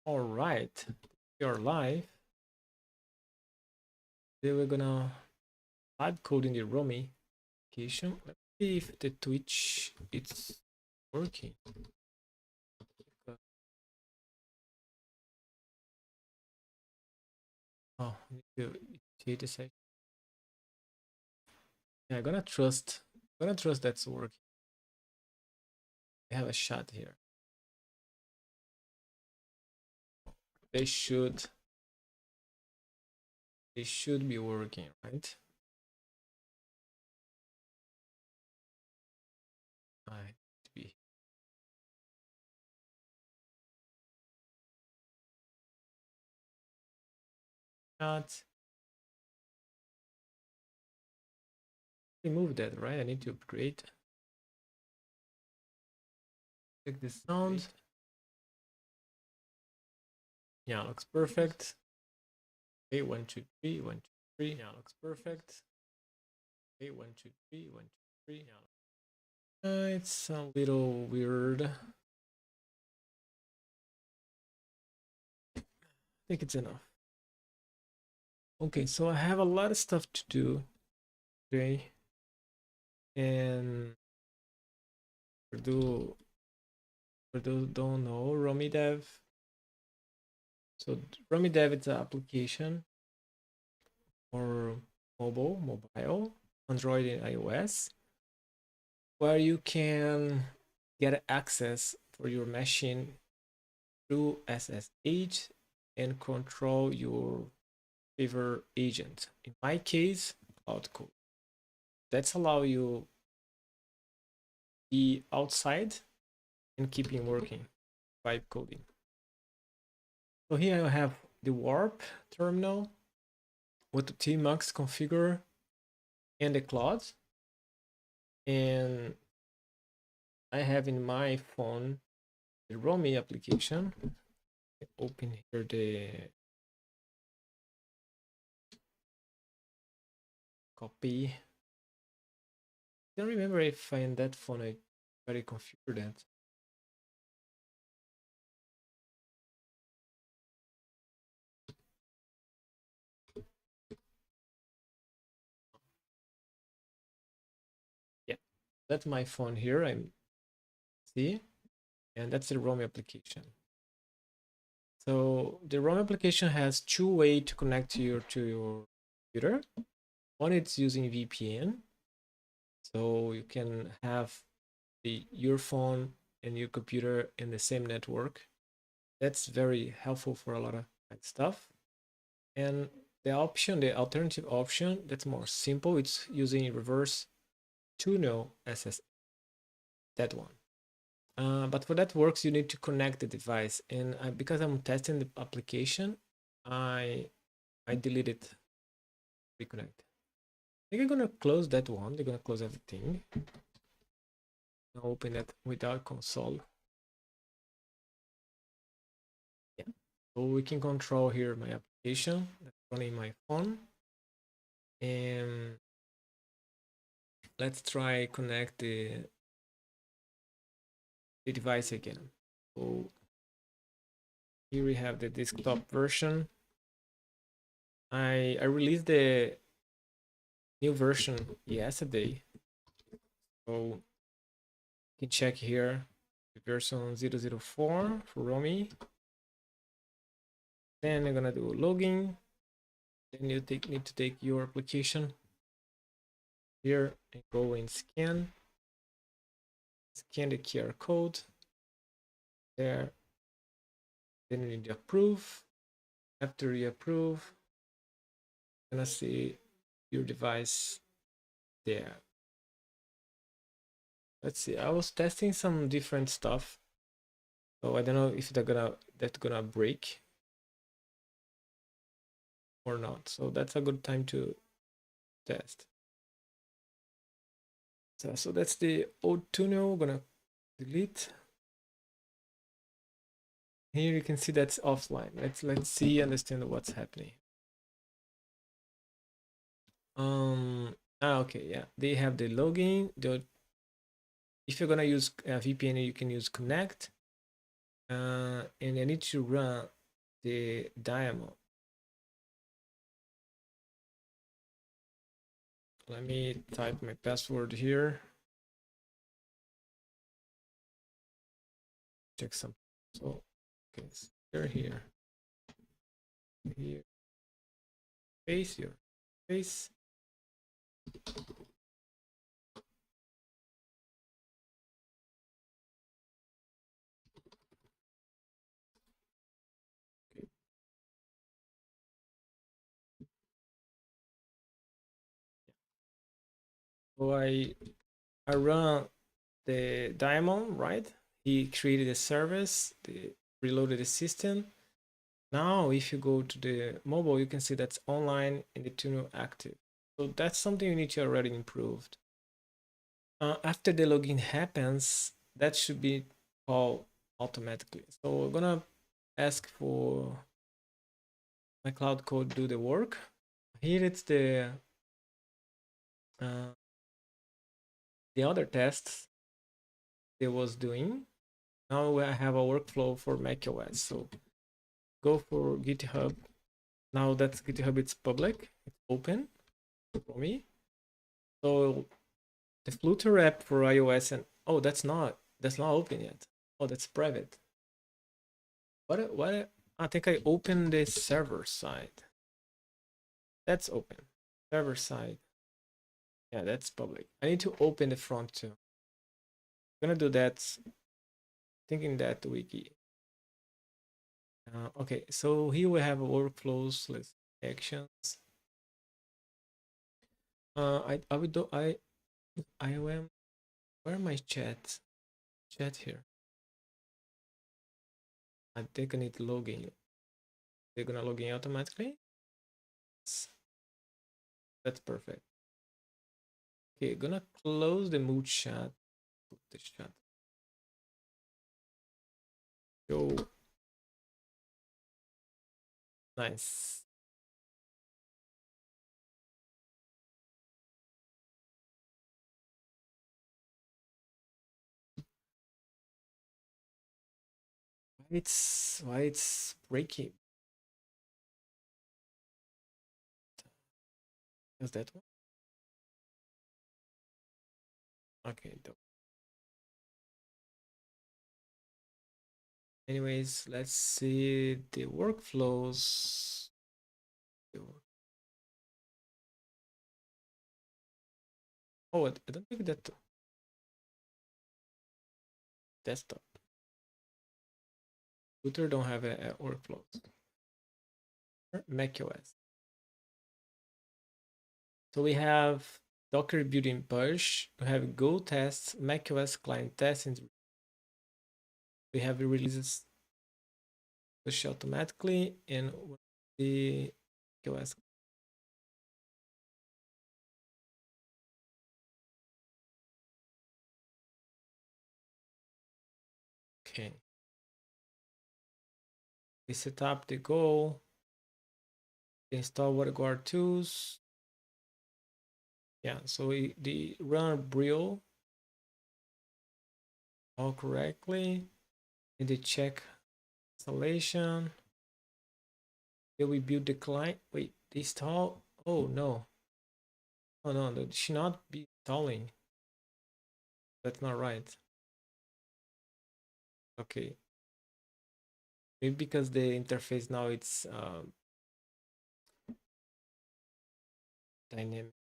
All right, you're live. Today we're gonna live coding the Roamie application. Let's see if the Twitch it's working. Oh, I need to initiate a session. Yeah, I'm gonna trust that's working. I have a shot here. They should be working, right? I to be not remove that, right? I need to upgrade. Check the sound. Yeah, looks perfect. Okay, 1, 2, 3, 1, 2, 3. Yeah, looks perfect. Okay, 1, 2, 3, 1, 2, 3. Yeah. It's a little weird. I think it's enough. Okay, so I have a lot of stuff to do today. And for those who don't know, Roamie.dev. So Roamie.dev is an application for mobile, Android and iOS, where you can get access for your machine through SSH and control your favorite agent. In my case, Cloud Code. That's allow you be outside and keeping working vibe coding. So here I have the warp terminal with the tmux configure and the cloud, and I have in my phone the Roamie application. Open here the copy. I don't remember if in that phone I already configured that. Yeah, that's my phone here. I'm see, and that's the Roamie application. So the Roamie application has two ways to connect to your computer. One, it's using VPN, so you can have your phone and your computer in the same network. That's very helpful for a lot of stuff. And the alternative option, that's more simple. It's using reverse tunnel SSH. That one. But for that works, you need to connect the device. And because I'm testing the application, I deleted reconnect. I think I'm gonna close that one. They're gonna close everything. I'll open that without console. Yeah. So we can control here my application that's running my phone. And let's try connect the device again. So here we have the desktop version. I released the new version yesterday. So you can check here the version 004 for Roamie. Then I'm gonna do login. Then you need to take your application here and go and scan the QR code there. Then you need to approve. After you approve, you're gonna see your device there. Let's see. I was testing some different stuff, so I don't know if that's gonna break or not. So that's a good time to test. So that's the old tunnel. We're gonna delete. Here you can see that's offline. Let's see, understand what's happening. Okay, yeah, they have the login. If you're gonna use VPN, you can use Connect. And I need to run the diamond. Let me type my password here. Check something. So, okay, so here, face your face. Okay. So I run the diamond, right? He created a service, reloaded the system. Now, if you go to the mobile, you can see that's online and the tuner active. So that's something you need to already improved. After the login happens, that should be called automatically. So we're gonna ask for my cloud code do the work. Here it's uh, the other tests it was doing. Now I have a workflow for macOS. So go for GitHub. Now that GitHub it's public, it's open for me. So the Flutter app for iOS and oh that's not open yet. Oh that's private. What I think I opened the server side. That's open. Server side. Yeah, that's public. I need to open the front too. I'm gonna do that thinking that wiki. Okay, so here we have workflows, list actions. I would do I am where are my chat? Chat here. I think I need to log in. They're gonna log in automatically. That's perfect. Okay, gonna close the mood chat. Put the chat. Go. Nice. Why it's breaking? Is that one? Okay. Anyways, let's see the workflows. Oh, I don't think that desktop. Computer don't have a workflows. macOS. So we have Docker built-in push. We have Go tests, macOS client tests, and we have releases push automatically and the macOS. Okay. We set up the goal. Install WaterGuard tools. Yeah, so the run Brio all correctly. And the check installation. Then we build the client. Wait, the install. Oh no. Oh no, that should not be installing. That's not right. Okay. Maybe because the interface now it's dynamic.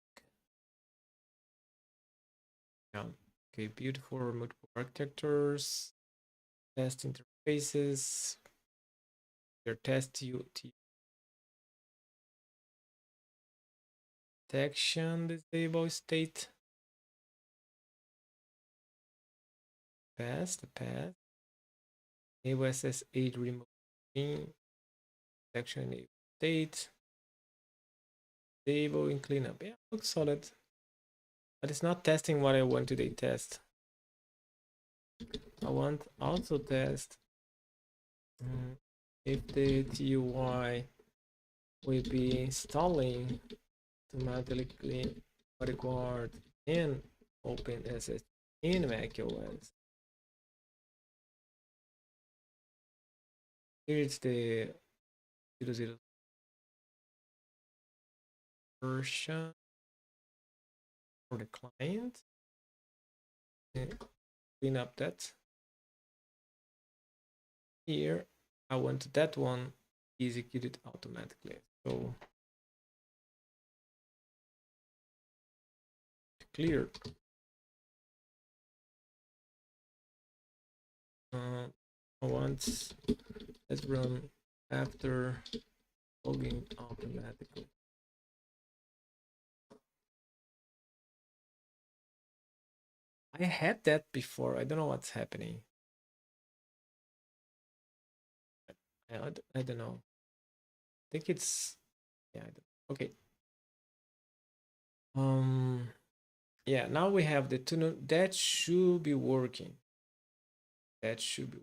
Yeah. Okay, beautiful multiple architectures, test interfaces, your test detection disable state. Pass. Enable SS8 remove detection enable state. Disable and cleanup. Yeah, looks solid. But it's not testing what I want today test. I want also test if the TUI will be installing automatically record and open SS in macOS. Here's the 00 version for the client. And clean up that. Here, I want that one executed automatically. So clear. Once let's run after logging automatically. I had that before. I don't know what's happening. I don't know. I think it's yeah. Okay. Yeah. Now we have the tuner that should be working. That should be.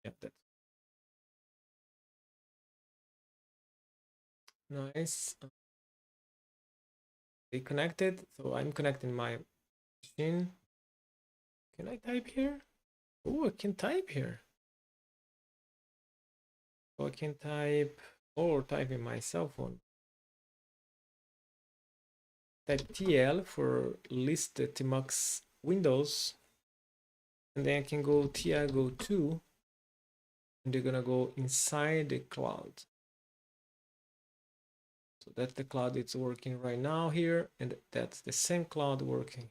Yeah. That's nice. They connected. So I'm connecting my machine. Can I type here? Oh, I can type here. So I can type or type in my cell phone. Type TL for list the Tmux windows, and then I can go go to, and they're gonna go inside the cloud. So that's the cloud it's working right now here, and that's the same cloud working.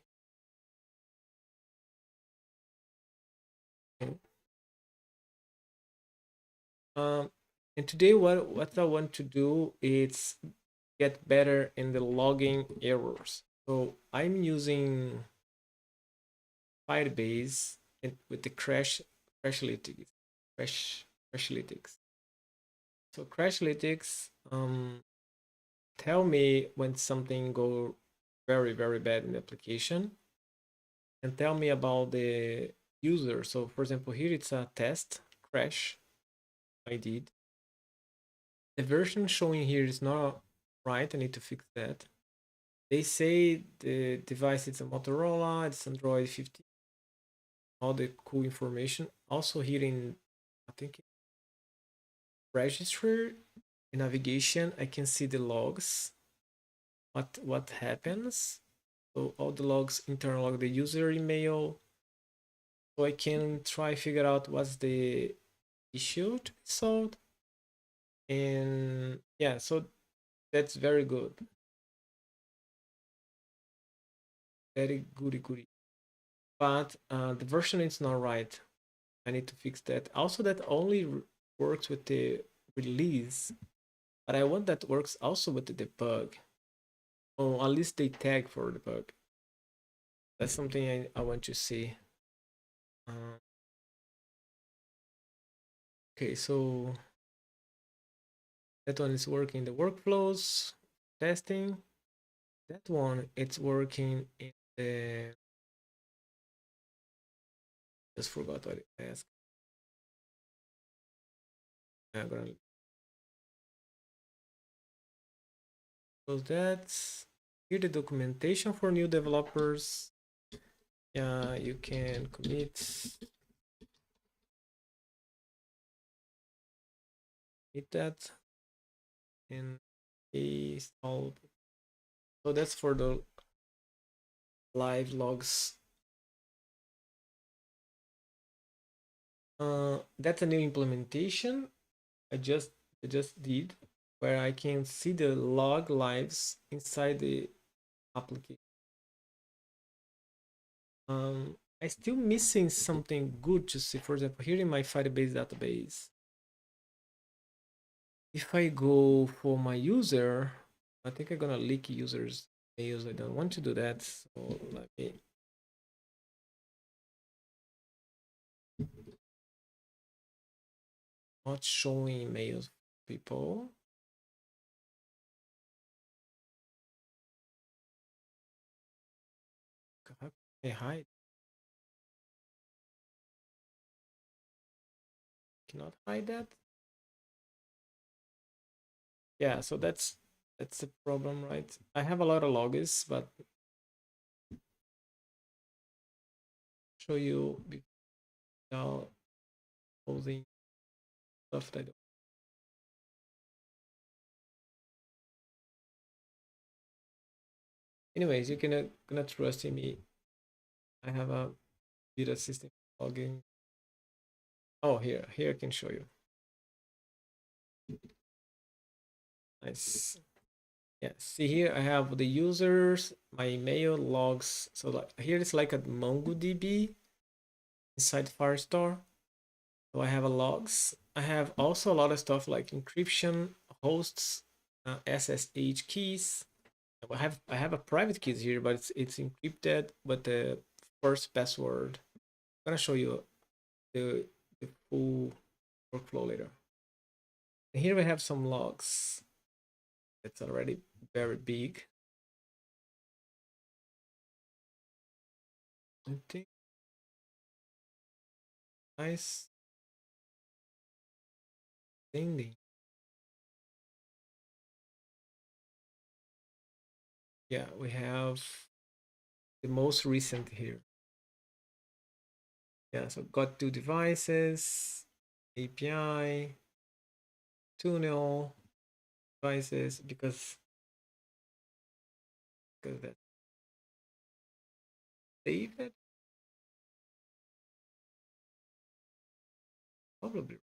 Um, and today what I want to do is get better in the logging errors. So I'm using Firebase and with the Crashlytics. Crashlytics. So Crashlytics tell me when something go very bad in the application and tell me about the user. So for example, here it's a test crash I did. The version showing here is not right. I need to fix that. They say the device is a Motorola, it's Android 15, all the cool information. Also here in, I think, registry navigation, I can see the logs, what happens. So all the logs, internal log, the user email. So I can try figure out what's the issue to be solved. And yeah, so that's very good. Very goody. But the version is not right. I need to fix that. Also, that only works with the release, but I want that works also with the debug. Or at least they tag for debug. That's something I want to see. Okay, so that one is working the workflows, testing. That one, it's working in the, just forgot what I asked. I'm gonna close that. Here the documentation for new developers. Yeah, you can commit that and install. So that's for the live logs. That's a new implementation I just did, where I can see the log lives inside the application. I still missing something good to see. For example, here in my Firebase database, if I go for my user, I think I'm gonna leak users mails. I don't want to do that. So let me. Not showing emails, people. How can I hide? Cannot hide that. Yeah, so that's the problem, right? I have a lot of logins, but show you without closing stuff that Anyways, you're gonna trust in me. I have a beta system login. Oh, here I can show you. Nice. Yeah, see here I have the users, my email logs. So like here it's like a MongoDB inside Firestore. So I have a logs. I have also a lot of stuff like encryption, hosts, SSH keys. I have a private keys here, but it's encrypted. But the first password. I'm gonna show you the full workflow later. And here we have some logs. It's already very big. I think nice thing. Yeah, we have the most recent here. Yeah, so got two devices, API, tunnel devices because that save it probably.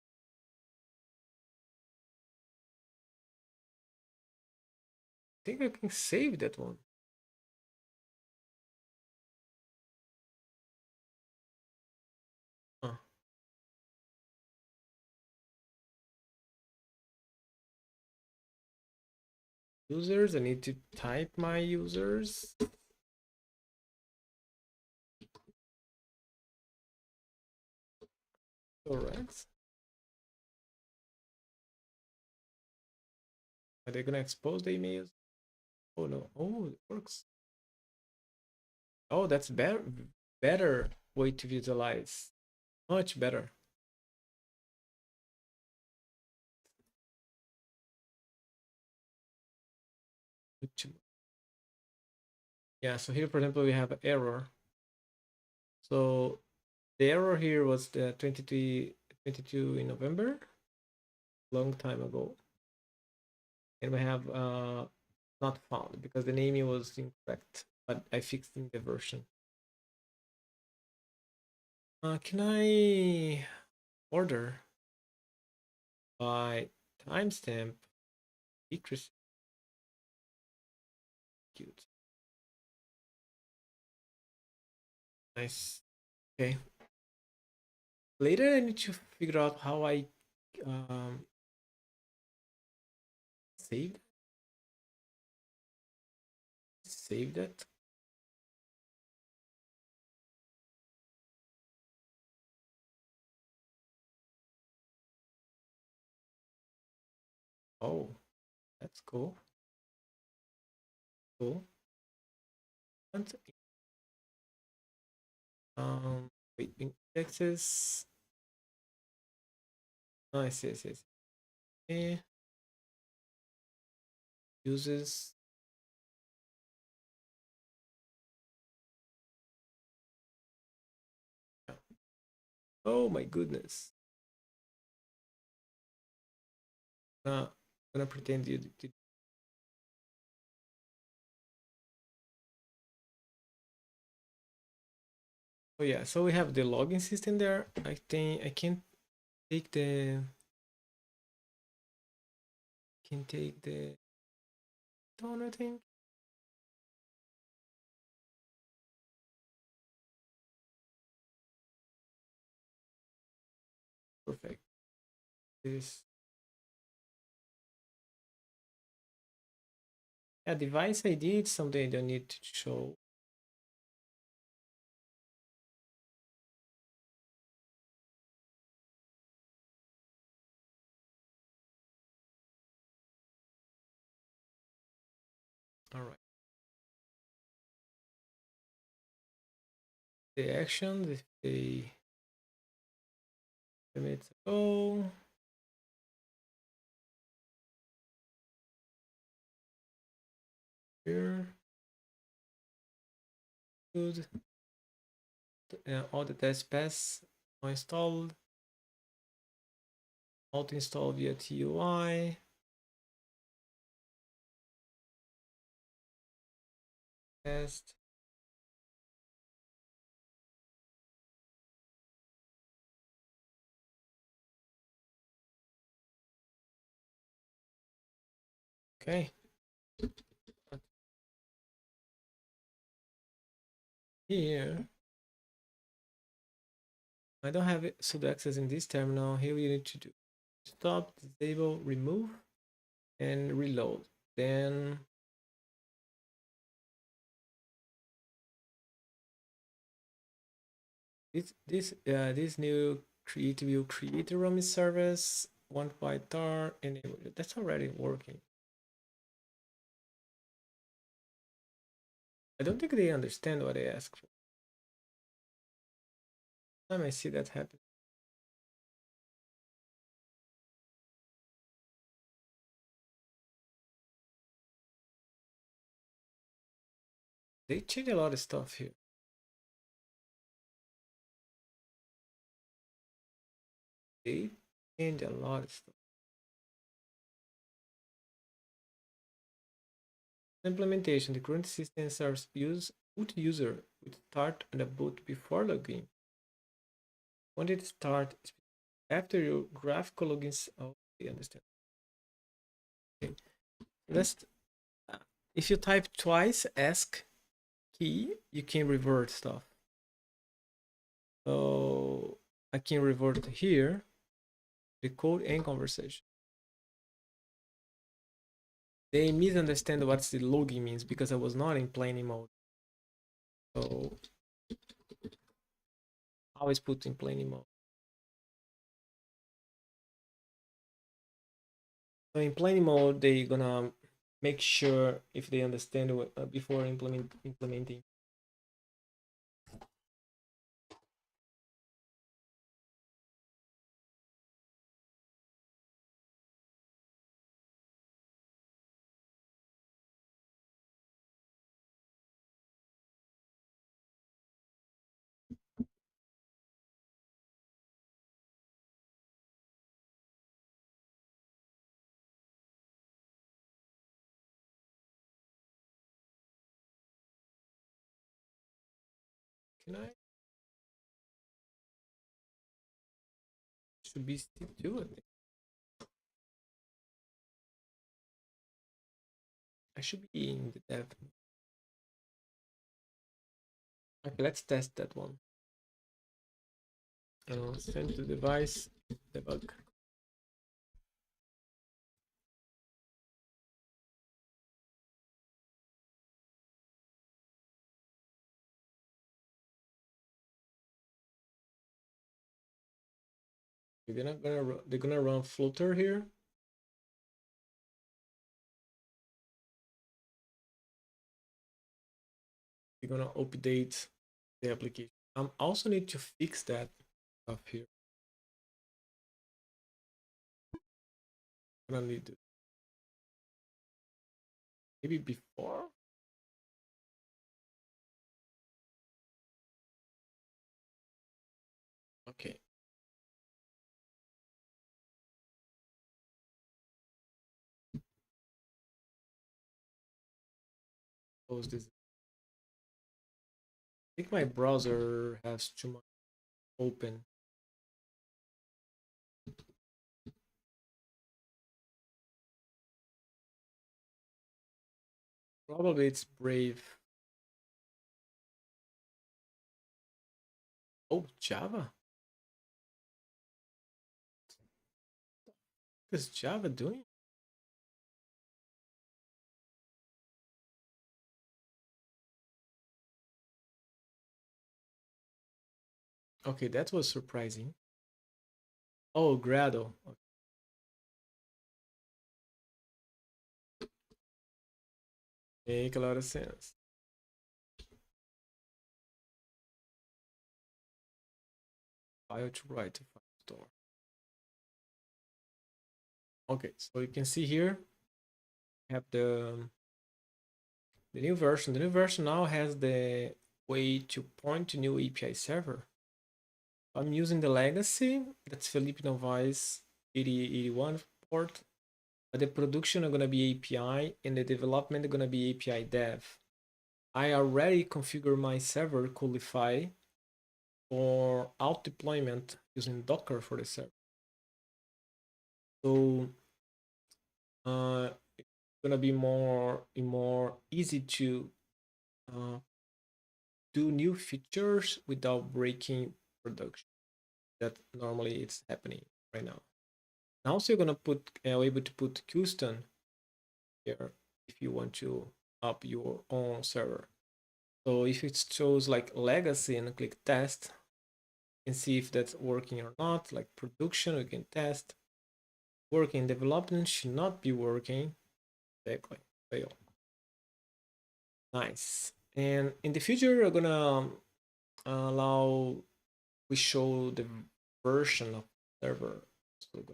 I think I can save that one. Huh. Users, I need to type my users. Correct. Are they gonna expose the emails? Oh no. Oh, it works. Oh, that's better way to visualize. Much better. Yeah, so here, for example, we have an error. So the error here was the 22 in November, long time ago. And we have not found because the naming was incorrect, but I fixed in the version. Can I order by timestamp decrease? Cute. Nice. Okay. Later, I need to figure out how I um, save save that. Oh, that's cool. Cool. And, wait, indexes. Nice, yes, yes. Eh, uses. Yeah. Oh my goodness. I'm gonna pretend you did. Oh yeah, so we have the login system there. I think I take the can take the tone, I think. Perfect. This yeah, device ID is something I don't need to show. All right. The action, if they minutes ago. Here. Good. All the test pass are installed. Auto install via TUI. test. Okay. Here, I don't have it sudo access in this terminal. Here we need to do stop, disable, remove, and reload. Then this new create will create a Roamie service, one by tar, and that's already working. I don't think they understand what I ask for. Time I see that happen. They change a lot of stuff here. They change a lot of stuff. Implementation. The current system serves boot user with start and a boot before login. When it start after your graphical logins. Oh, I understand. Okay. Let's if you type twice ask key, you can revert stuff. So I can revert here the code and conversation. They misunderstand what the login means because I was not in planning mode. So always put in planning mode. So in planning mode, they're gonna make sure if they understand what, before implementing. Can I? Should be still do it. I should be in the dev. Okay, let's test that one. Send to device debug. They're gonna run Flutter here. They're gonna update the application. I also need to fix that stuff here. I'm gonna need to maybe before. Okay. Close this. I think my browser has too much open. Probably it's Brave. Oh, Java. What is Java doing? Okay, that was surprising. Oh, Gradle. Okay. Make a lot of sense. File to write to file store. Okay, so you can see here have the new version. The new version now has the way to point to new API server. I'm using the legacy. That's Felipe Novaes 8081 port. But the production are gonna be API and the development are gonna be API dev. I already configure my server Coolify for out deployment using Docker for the server. So it's gonna be more easy to uh, do new features without breaking production. That normally it's happening right now. And also, you're gonna put able to put custom here if you want to up your own server. So if it shows like legacy and click test and see if that's working or not, like production, we can test. Working development should not be working. Exactly, fail. Nice. And in the future, we're gonna allow we show the version of server. So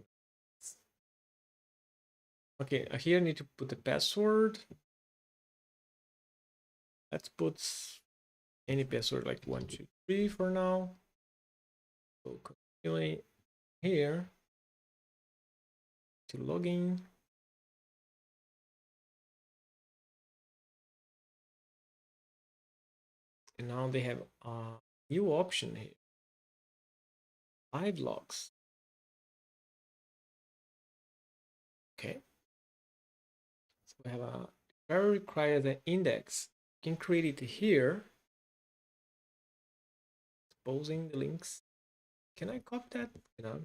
okay, here I need to put the password. Let's put any password like 123 for now. So continuing here to login. And now they have a new option here. Live logs. Okay. So we have a very requires an index. You can create it here. Exposing the links. Can I copy that? You know.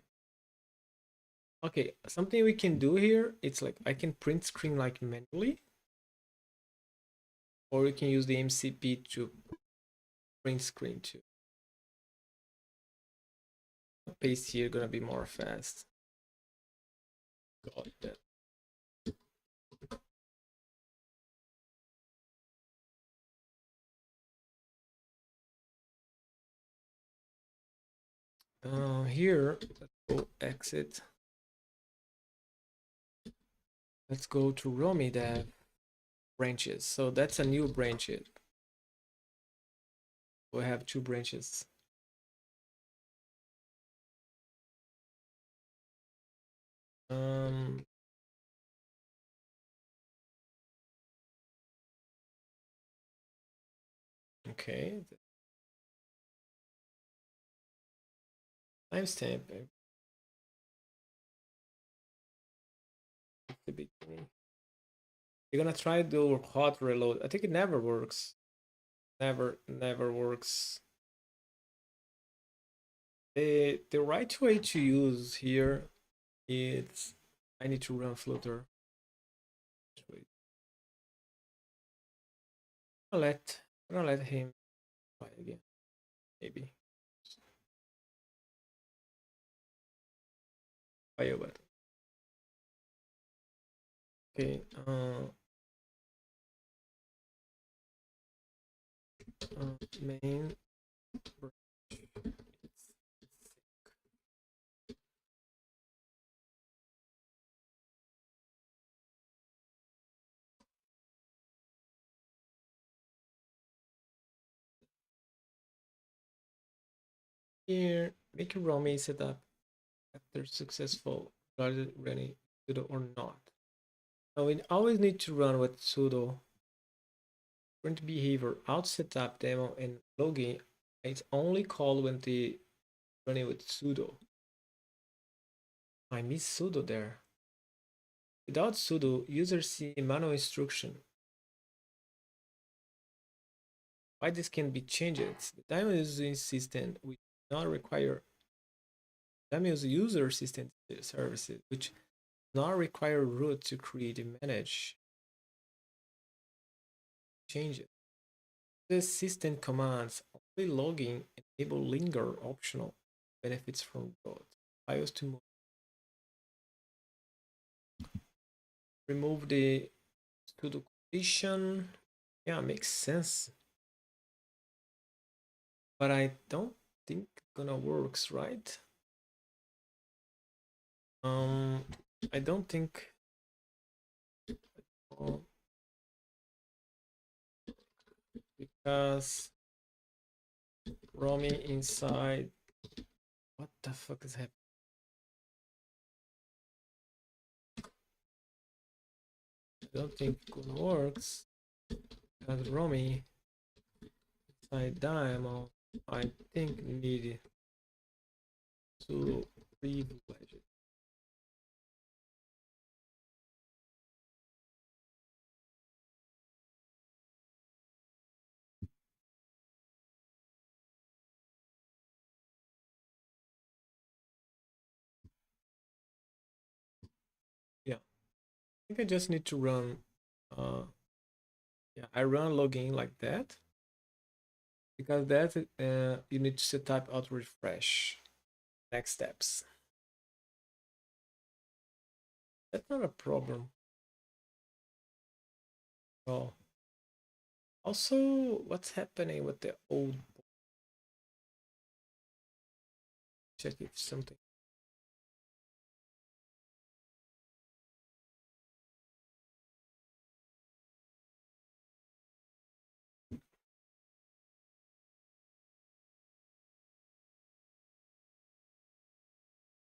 Okay, something we can do here, it's like I can print screen like manually, or you can use the MCP to print screen too. Paste here gonna be more fast. Got that. Here, let's go exit. Let's go to Roamie.dev branches. So that's a new branch. We have two branches. Um, okay. Timestamp at the beginning. You're gonna try to do hot reload. I think it never works. Never works. The right way to use here is I need to run Flutter. I'm gonna let him try again. Maybe. Fire button. Okay. Main. Here, make a Roamie setup after successful started running sudo or not. Now we always need to run with sudo. Print behavior out setup demo and login. It's only called when the running with sudo. I miss sudo there. Without sudo, users see manual instruction. Why this can be changed? The demo using system which not require demo user system services, which not require root to create and manage changes. The system commands only logging enable linger optional benefits from root. Files to move. Remove the sudo condition. Yeah, makes sense. But I don't think it's gonna works, right? I don't think uh, because roaming inside. What the fuck is happening? I don't think it works. Because roaming diamond, I think need to privilege it. Yeah, I think I just need to run. Uh, yeah, I run login like that because that you need to set up auto refresh. Next steps. That's not a problem. Oh, also, what's happening with the old? Check if something.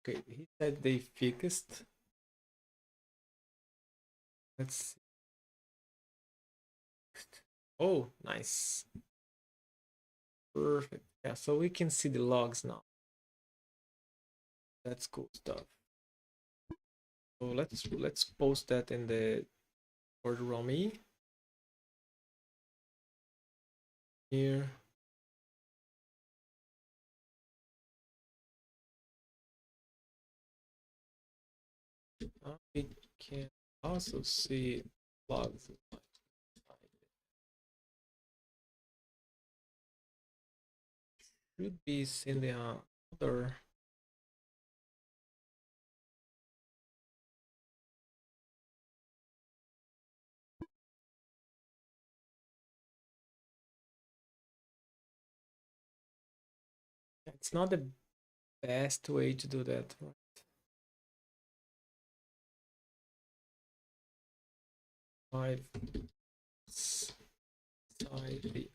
Okay, he said they fixed. Let's see. Oh, nice. Perfect. Yeah, so we can see the logs now. That's cool stuff. So let's post that in the word Roamie here. We can also see logs. Should be in the other. It's not the best way to do that, right? Five side.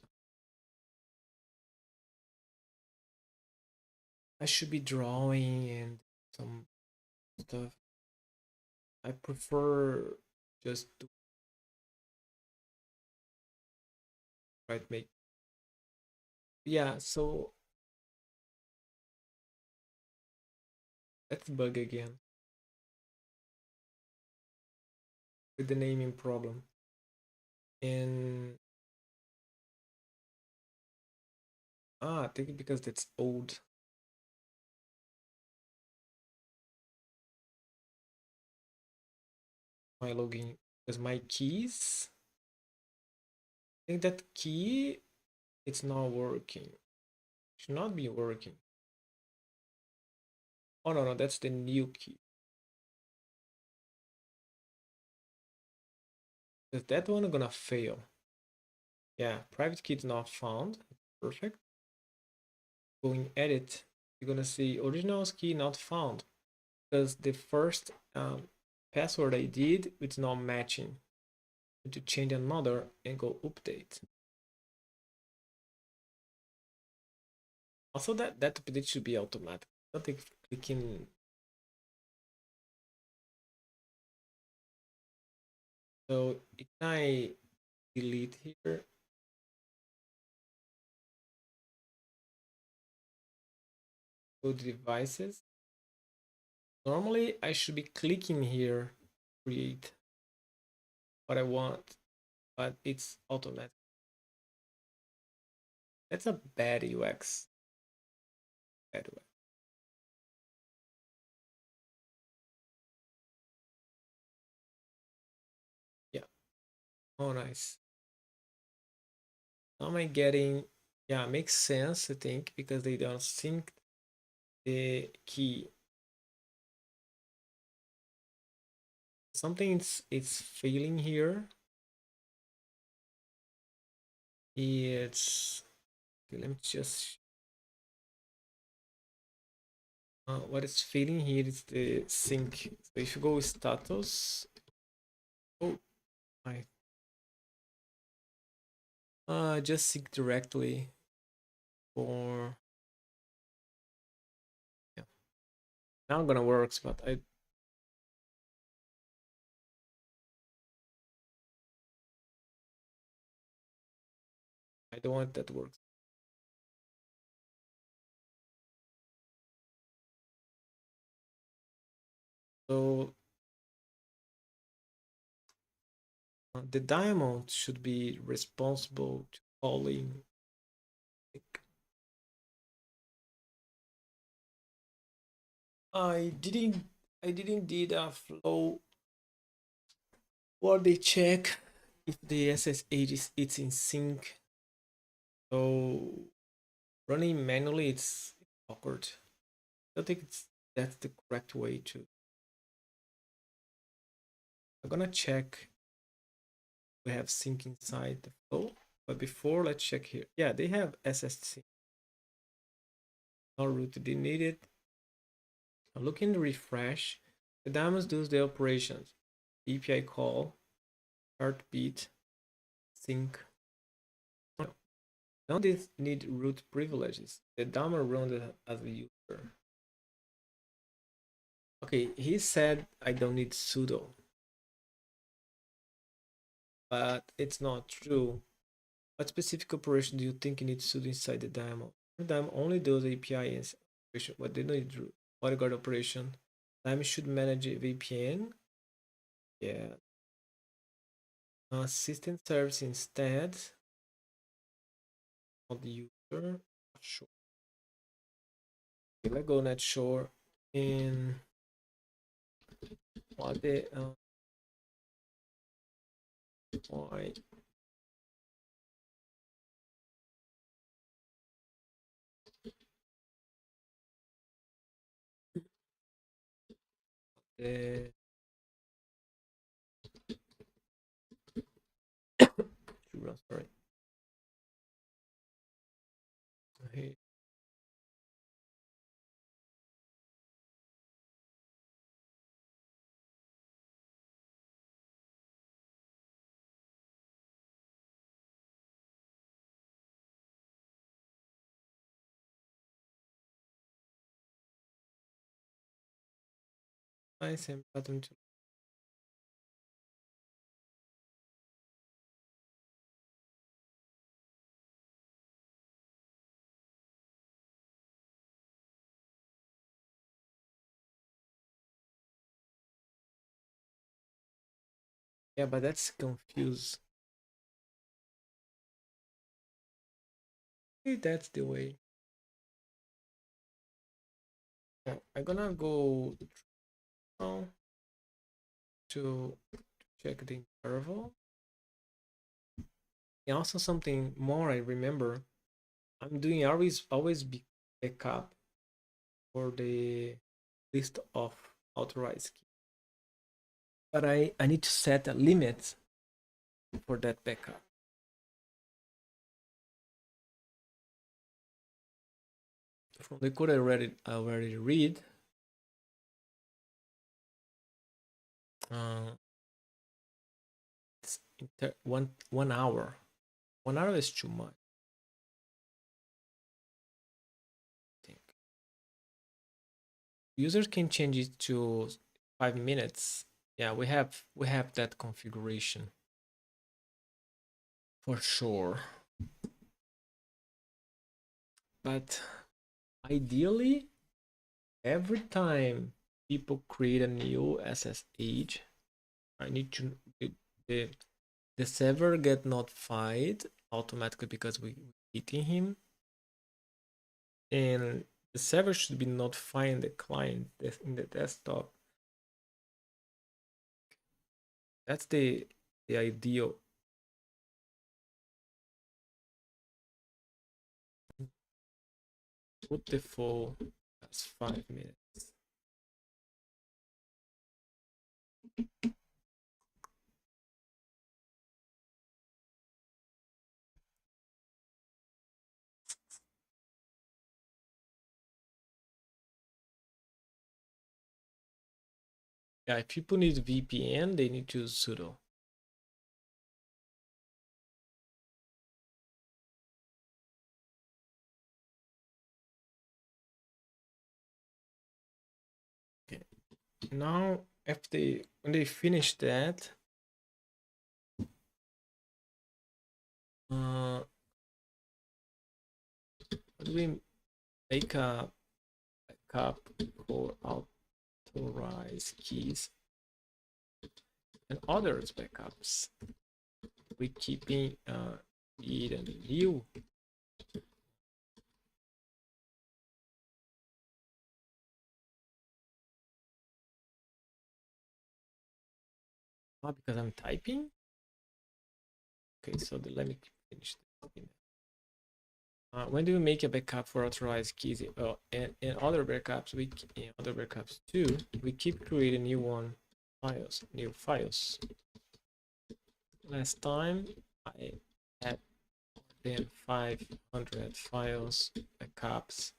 I should be drawing and some stuff. I prefer just to right make. Yeah, so let's bug again with the naming problem. And I think because that's old. My login because my keys. I think that key it's not working. Should not be working. Oh no, that's the new key. Is that one gonna fail? Yeah, private key is not found. Perfect. Going edit, you're gonna see original key not found because the first password I did it's not matching. To change another and go update. Also, that update should be automatic. I don't think we can. So if I delete here, go to devices. Normally, I should be clicking here, create what I want, but it's automatic. That's a bad UX. Bad UX. Yeah. Oh, nice. Now am I getting? Yeah, makes sense. I think because they don't sync the key. Something it's failing here. It's okay, let me just what is failing here is the sync. So if you go status, oh, I just sync directly for yeah. Now gonna works, but I don't want that to work. So the daemon should be responsible to calling. I didn't I didn't did a flow where they check if the SSH is it's in sync. So running manually it's awkward. I don't think that's the correct way to. I'm gonna check we have sync inside the flow. But before, let's check here. Yeah, they have SSC. Not root they need it. I'm looking to refresh. The daemons does the operations. API call, heartbeat, sync. Now this need root privileges. The daemon runs as a user. Okay, he said I don't need sudo, but it's not true. What specific operation do you think you need sudo inside the daemon? The daemon only does API operation, but they don't need bodyguard operation. Daemon should manage a VPN. Yeah. System service instead of the user. Sure. Okay, let's go net shore in what the why the sorry. Hey, nice and button to yeah, but that's confused. Hey, that's the way. I'm gonna go now to check the interval. And also something more I remember. I'm doing always be backup for the list of authorized keys. But I need to set a limit for that backup. From the code I already read, it's 1 hour. 1 hour is too much. I think users can change it to 5 minutes. Yeah, we have that configuration for sure. But ideally, every time people create a new SSH, I need to the the server get notified automatically because we hitting him, and the server should be notifying the client in the desktop. That's the ideal. Put the full as 5 minutes. Yeah, if people need VPN, they need to use sudo. Okay. Now, when they finish that, we make a backup for authorize keys and others backups. We're keeping it and new. Because I'm typing. Okay, so let me finish this. When do we make a backup for authorized keys? Well, in other backups, too, we keep creating new files. Last time I had more than 500 files, backups,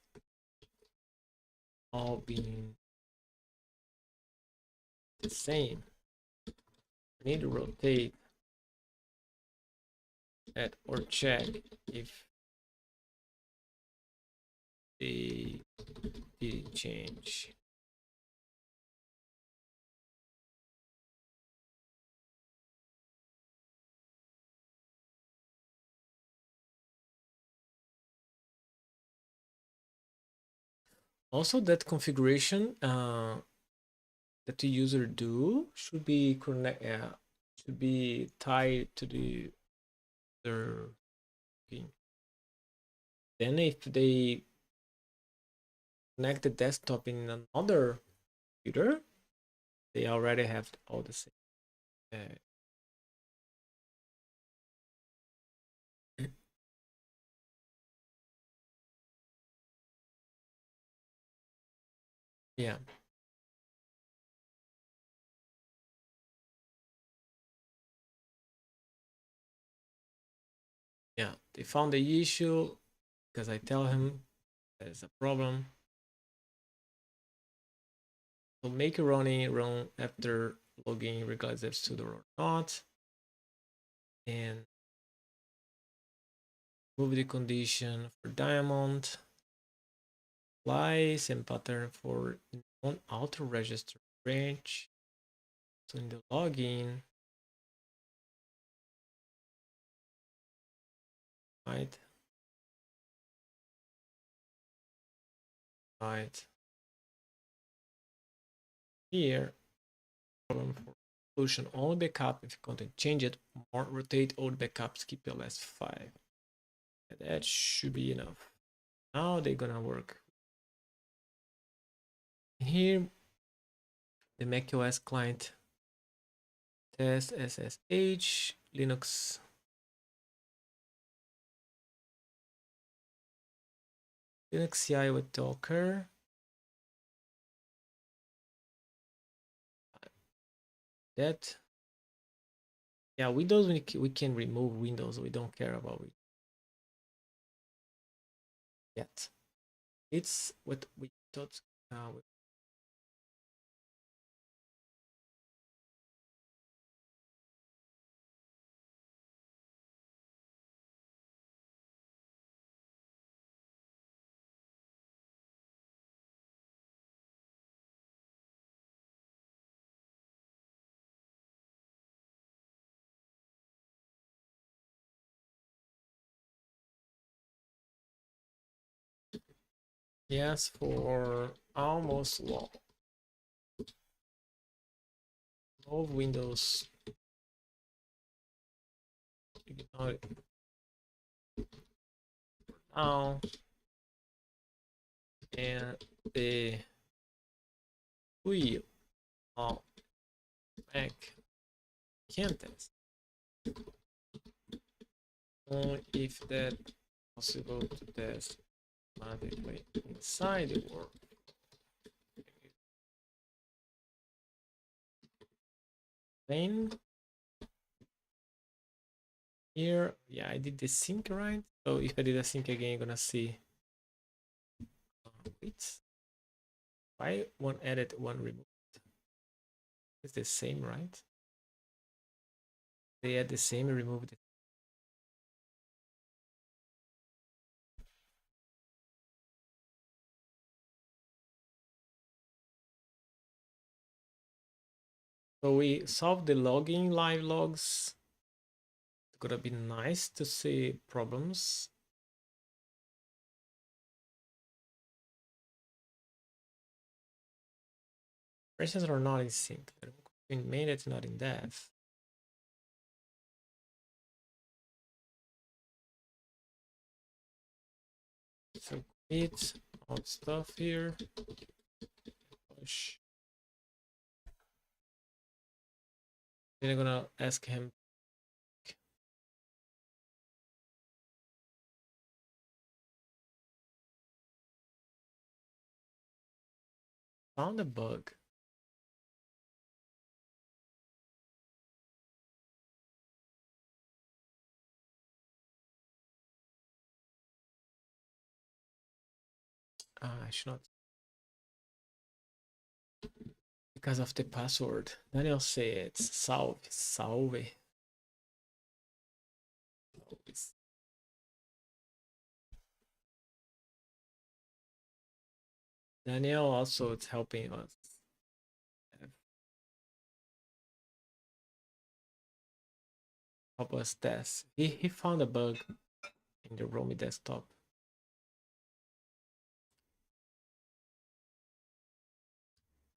all being the same. We need to rotate that or check if they didn't change. Also, that configuration that the user do should be should be tied to their thing. Then if they connect the desktop in another computer, they already have all the same. Yeah. Yeah, they found the issue because I tell him there's a problem. So make a run after logging regardless if sudo or not. And move the condition for diamond. Apply same pattern for non-auto register branch. So in the login, right? Right. Here, problem for solution only backup if content change it, more rotate old backups, keep the last 5. That should be enough. Now they're gonna work. Here, the macOS client test SSH Linux CI with Docker. That, yeah, Windows we can remove Windows. We don't care about it yet. It's what we thought. Yes, for almost all of Windows. Ignore it now, and the wheel on Mac can test only if that possible to test automatically inside the world. Then here, yeah, I did the sync right. So if I did a sync again, you're gonna see. Wait, why one edit, one remove? It's the same, right? They add the same and remove it. So we solved the logging live logs. It's gonna be nice to see problems. Versions are not in sync. In main, it's not in dev. So commit all stuff here. Push. Then I'm gonna ask him. Found a bug. I should not, because of the password. Daniel said salve, salve. Daniel also is helping us. Help us test. He found a bug in the Roamie desktop.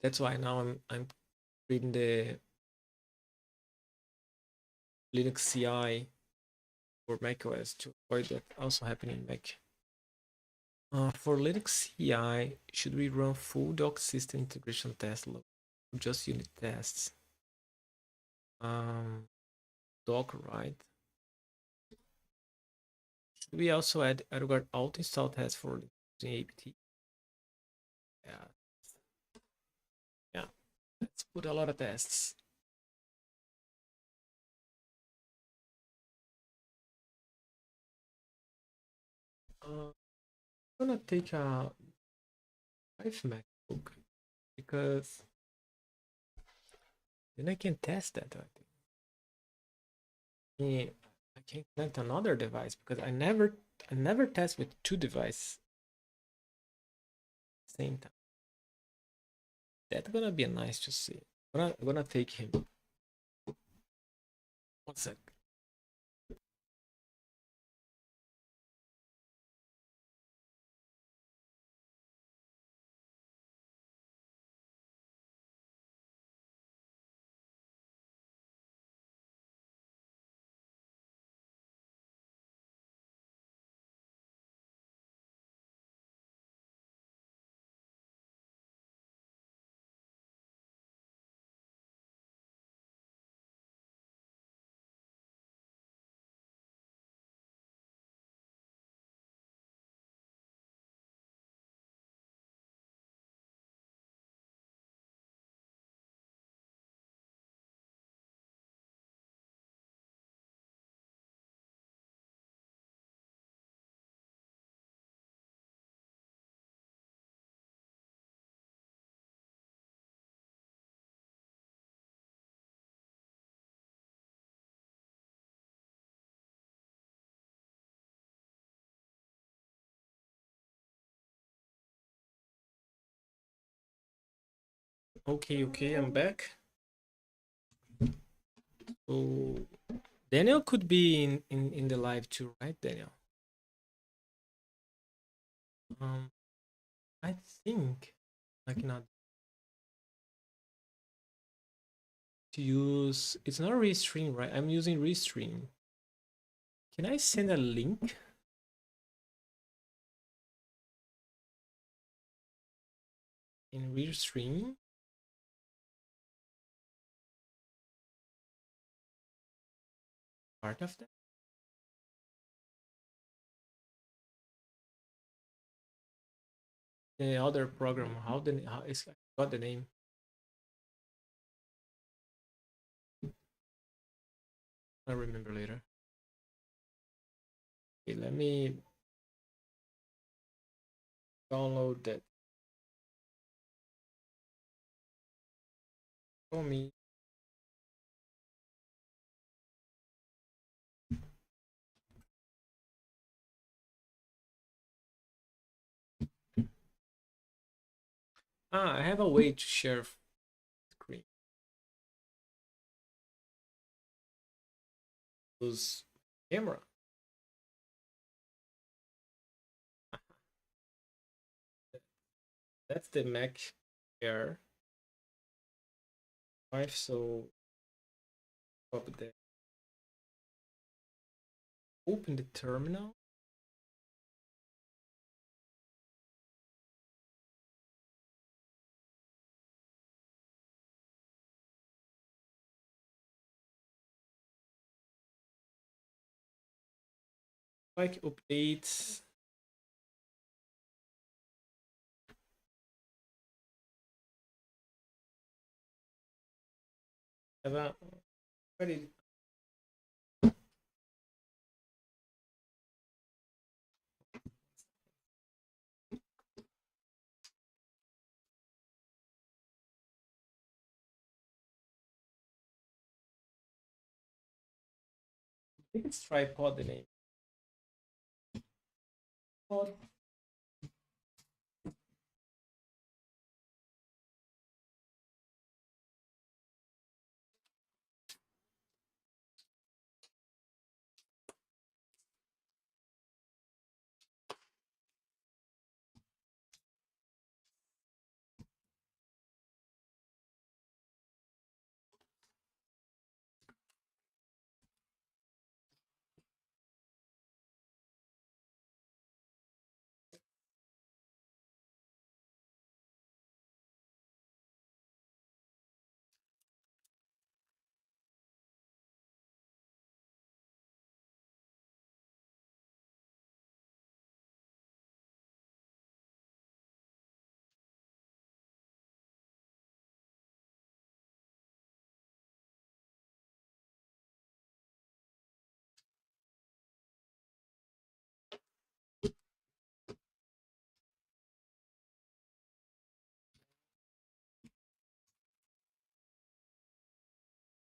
That's why now I'm reading the Linux CI for macOS to avoid that also happening in Mac. For Linux CI, should we run full doc system integration test load? Just unit tests? Doc, right? Should we also add regard auto install test for using apt? Yeah. Yeah. Let's put a lot of tests. I'm gonna take a 5 MacBook because then I can test that. I think. I can connect another device because I never test with two devices at the same time. That's gonna be nice to see. I'm gonna take him. 1 sec. Okay, I'm back. So Daniel could be in the live too, right, Daniel? Um, I think I cannot to use. It's not restream, right? I'm using restream. Can I send a link in restream? Part of that. The other program. How is got the name? I remember later. Okay, let me download that for me. I have a way to share screen. Use camera. That's the Mac Air. 5. So up there. Open the terminal. Like updates. Have a very I think it's tripod the name. Pod.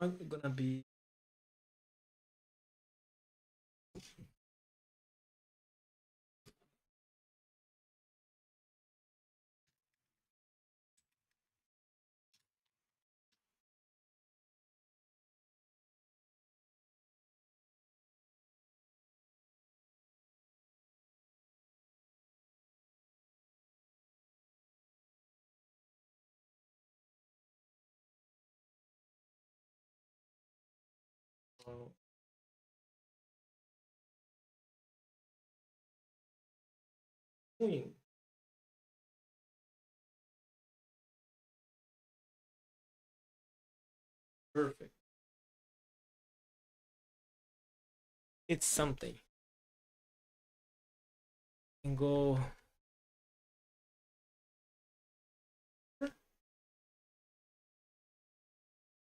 I'm gonna be uh, doing perfect. It's something. And go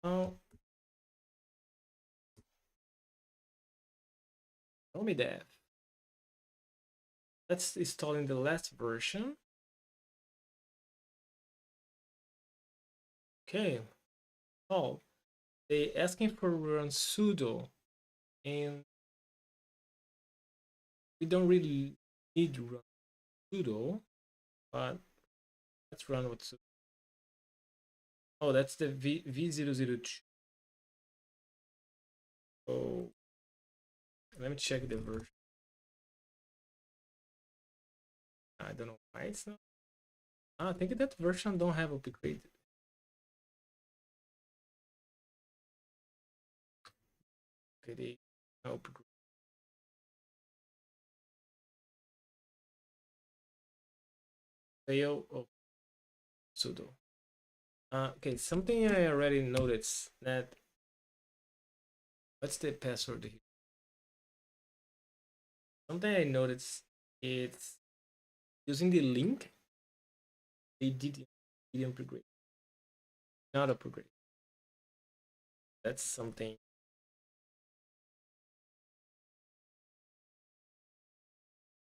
now. Roamie.dev. Let's install in the last version. Okay. Oh, they asking for run sudo, and we don't really need to run sudo, but let's run with sudo. Oh, that's the v002. So let me check the version. I don't know why it's not. I think that version don't have upgraded. Okay, they upgrade. Fail of sudo. Okay, something I already noticed that what's the password here? Something I noticed it's using the link they didn't upgrade, not upgrade. That's something.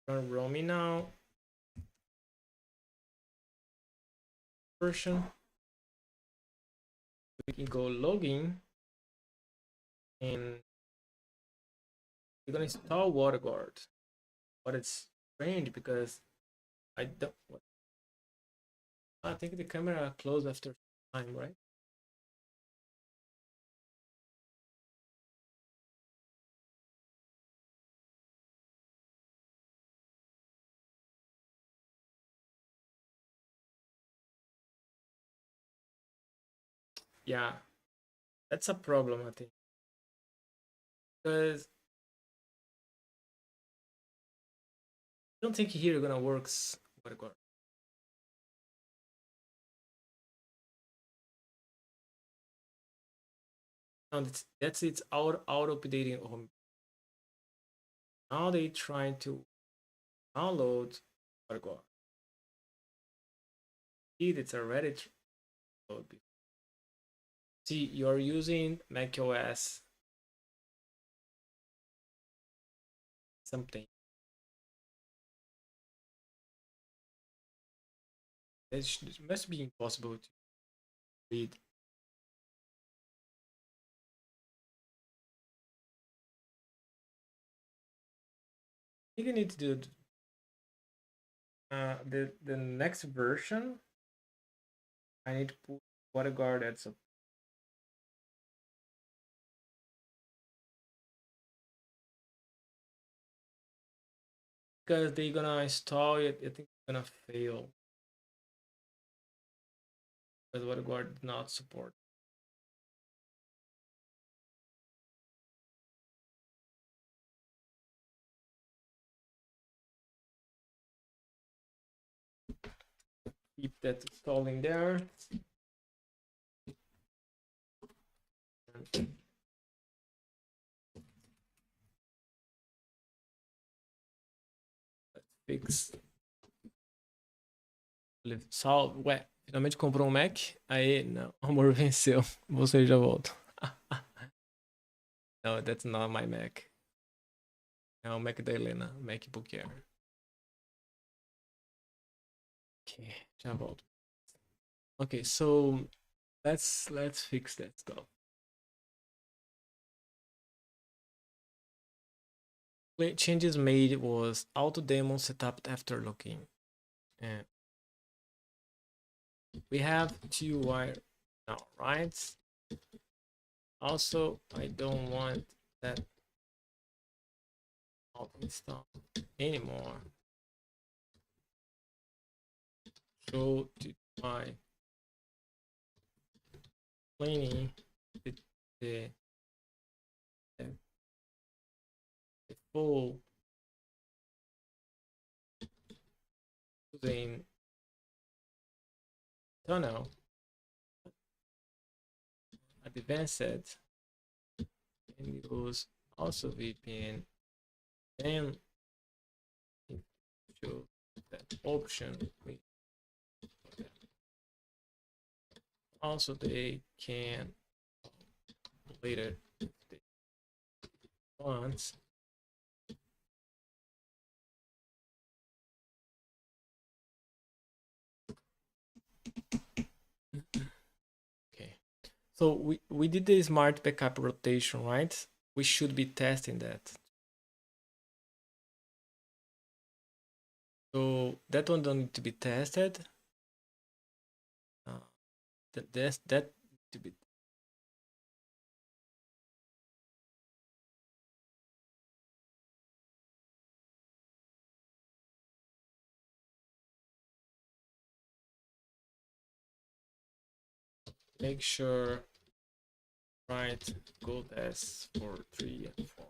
Run Roamie now version. We can go login and we're gonna install WaterGuard. But it's strange because I don't. I think the camera closed after time, right? Yeah. That's a problem, I think, because I don't think here gonna works. No, that's it's auto updating home. Now they trying to download what it's already downloaded. See, you're using macOS something. It must be impossible to read. I think you need to do the next version. I need to put WaterGuard at support because they're gonna install it. I think it's gonna fail because WaterGuard does not support. Keep that installing there. Let's fix. Salve. Ué, finalmente comprou um Mac? Aí, não. O amor venceu. Você já volta. No, that's not my Mac. É o Mac da Helena. MacBook Air. Ok, já volto. Okay, so let's fix that stuff. Changes made was auto demo setup after looking. And we have two wire now, right? Also, I don't want that auto install anymore. So to my cleaning the, the, the full using tunnel advanced and use also VPN and show that option also they can later if they want. Okay, so we did the smart backup rotation, right? We should be testing that. So that one don't need to be tested. That to be. Make sure right go test for 3 and 4.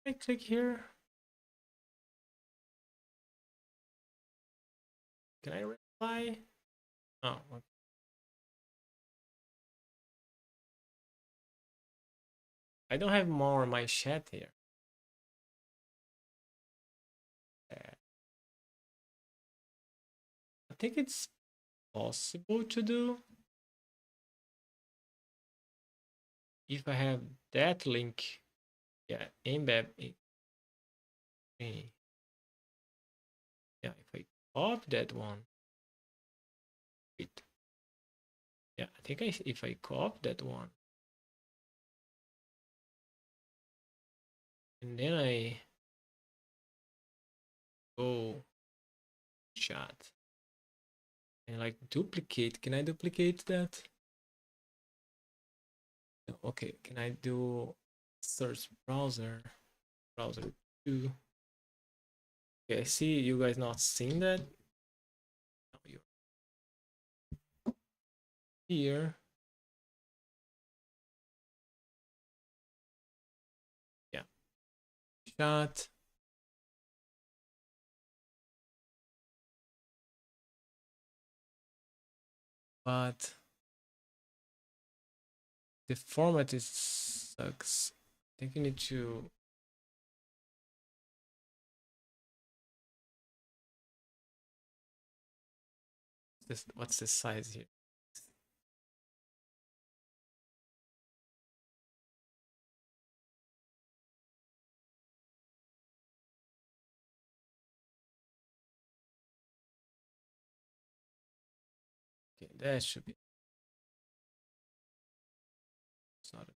I click here. Can I reply? Oh, okay. I don't have more on my chat here. I think it's possible to do if I have that link. Yeah, embed. Yeah, if I copy that one. Wait. Yeah, I think if I copy that one and then I go chat and like duplicate. Can I duplicate that? Okay, can I do search browser 2? Okay, I see you guys not seeing that. here. Yeah, shot. But the format is sucks. I think you need to this. What's the size here? Okay, that should be. It's not a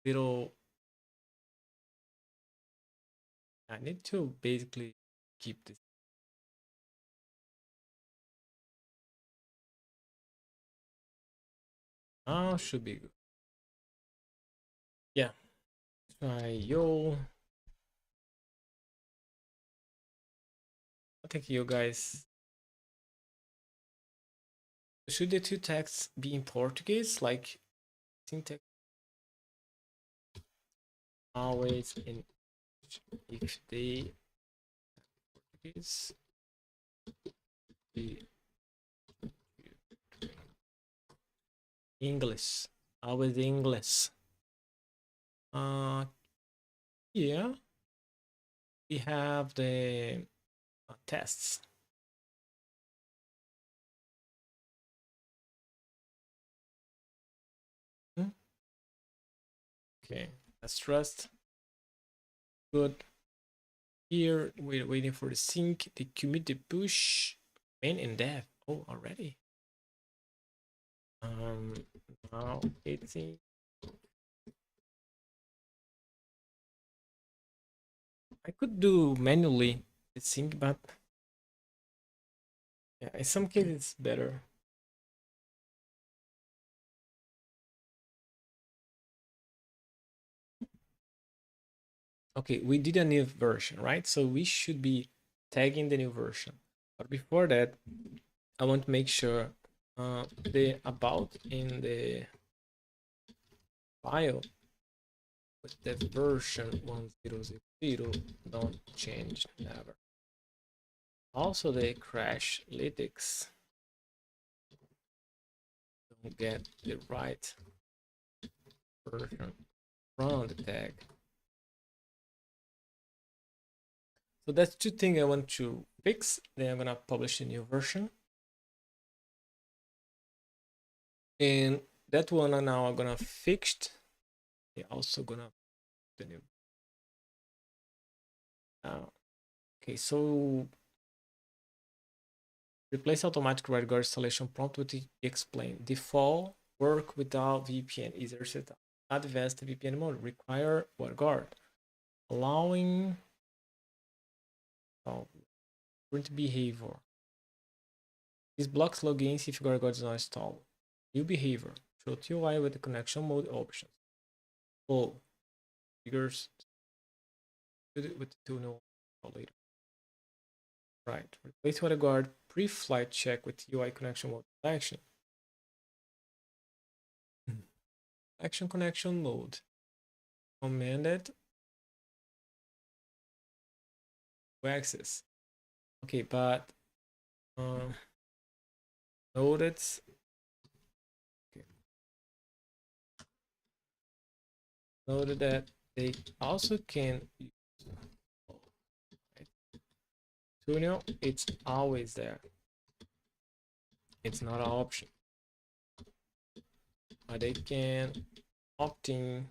little. I need to basically keep this. Oh, should be good. Yeah. Try yo. I think you guys. Should the two texts be in Portuguese? Like syntax always in if they Portuguese the English. Always English. Uh yeah. We have the tests. Hmm? Okay, let's trust. Good. Here we're waiting for the sync, the commit, the push, main and dev. Oh, already. Um, now 18. I could do manually the sync, but yeah, in some cases it's better. Okay, we did a new version, right? So we should be tagging the new version. But before that, I want to make sure the about in the file with the version 1000 don't change never. Also the crash lytics don't get the right version from the tag. So that's two things I want to fix. Then I'm gonna publish a new version. And that one now I'm gonna fix. They're also gonna the new. Okay, so replace automatic WireGuard installation prompt with explain. Default work without VPN easier setup. Advanced VPN mode require WireGuard. Allowing current behavior. This blocks logins if WireGuard is not installed. New behavior. Show TUI with the connection mode options. Full figures with the two new later. Right. Replace WireGuard pre-flight check with UI connection mode action. Action connection mode. Commanded to access. Okay, but noted. Okay. Noted that they also can use tunnel. It's always there. It's not an option. But they can opt in.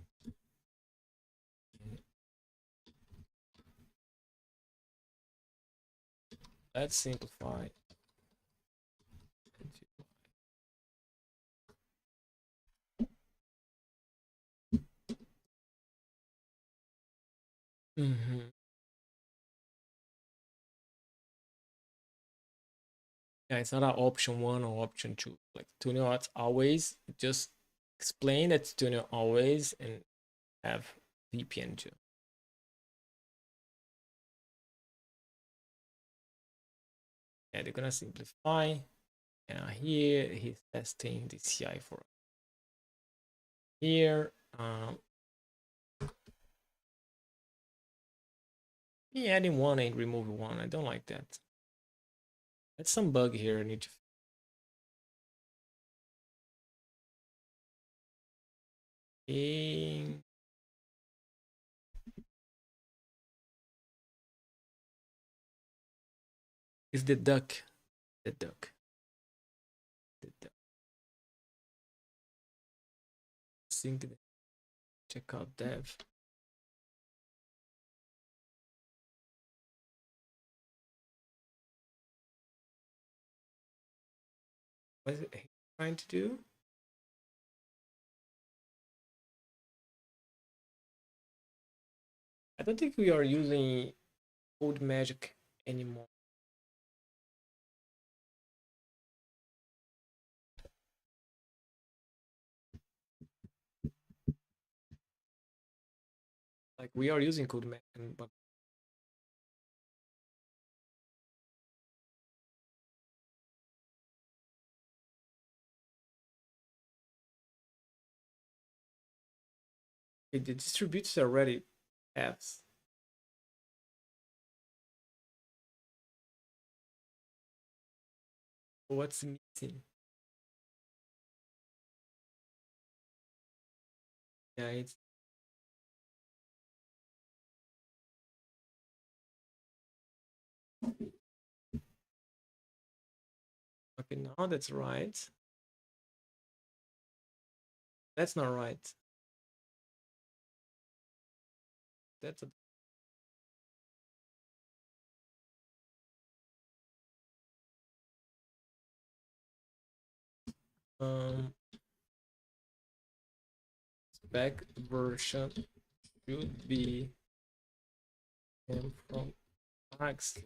Let's simplify. Mm-hmm. Yeah, it's not an option one or option two. Like tunnel it's always just explain that tunnel always and have VPN too. Yeah, they're gonna simplify. Here he's testing the CI for here. He adding one and removing one. I don't like that. That's some bug here. I need to. Is the duck. The duck. The duck. Sync. Check out dev. What is it trying to do? I don't think we are using code magic anymore. Like we are using code magic, but the distributors already paths. What's missing? Yeah, it's okay. Now that's right. That's not right. That's a um spec version should be from max.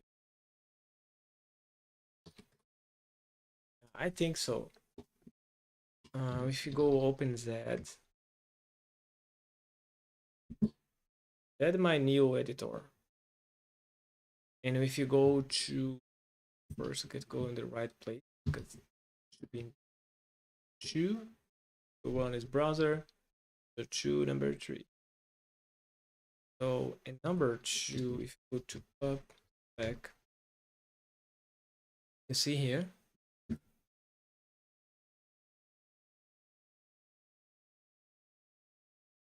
I think so. If you go open that, that's my new editor. And if you go to first, get go in the right place because it should be in two. The one is browser, the two number three. So in number two, if you go to pub back, you see here.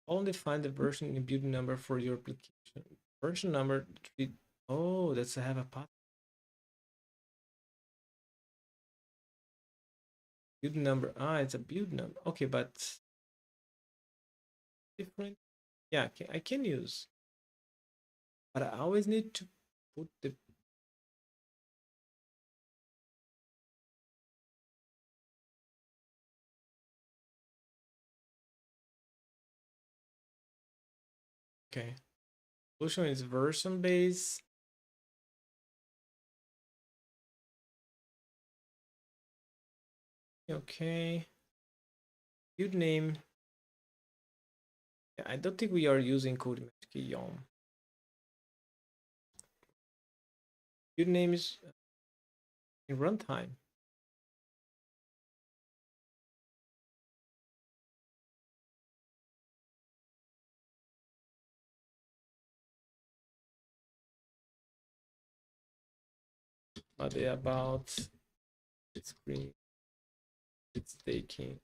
Only find the version and build number for your application. Version number three. Oh, that's I have a path. Build number. Ah, it's a build number. Okay, but different. Yeah, I can use, but I always need to put the. Okay, solution is version base. Okay, build name. Yeah, I don't think we are using code yom. Build name is in runtime. But about screen, it's taking.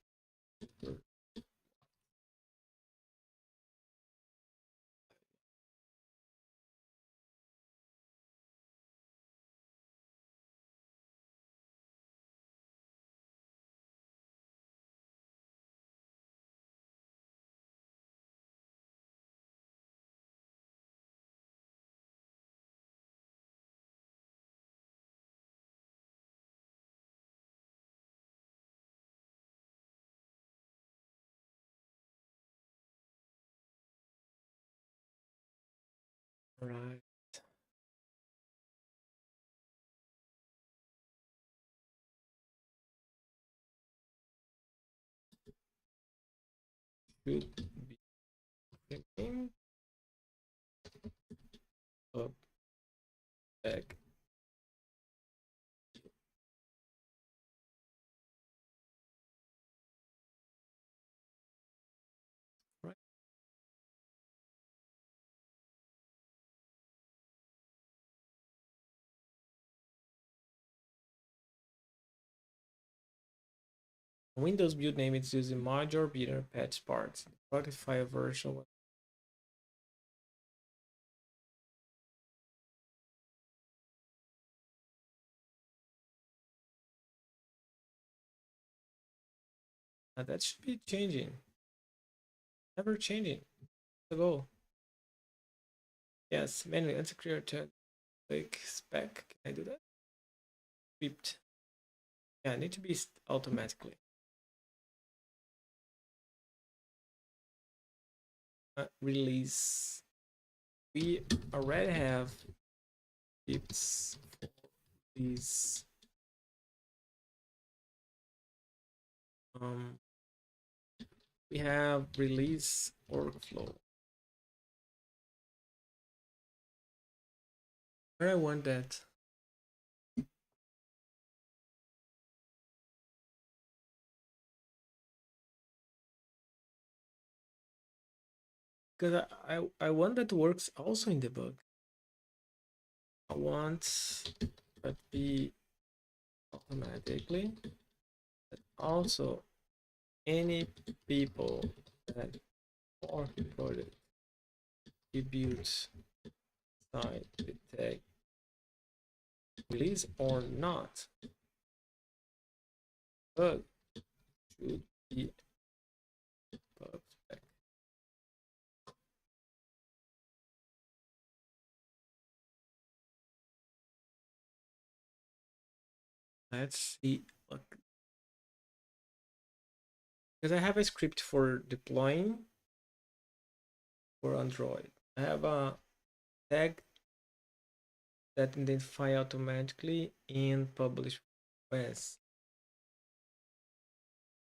Right. Should be printing up back. Windows build name is using major bidder patch parts. Product file version. Now that should be changing. Never changing. To go. Yes, manually unsecure to like spec. Can I do that? Script. Yeah, it need to be automatically. Release. We already have scripts for these. We have release workflow. Where I want that. Because I want that works also in debug. I want that be automatically, but also any people that are project contributes side the tag release or not, bug should be bug spec. Let's see. Look. Because I have a script for deploying for Android. I have a tag that identify automatically and publish OS.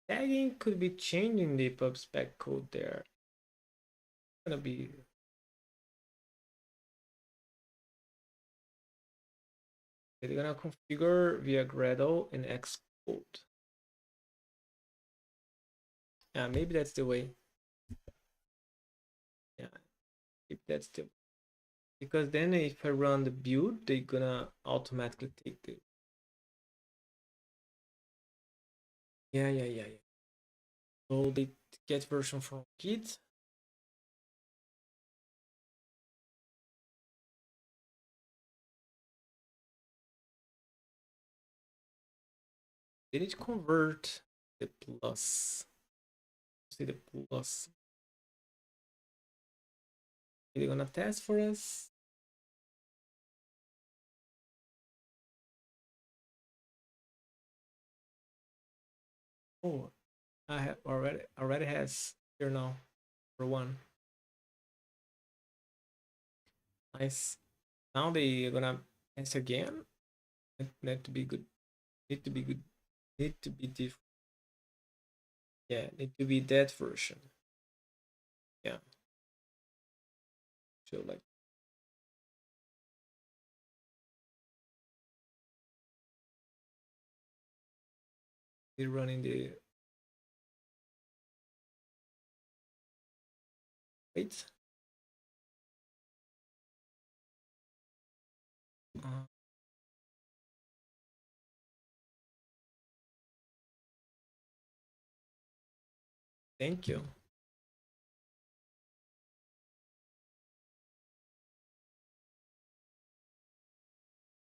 Tagging could be changing the pub spec code there. It's gonna be they're gonna configure via Gradle and Xcode. Yeah, maybe that's the way. Yeah, if that's the because then if I run the build, they're gonna automatically take the yeah. So they get version from Git. They need to convert the plus. See the plus. They're gonna test for us. Oh, I have already has here now for one. Nice. Now they're gonna test again. Need to be good. Need to be good. Need to be different. Yeah, need to be that version. Yeah. So like they're running the wait. Uh, thank you.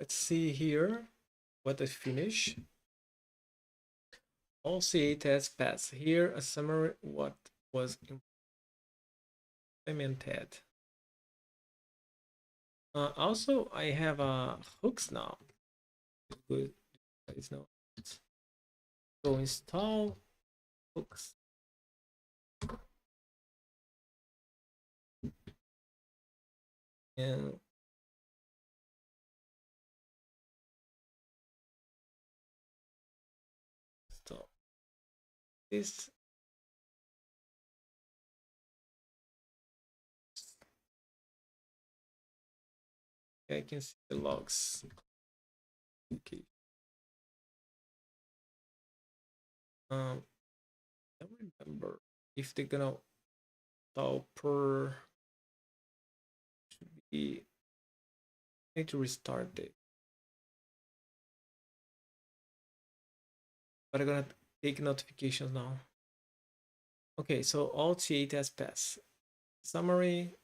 Let's see here what I finish. All CA tests pass. Here a summary what was implemented. Also, I have hooks now. Good. It's now. So install hooks. And stop this. I can see the logs. Okay. I don't remember if they're gonna install per should be need to restart it. But I'm gonna take notifications now. Okay, so Alt-8 has passed. Summary.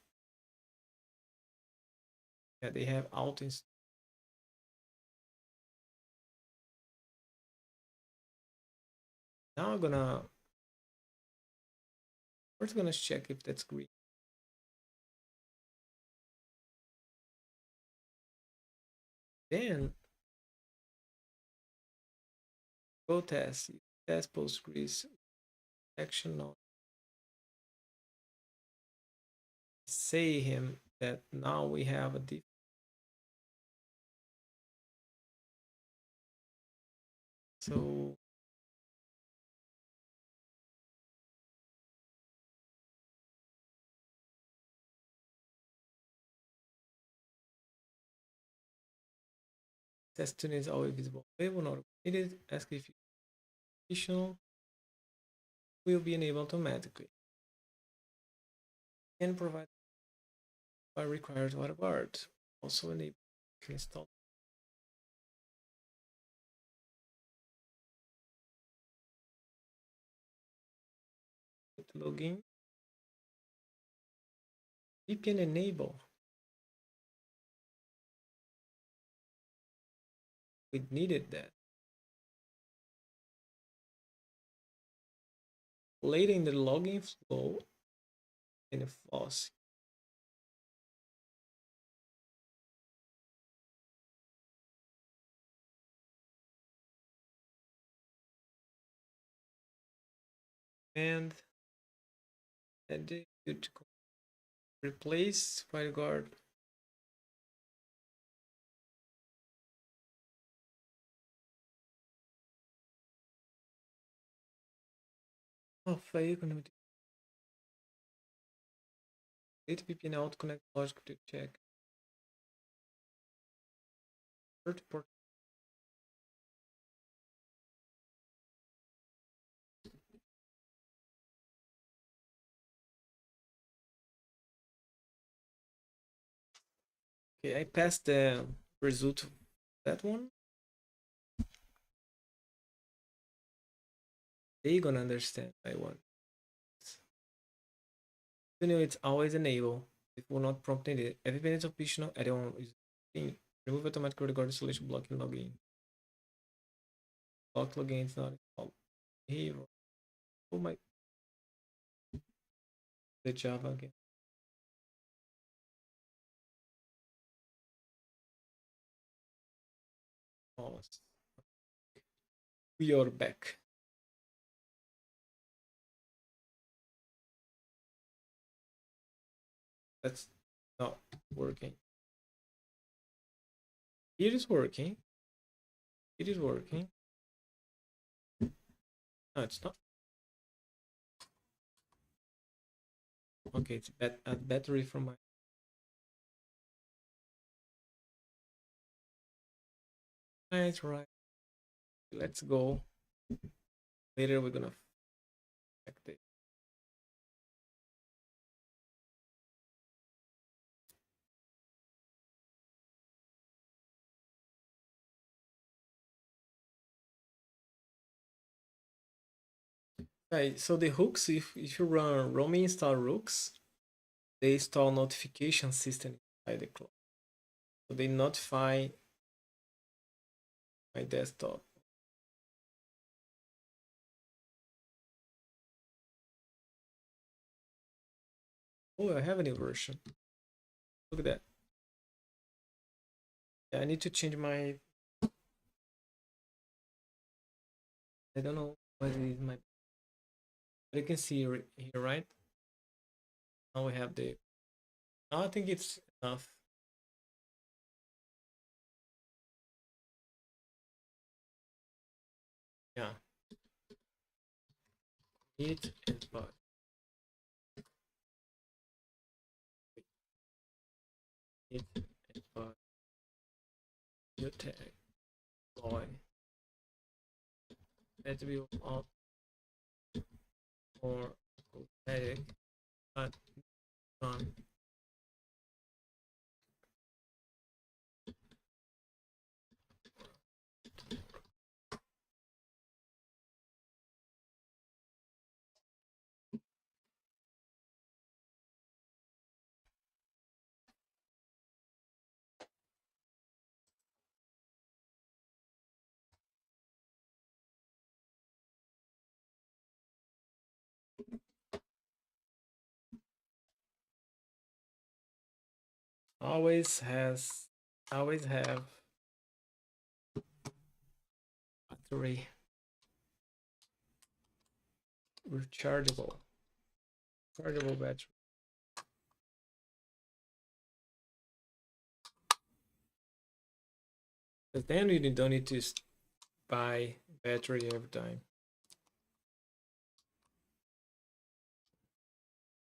Yeah, they have Alt installed. Now I'm gonna first gonna check if that's green. Then go test. Test Postgres action note. Say him that now we have a diff. So test is always visible. Available not needed. Ask if additional will be enabled automatically. And provide by required waterguard. Also enable install. Login. VPN enable. We needed that. Later in the login flow in a false. And edit to replace WireGuard. Oh, fail connectivity. Data VPN out connect logic to check. Third port. Okay, I passed the result of that one. They gonna understand I want. You know it's always enable. It will not prompt needed. Every is optional add-on is remove automatic regard installation blocking login. Block login is not installed. Here. Oh my, the Java again. Almost. We are back. That's not working. It is working. It is working. No, it's not. Okay, it's a battery from my. That's right. Let's go. Later we're gonna check this. Right, so the hooks, if you run roaming install hooks, they install notification system inside the cloud. So they notify my desktop. Oh, I have a new version. Look at that. Yeah, I need to change my. I don't know what is my. But you can see here, right? Now we have the. Now I think it's enough. Yeah. It and but. It and but. Your tag. Boy. Attribute of or tag. But on. always have battery rechargeable battery. Because then you don't need to buy battery every time.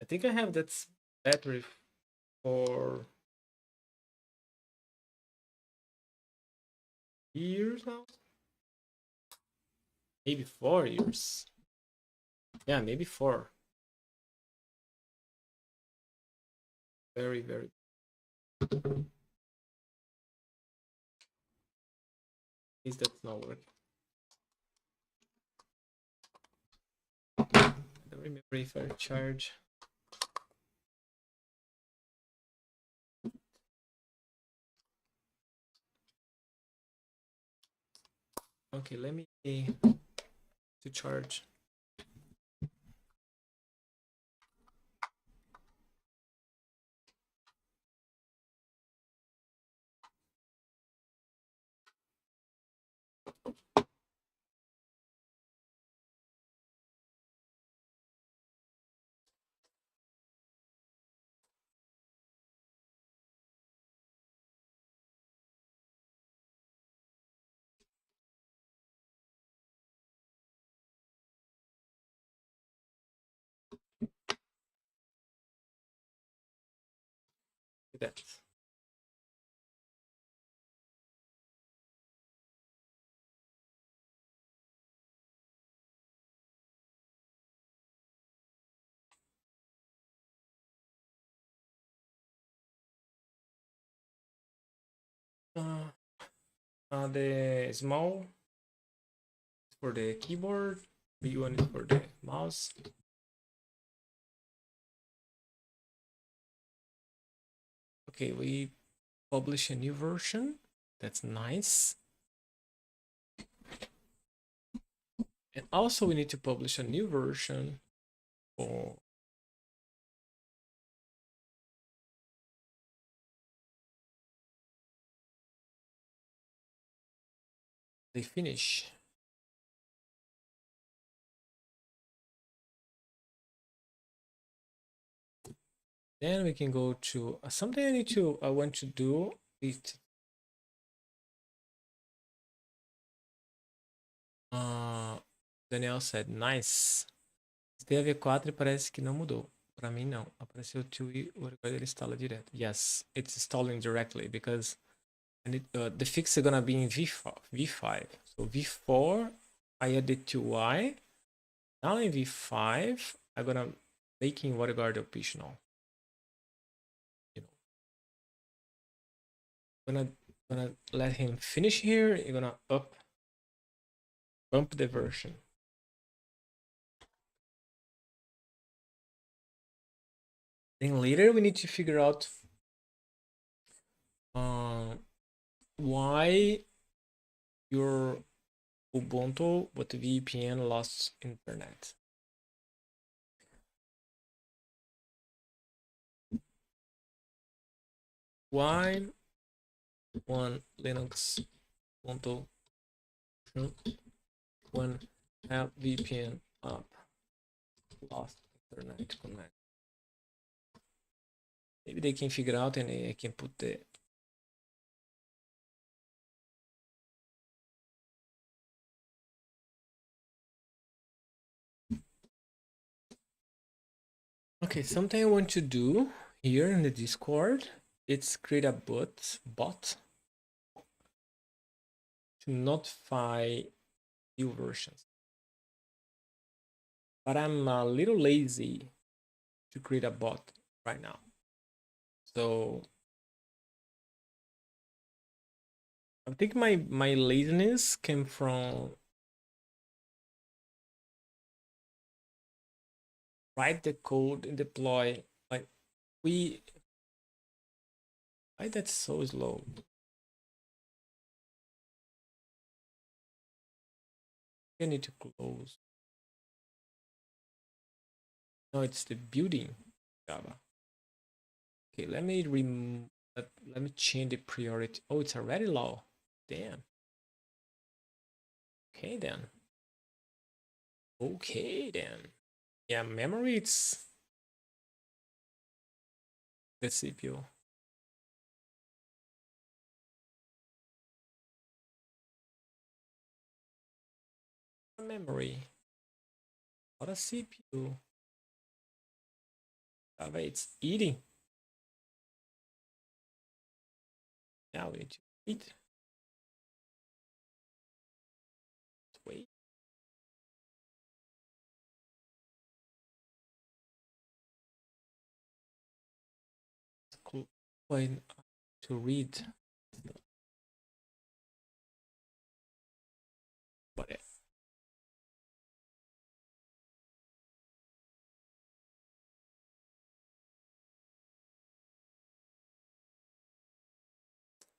I think I have that battery for years now. Maybe 4 years. Yeah, maybe 4. Very, very. Is that's not working? I don't remember if I charge. Okay, let me to charge. That. The small is for the keyboard, big one is for the mouse. Okay, we publish a new version. That's nice. And also we need to publish a new version for the finish. Then we can go to something I want to do it. Daniel said, nice. Esteve 4 e parece que não mudou. Para mim não. Apareceu 2 e o recorde ele instala direto. Yes, it's installing directly because the fix is gonna be in V5. So V4, I added 2y. Now in V5, I'm gonna making WaterGuard optional. You know, gonna let him finish here. You're gonna bump the version. Then later we need to figure out why your Ubuntu with VPN lost internet. Why one Linux Ubuntu when have VPN up lost internet connect? Maybe they can figure out and I can put the okay, something I want to do here in the Discord, it's create a bot to notify new versions. But I'm a little lazy to create a bot right now. So I think my laziness came from write the code and deploy. Like why that's so slow? I need to close. No, it's the building Java. Okay, let me remove But let me change the priority. Oh, it's already low. Damn. Okay then. Okay then. Yeah, memory it's the CPU. Memory. Not a CPU. Java it's eating. Now we need to eat. Wait. Going to read.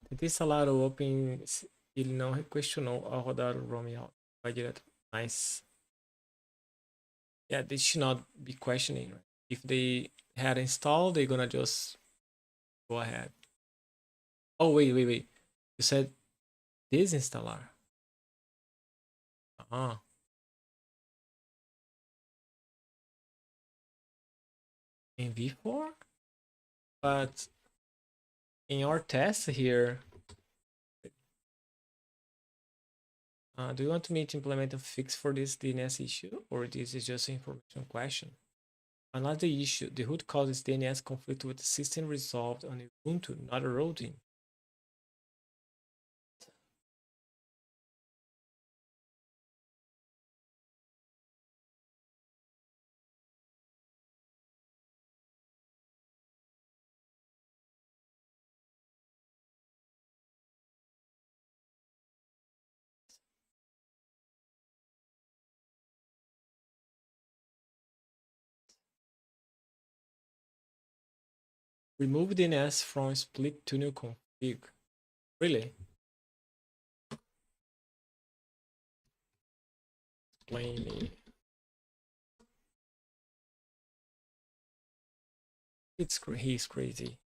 But esse salário open, ele não questionou ao rodar o Roamie out. Vai direto. Nice. Yeah, they should not be questioning. Right? If they had installed, they're gonna just go ahead. Oh, wait. You said desinstalar. Uh-huh. In V4? But in our test here, do you want me to implement a fix for this DNS issue, or this is just an information question? Another issue, the root causes DNS conflict with the system resolved on Ubuntu, not a routing. Remove DNS from split tunnel config. Really? Explain me. He's crazy.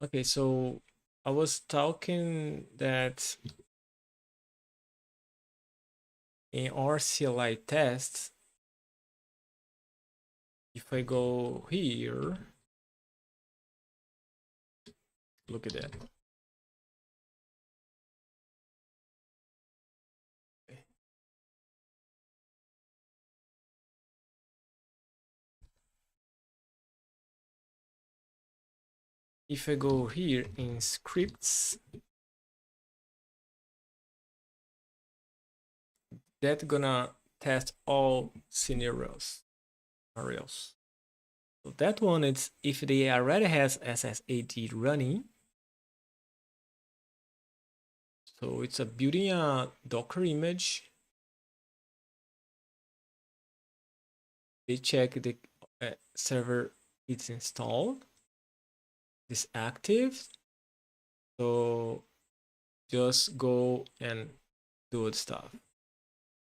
Okay, so I was talking that in our CLI test, if I go here, look at that. If I go here in scripts, that's gonna test all scenarios. So that one is if they already has SSAD running. So it's a building a Docker image. They check the server is installed, is active. So just go and do the stuff.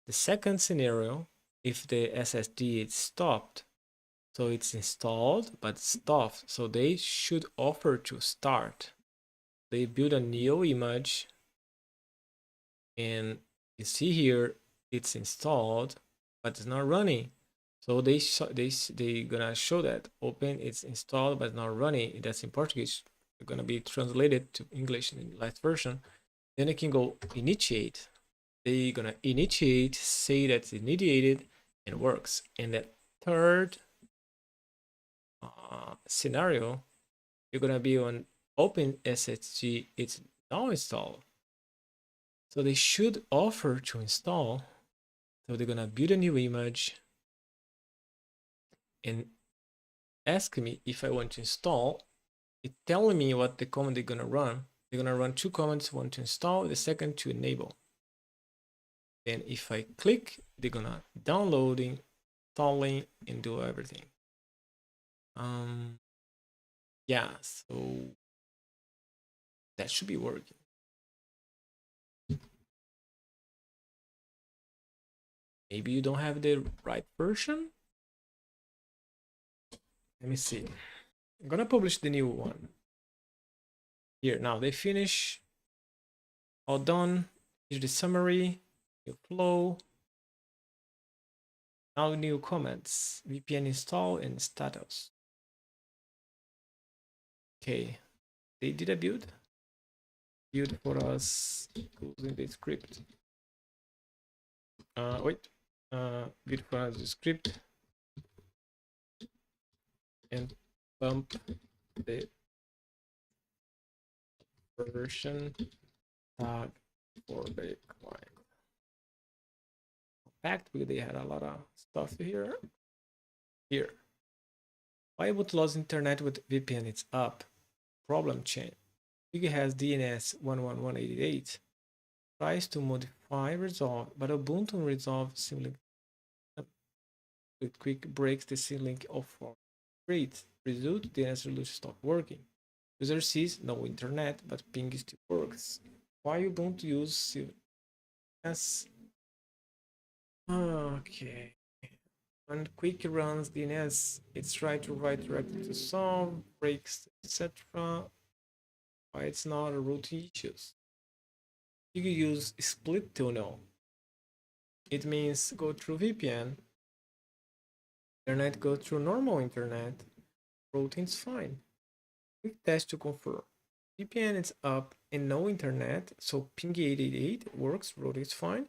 The second scenario, if the SSD is stopped, so it's installed but stopped, so they should offer to start. They build a new image, and you see here it's installed but it's not running. So they gonna show that open it's installed but not running. That's in Portuguese. It's gonna be translated to English in the last version. Then I can go initiate. They're gonna initiate, say that's initiated and works. And that third scenario, you're gonna be on open SSG. It's now installed. So they should offer to install. So they're gonna build a new image and ask me if I want to install. It's telling me what the command they're gonna run. They're gonna run two commands, one to install, the second to enable. Then if I click, they're gonna downloading, installing, and do everything. Yeah, so that should be working. Maybe you don't have the right version. Let me see. I'm gonna publish the new one here. Now they finish, all done. Here's the summary, new flow. Now new comments, VPN install and status. Okay, they did a build for us using the script. Wait, build for us the script and bump the version tag for the client. Packed because they had a lot of stuff here. Here, why would lose internet with VPN? It's up. Problem chain. Big has DNS 11188. Tries to modify resolve, but Ubuntu resolve symlink with quick breaks the symlink off. Great. Result, DNS resolution stop working. User sees no internet, but ping still works. Why Ubuntu use CMS? Okay. When quick runs DNS, it's try to write directly to solve, breaks, etc. Why it's not a root issues? You can use split tunnel. It means go through VPN, internet go through normal internet, routing's fine. Quick test to confirm. VPN is up and no internet, so ping 888 works, routing is fine.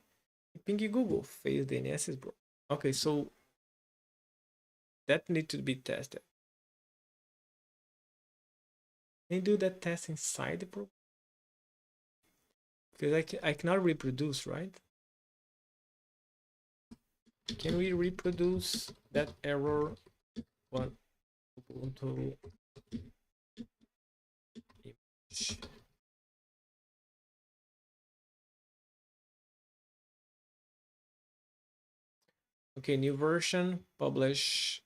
Ping Google, face DNS is broken. Okay, so that need to be tested. Can you do that test inside the program? Because I cannot reproduce, right? Can we reproduce that error? One Ubuntu image. Okay, new version, publish.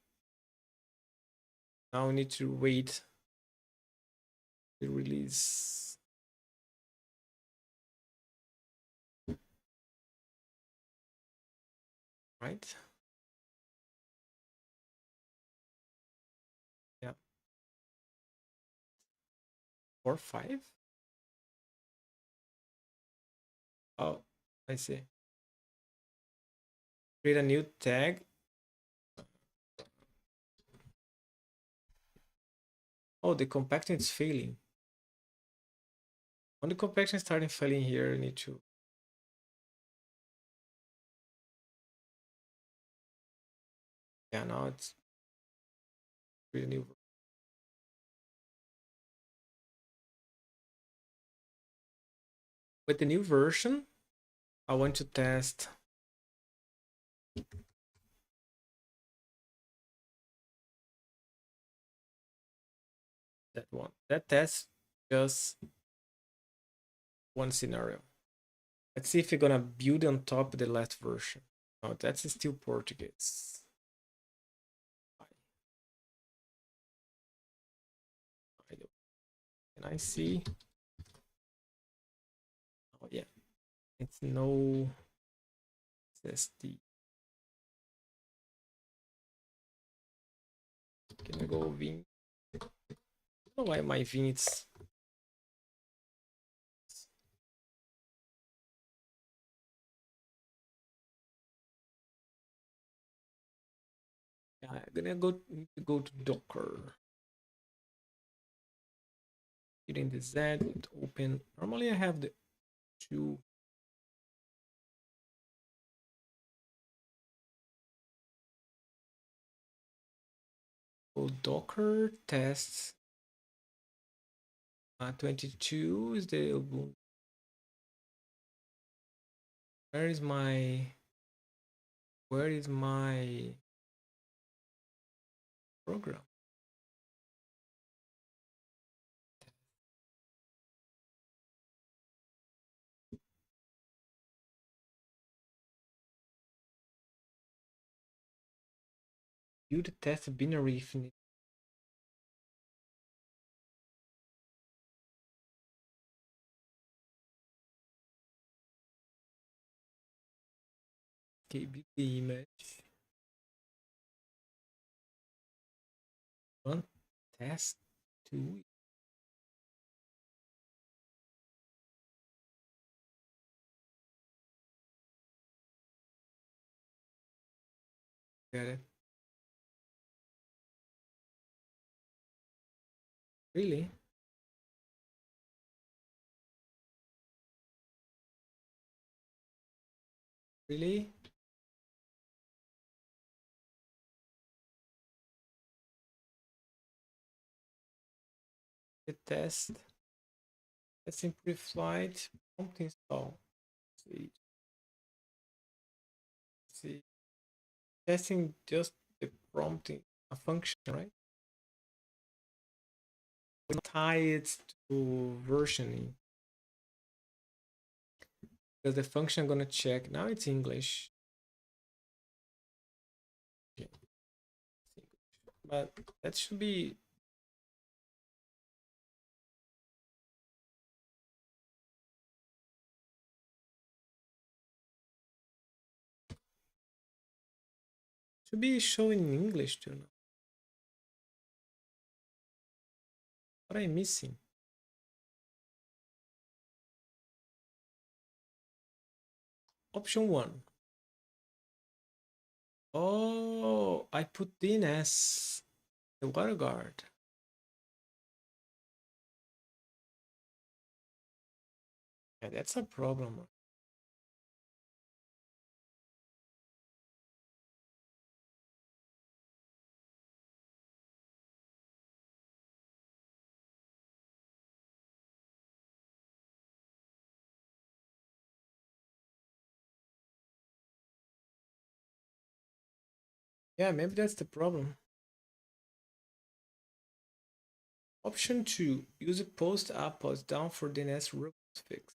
Now we need to wait the release. Right? Yeah. 4.5. Oh, I see. Create a new tag. Oh, the compaction is failing. When the compaction starting failing here, I need to. Yeah, now it's create a new. With the new version, I want to test that one. That test just one scenario. Let's see if we're gonna build on top of the last version. Oh, that's still Portuguese. Can I see? Oh yeah, it's no SSD. Can I go Vim? I don't know why my Vim it's. Yeah, I'm gonna go to Docker. Hitting the Z, it open. Normally I have the two. Oh, Docker tests. 22 is the Ubuntu. Where is my program? Build test binary if need. Okay, build the image. One test 2. Get it? Really? Really? The test. Let's improve flight. Prompt install. See. See. Testing just the prompting a function, right? We tie it to versioning. Because the function gonna check. Now it's English. Okay. But that should be showing in English too now. What am I missing? Option 1. Oh, I put in as the water guard. Yeah, that's a problem. Yeah, maybe that's the problem. Option 2. Use a post up, post down for DNS root fix.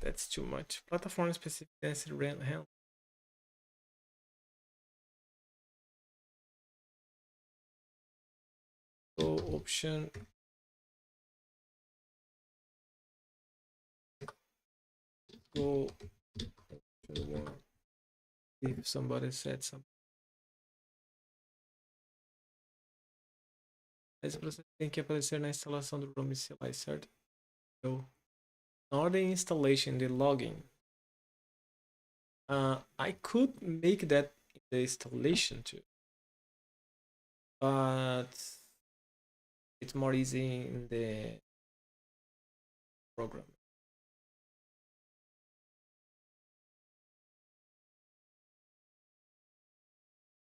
That's too much. Platform specific DNS handle. So option go option 1. If somebody said something. Esse processo tem que aparecer na instalação do Roamie CLI, certo? So, not the installation, the login. I could make that the installation too, but it's more easy in the program.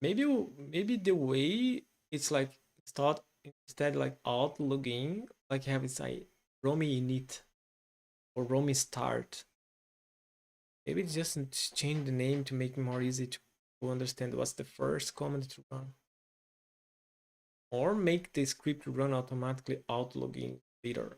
Maybe the way it's like start instead like alt login, like have it say Roamie init or Roamie start. Maybe just change the name to make it more easy to understand what's the first command to run. Or make the script run automatically out login later.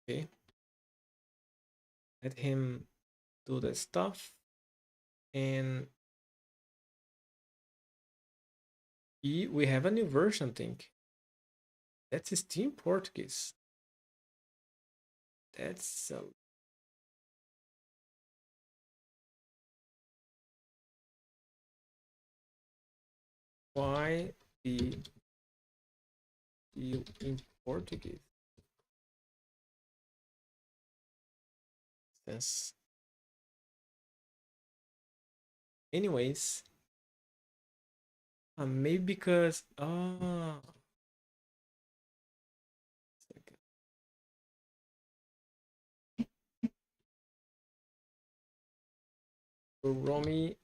Okay. Let him do the stuff. And we have a new version thing. That's Steam Portuguese. That's why the in Portuguese. Yes. Anyways, maybe because Roamie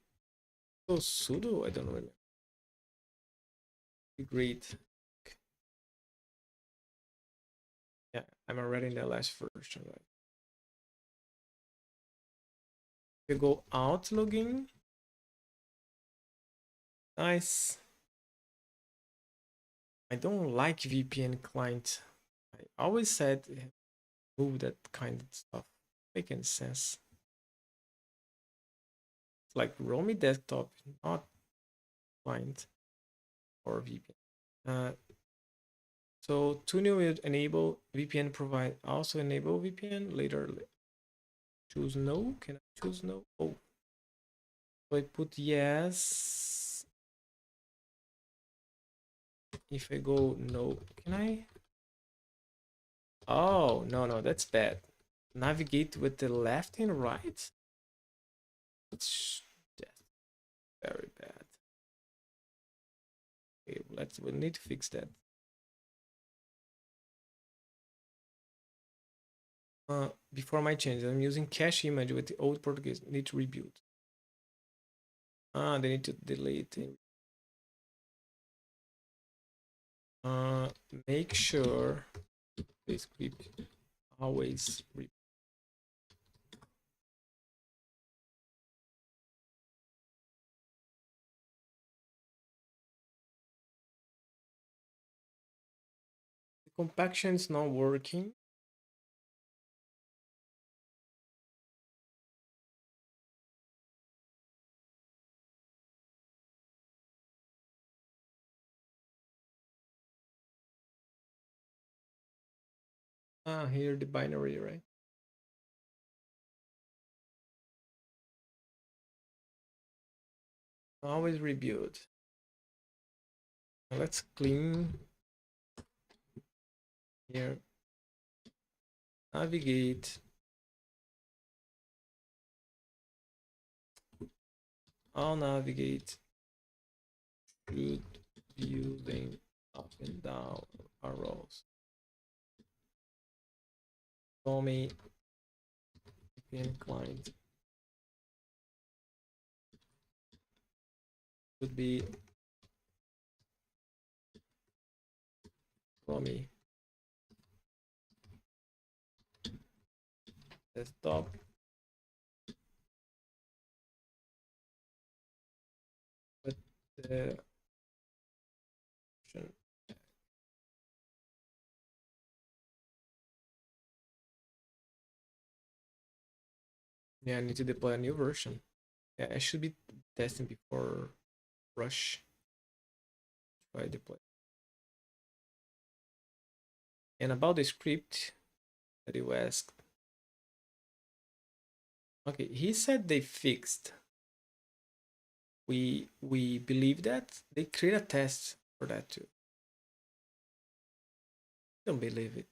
sudo, I don't know. Great. Yeah, I'm already in the last version. Right? You go out login. Nice. I don't like VPN client. I always said move that kind of stuff. Making sense. It's like Roamie desktop, not client or VPN. So tuning will enable VPN provide also enable VPN later. Choose no. Can I choose no? Oh, so I put yes. If I go no, can I? Oh, no, that's bad. Navigate with the left and right? That's very bad. Okay, we need to fix that. Before my changes, I'm using cache image with the old Portuguese. Need to rebuild. They need to delete it. Uh, Make sure the script always rebuild. The compaction is not working. Here the binary, right? Always rebuild. Now let's clean here. Navigate. I'll navigate. Should using up and down arrows. Roamie VPN client would be Roamie desktop. With the option. Yeah, I need to deploy a new version. Yeah, I should be testing before rush. Try deploy. And about the script that you asked. Okay, he said they fixed. We believe that they create a test for that too. Don't believe it.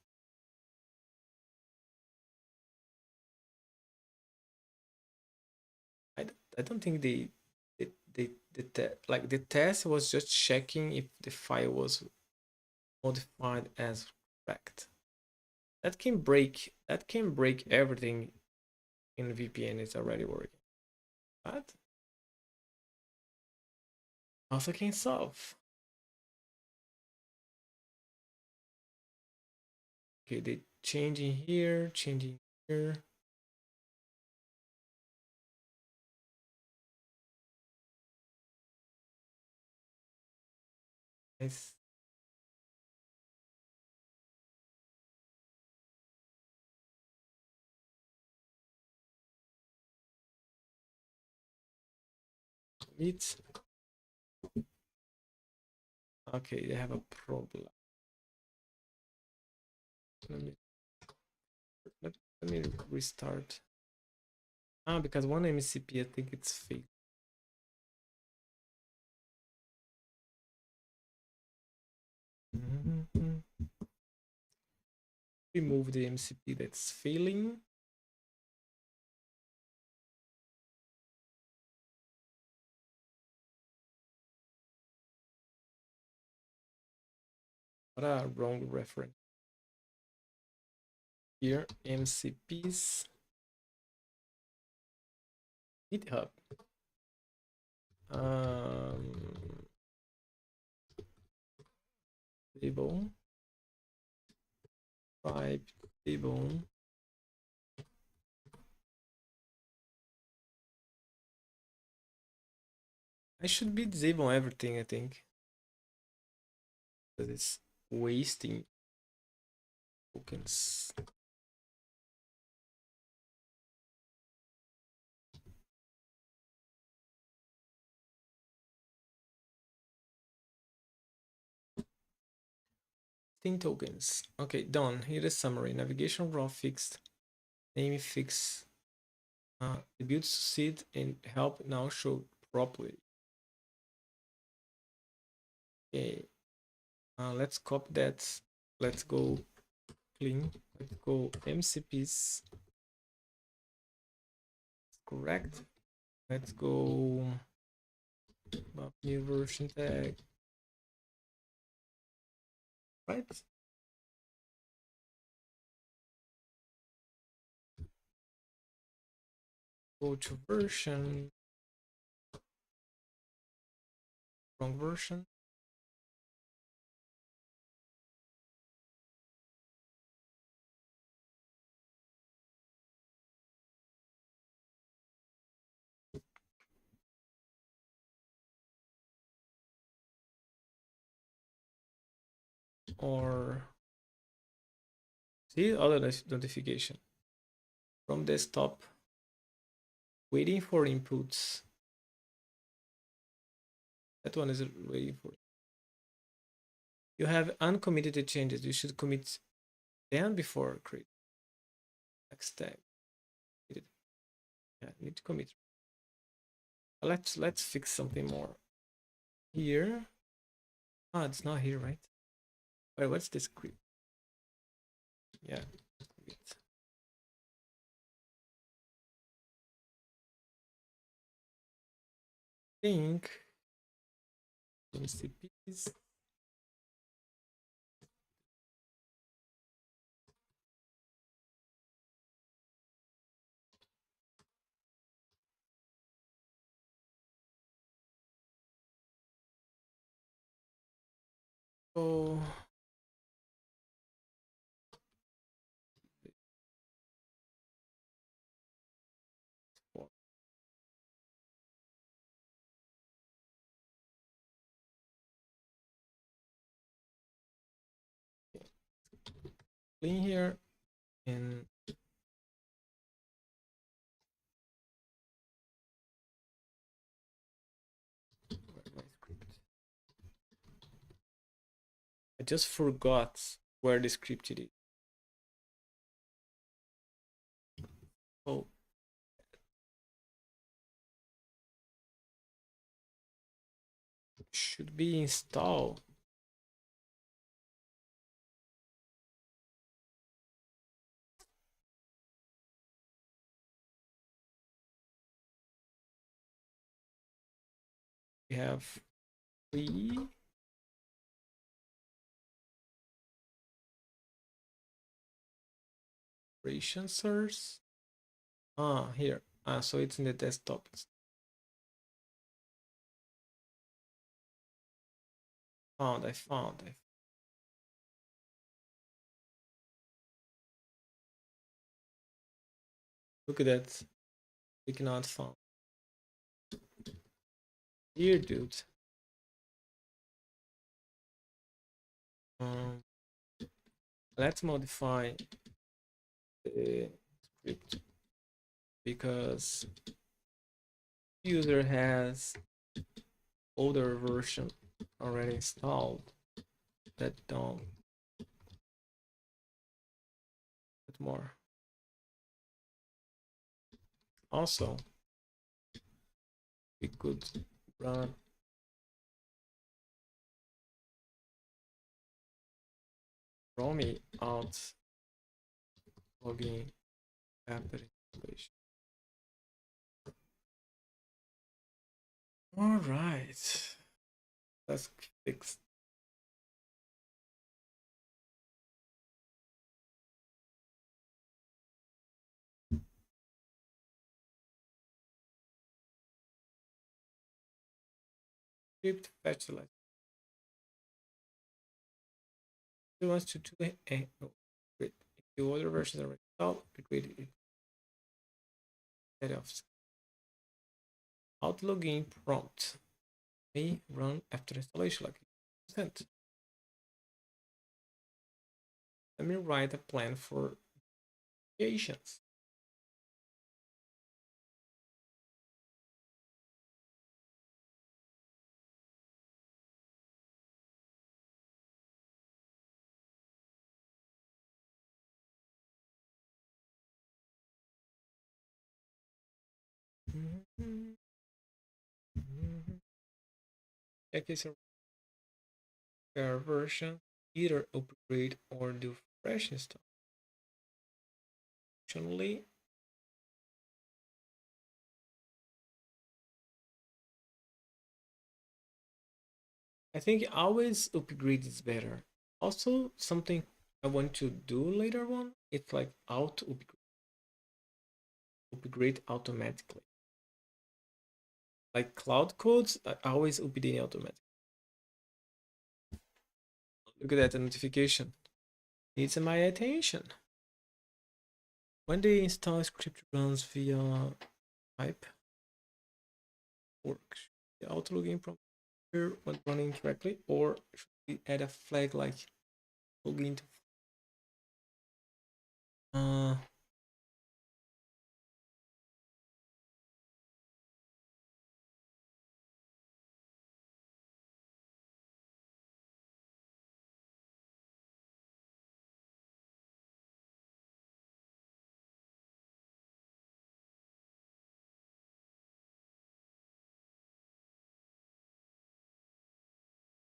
I, I don't think like the test was just checking if the file was modified as correct. That can break everything in VPN. It's already working. But also can solve. Okay, they changing here, changing here. Nice. Meet. Okay, they have a problem. Let me let me restart. Because one MCP, I think it's fake. Remove the MCP that's failing. What a wrong reference. Here, MCPs. GitHub. Table. Type table. I should be disable everything, I think. Because it's wasting tokens. 15 tokens. Okay, done. Here is summary. Navigation raw fixed. Name fix. The build succeed and help now show properly. Okay. Let's copy that. Let's go clean. Let's go MCPs. Correct. Let's go new version tag. Right. Go to version. Wrong version. Or see other notification from desktop. Waiting for inputs. That one is waiting for. You have uncommitted changes. You should commit them before create. Next tag. Yeah, need to commit. Let's fix something more. Here. Ah, it's not here, right? Wait, what's this script? Yeah. Think MCPs. So clean here and my script. I just forgot where the script it is. Oh. Should be installed. We have three. Operation source. Ah, here. Ah, so it's in the desktop. I found. Look at that. We cannot found. Here, dude. Um, let's modify the script because user has older version already installed. That don't. Bit more. Also, we could run Roamie out login after installation. All right, that's fixed. Script fetch select. It wants to do no, wait. If the other versions are installed, create it. Set off. Out login prompt may run after installation like sent. Let me write a plan for applications. Check this version, either upgrade or do fresh install. Optionally, I think always upgrade is better. Also, something I want to do later on, it's like upgrade automatically. Like cloud codes, I always update automatically. Look at that notification. Needs my attention. When the install script runs via pipe, works. The auto login from here when running correctly, or should we add a flag like login to uh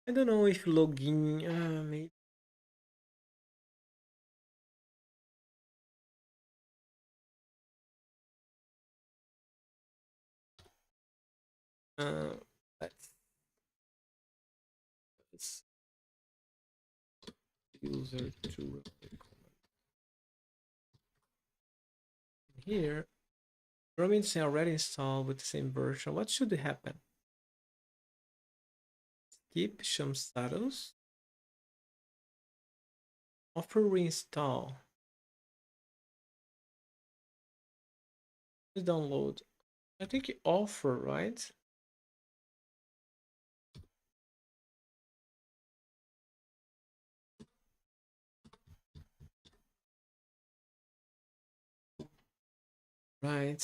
I don't know if login maybe uh let's, let's user to run the command here. Roamie is already installed with the same version. What should happen? Skip some status. Offer reinstall. Please download. I think offer, right? Right.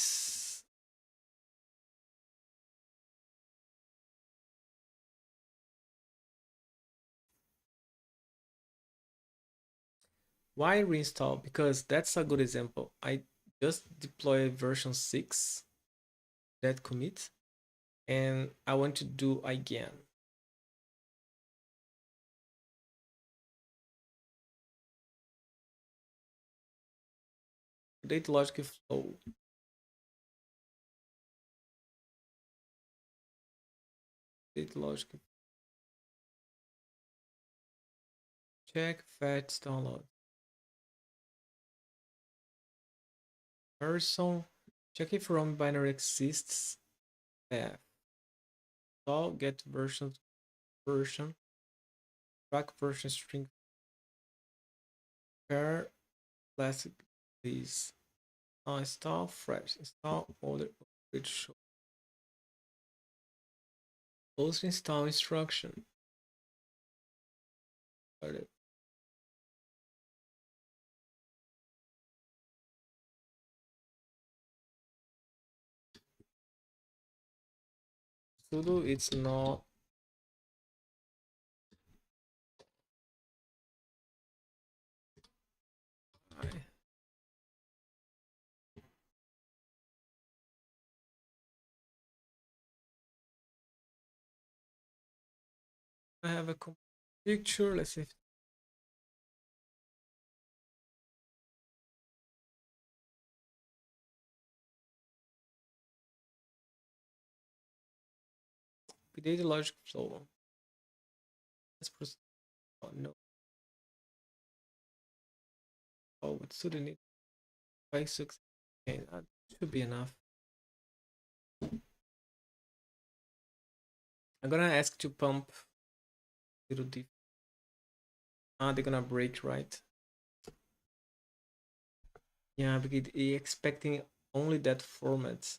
Why reinstall? Because that's a good example. I just deployed version 6 that commit and I want to do again. Update logic flow. Update logic. Check fetch download. Person. Check if ROM binary exists. Path. Install get version track version string pair classic please. Install fresh. Install other upgrade show. Post install instruction. Got it. Sudo it's not. I have a picture. Let's see if we did the logic flow. Let's proceed. Oh no. Oh, what should I need? 5, 6. Okay, that should be enough. I'm gonna ask to pump little deep. Ah, they're gonna break, right? Yeah, because they expecting only that format.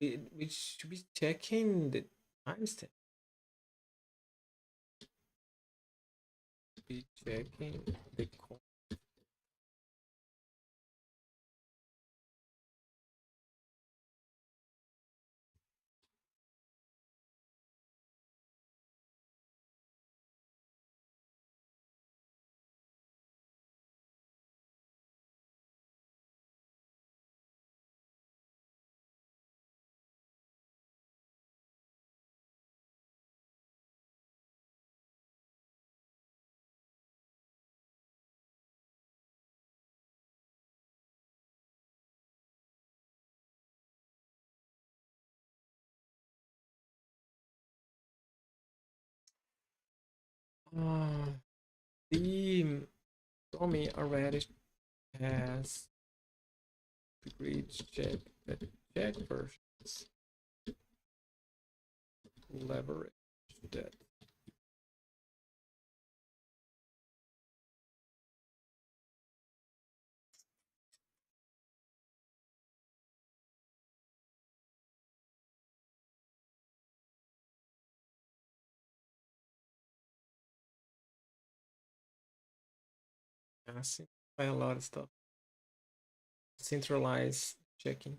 We should be checking the timestamp. Be checking the The Roamie already has degree check that check versions leverage that. Simplify a lot of stuff. Centralize checking.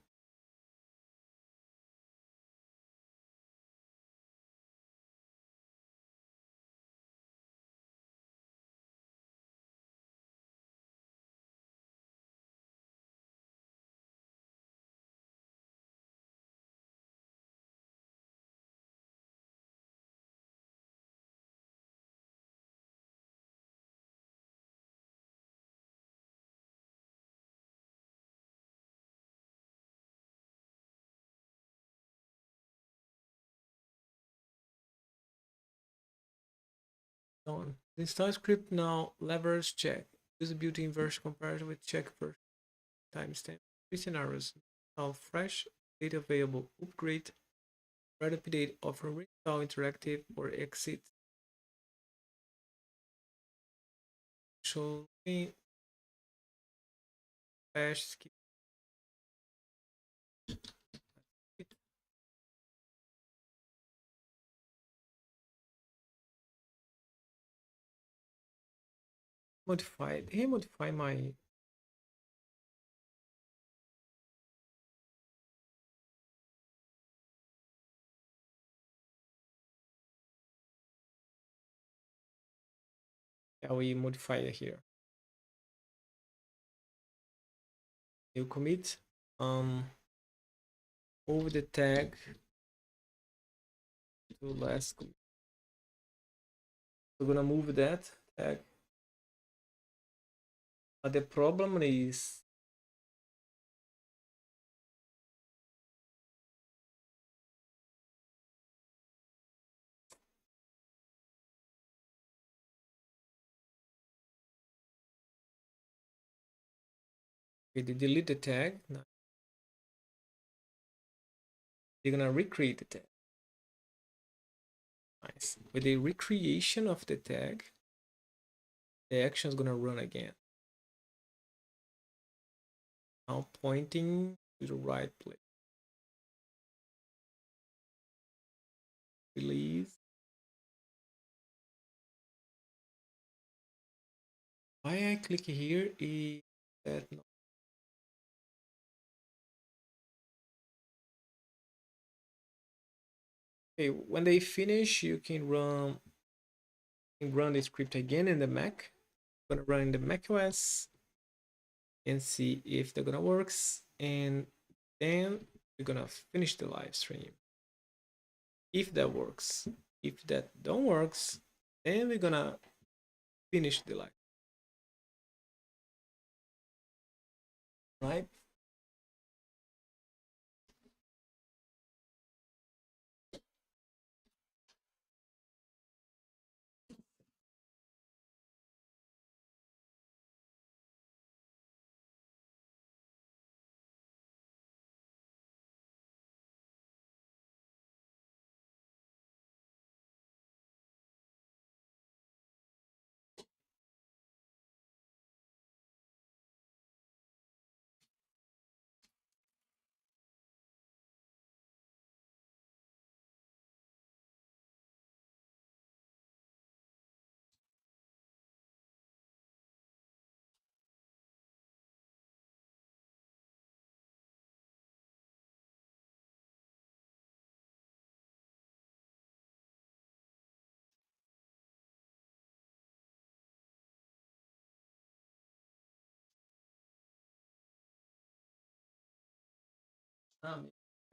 Done. The style script now leverage check. Use a built-in version comparison with check version timestamp. Three scenarios. Now fresh, data available, upgrade, red update, offer reinstall interactive or exit. So flash skip it. Modify. Hey, modify my. Yeah, we modify it here. New commit. Move the tag to last commit. We're gonna move that tag. But the problem is we delete the tag. Now they're gonna recreate the tag. Nice. With the recreation of the tag, the action is gonna run again. Now pointing to the right place. Release. Why I click here is that no. Okay, when they finish, you can run the script again in the Mac. I'm gonna run in the Mac OS and see if they're gonna works, and then we're gonna finish the live stream. If that works, if that don't works, then we're gonna finish the live. Right?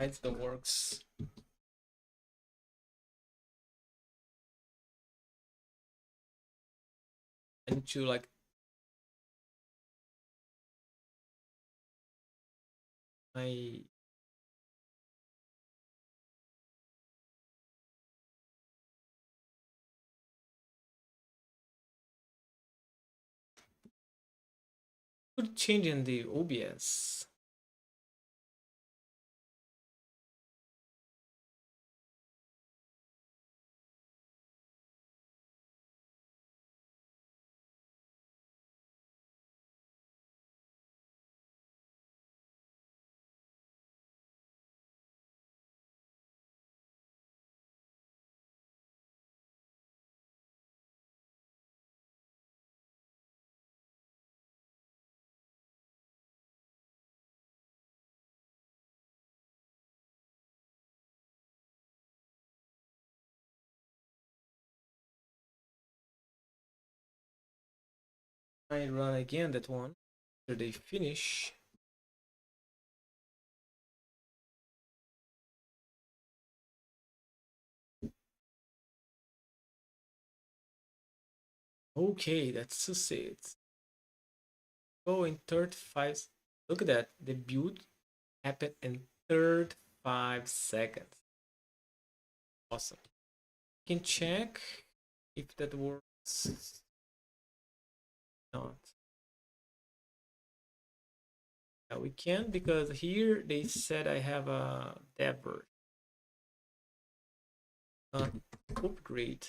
It's the works. And to like my could change in the OBS. I run again that one after they finish. Okay, that's just it. Go in 35. Look at that. The build happened in 35 seconds. Awesome. You can check if that works. Not. Yeah, we can because here they said I have a dev version. Upgrade.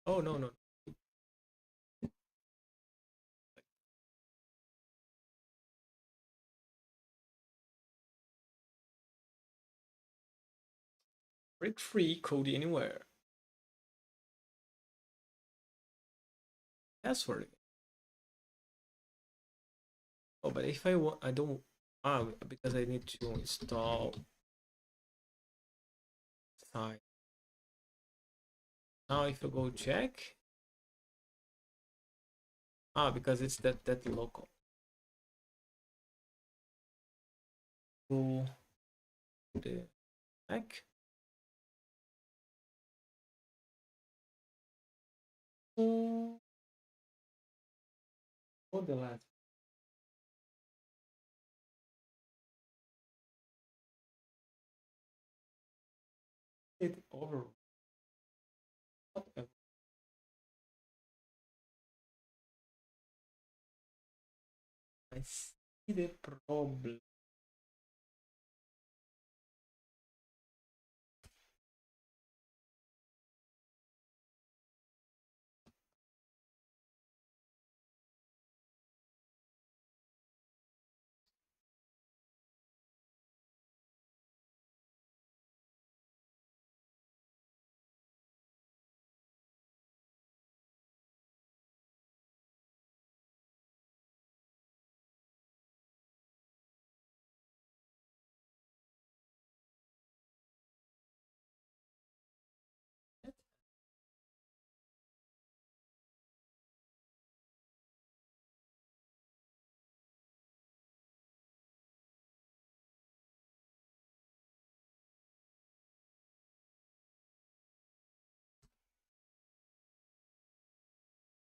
Oh no no. Break free, code anywhere. Password. Oh, but if I want, I don't. Ah, because I need to install site. Now, if I go check, because it's that local. Go the back. Oh, the last. It over. Whatever. I see the problem.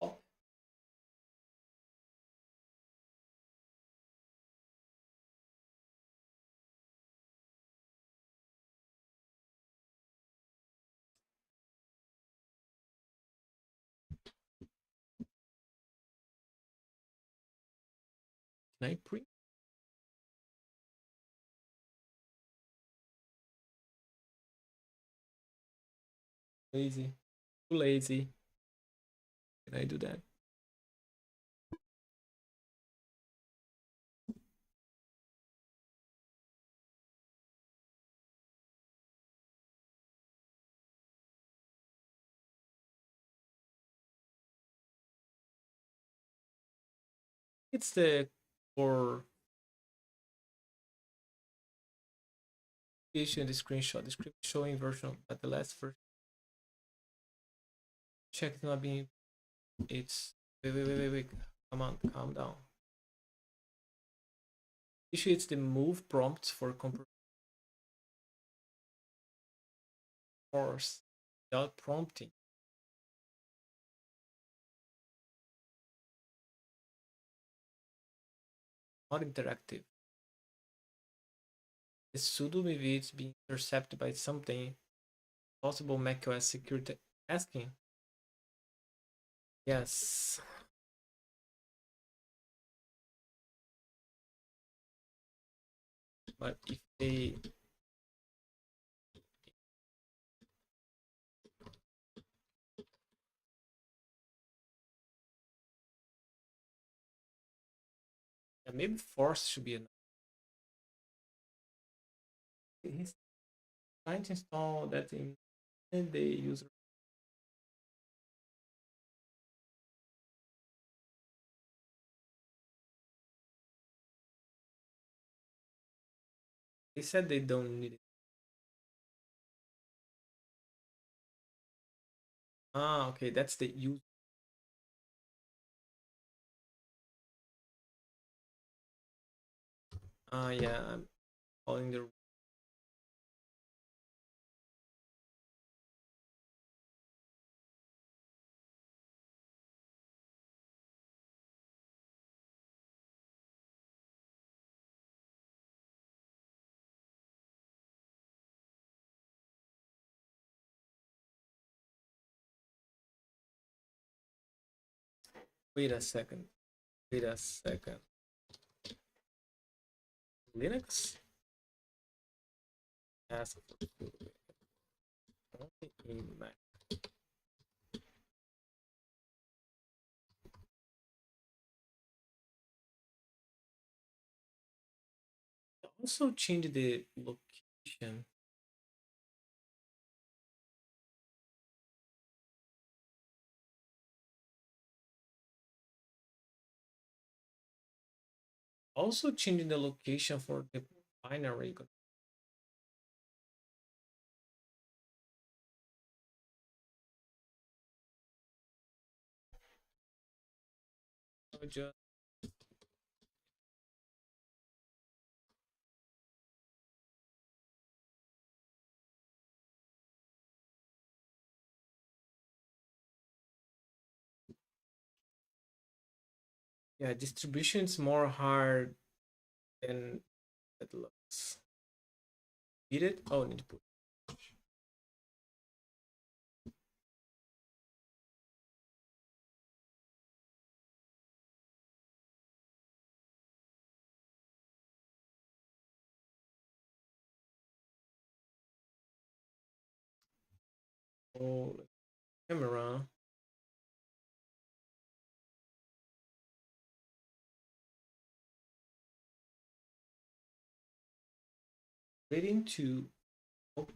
Oh, can I print? Lazy. Too lazy. Can I do that? It's the for issue in the screenshot. The script showing version, but the last version. Check it not being. It's wait. Come on, calm down. Issue it's the move prompts for course without prompting, not interactive. The sudo maybe it's being intercepted by something. Possible macOS security asking. Yes. But if they yeah, maybe force should be enough. He's trying to install that in the user. They said they don't need it. Ah, okay, that's the use. Ah, yeah, I'm calling the. Wait a second. Wait a second. Linux has only in Mac. Also change the location. Also changing the location for the binary. Just yeah, distribution is more hard than it looks. Beat it? Oh, need to put. Oh, camera. Waiting to. Oh,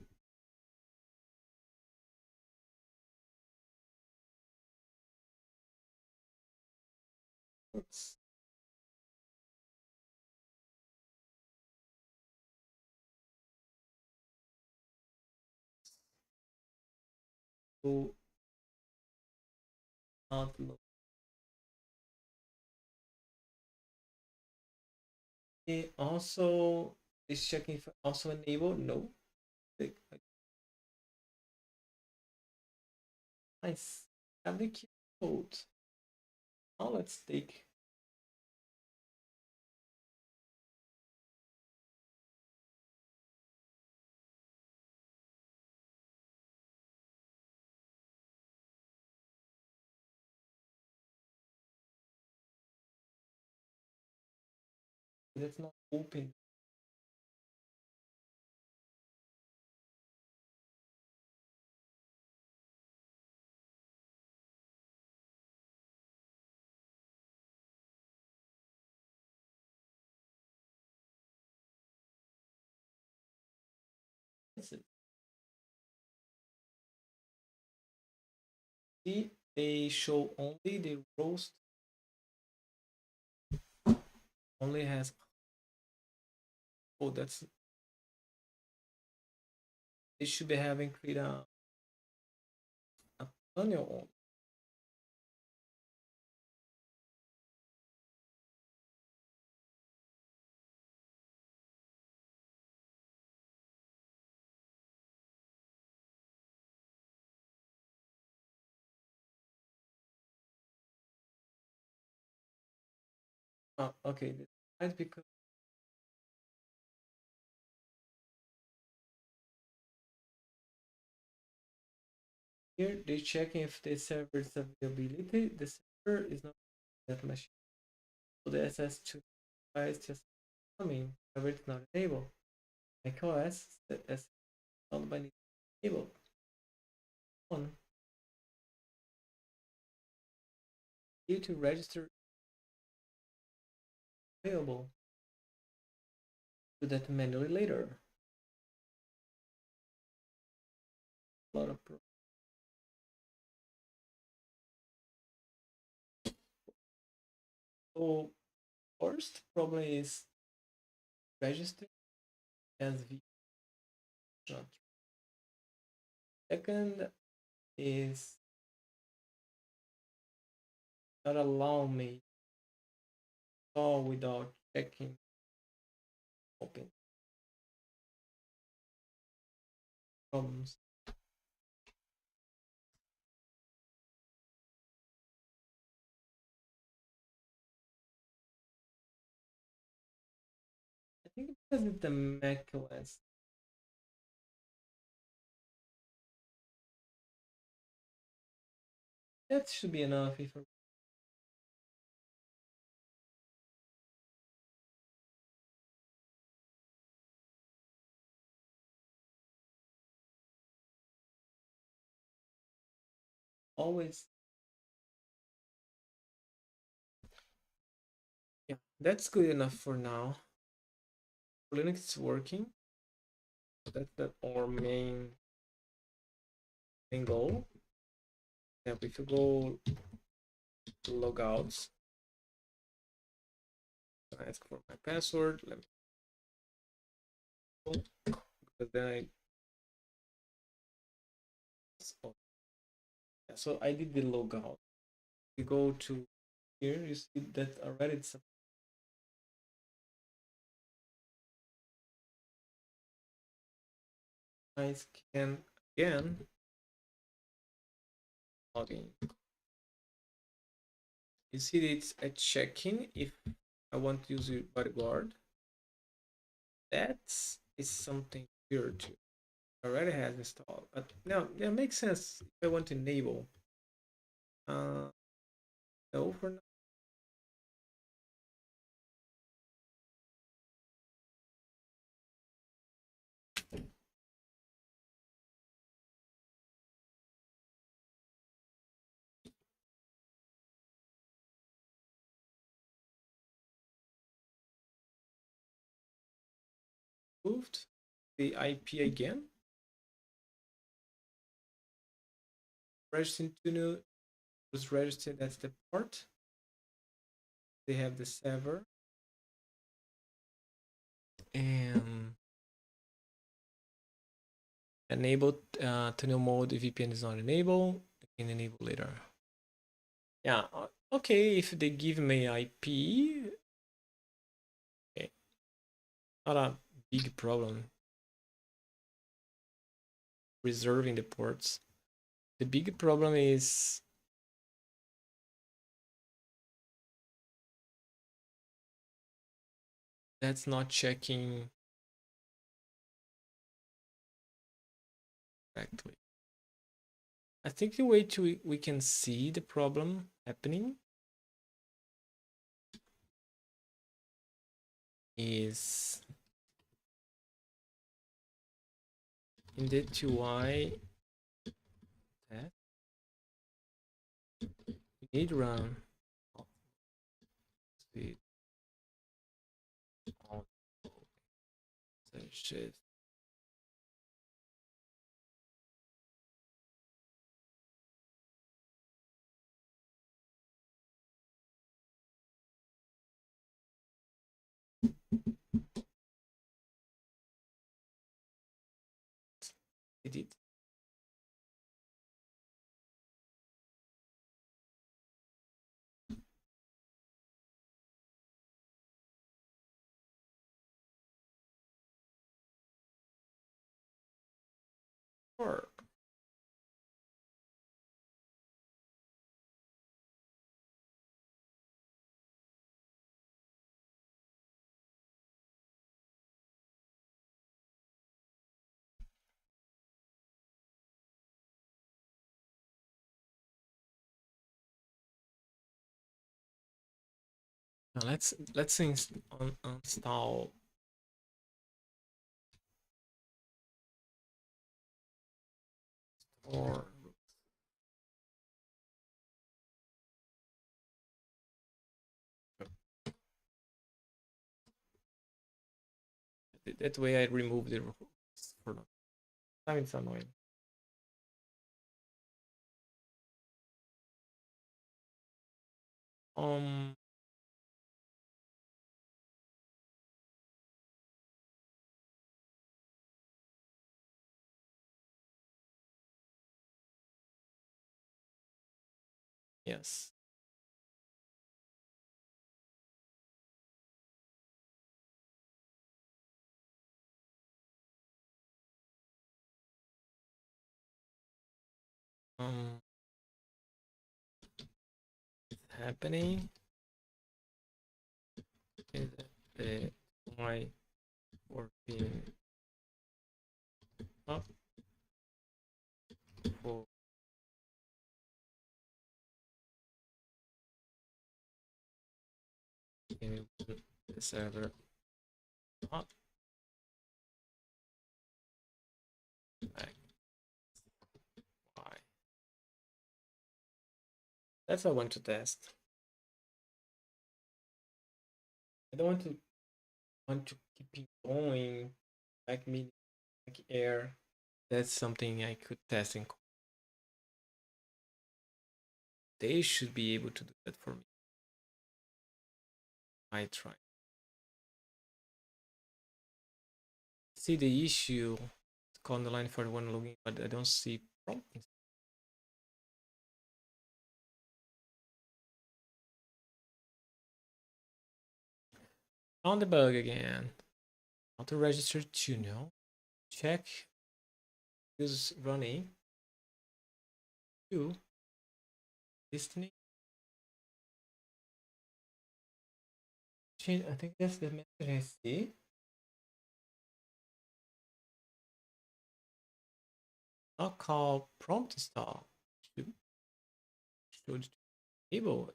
let's go outlook. It also is checking if also enable. No. Nice. Have the keyboard. Now let's take. Let's not open. See, they show only the roast. Only has. Oh, that's. They should be having create a tunnel. Oh, okay. That's because here they checking if the server's availability. The server is not that machine. So the SS2 is just coming. However, it's not enabled. macOS as found by enabled on you to register available. Do that manually later. A lot of so first problem is register as V. Second is not allow me to install without checking open problems. I think because it's the macOS. That should be enough if always. Yeah, that's good enough for now. Linux is working. That's our main goal. Yeah, if you go to logouts, I ask for my password. Let me go, because then I yeah, so I did the logout. We go to here, you see that already it's I scan again, login. You see it's a check-in if I want to use your bodyguard. That is something weird too. Already has installed, but now that makes sense if I want to enable. Uh, no, for now. Moved the IP again. Registering to new was registered as the port. They have the server and enabled tunnel mode. VPN is not enabled. I can enable later. Yeah, okay. If they give me IP, okay, not a big problem. Reserving the ports. The big problem is that's not checking correctly. I think the way to we can see the problem happening is in the UI that we need run shift edit. Or now let's install or that way I remove the rules for now. I mean, it's annoying. Um, yes. Um, it's happening. Is the my working up for the server up? Like, why? That's what I want to test. I don't want to keep it going like me like air. That's something I could test in. They should be able to do that for me. I try. See the issue. It's called the line for one login, but I don't see prompting. Found the bug again. Auto register to no. Check is running. To listening. I think that's the message I see. I'll call prompt install. Should enable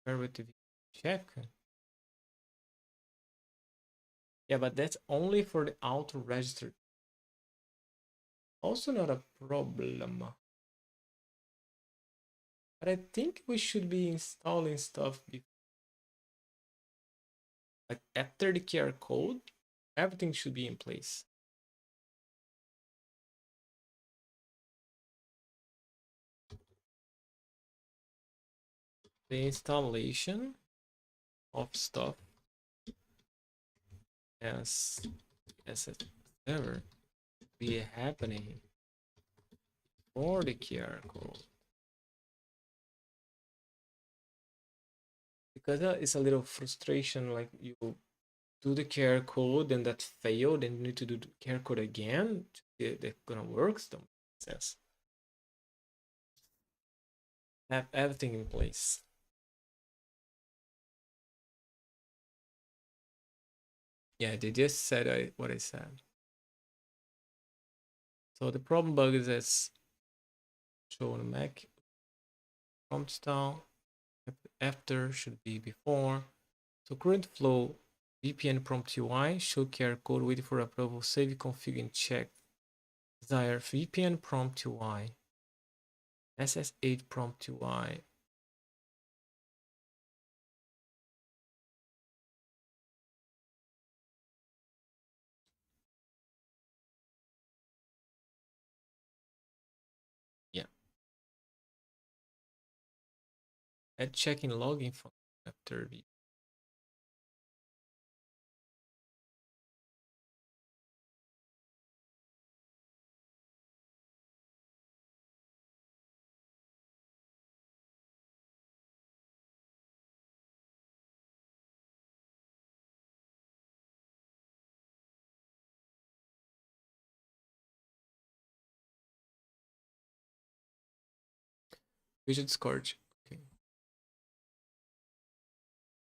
relative check. Yeah, but that's only for the auto register. Also not a problem. But I think we should be installing stuff before. Like after the QR code, everything should be in place. The installation of stuff as it ever be happening for the QR code. Because it's a little frustration, like you do the QR code and that failed and you need to do the QR code again. That's gonna work. Don't make sense. Have everything in place. Yeah, they just said what I said. So the problem bug is as shown on Mac. Prompt style after should be before. So current flow VPN prompt UI show QR code waiting for approval. Save config and check. Desired VPN prompt UI. SS8 prompt UI. Yeah. Add check-in login function after VPN. Widget Discord. Ok.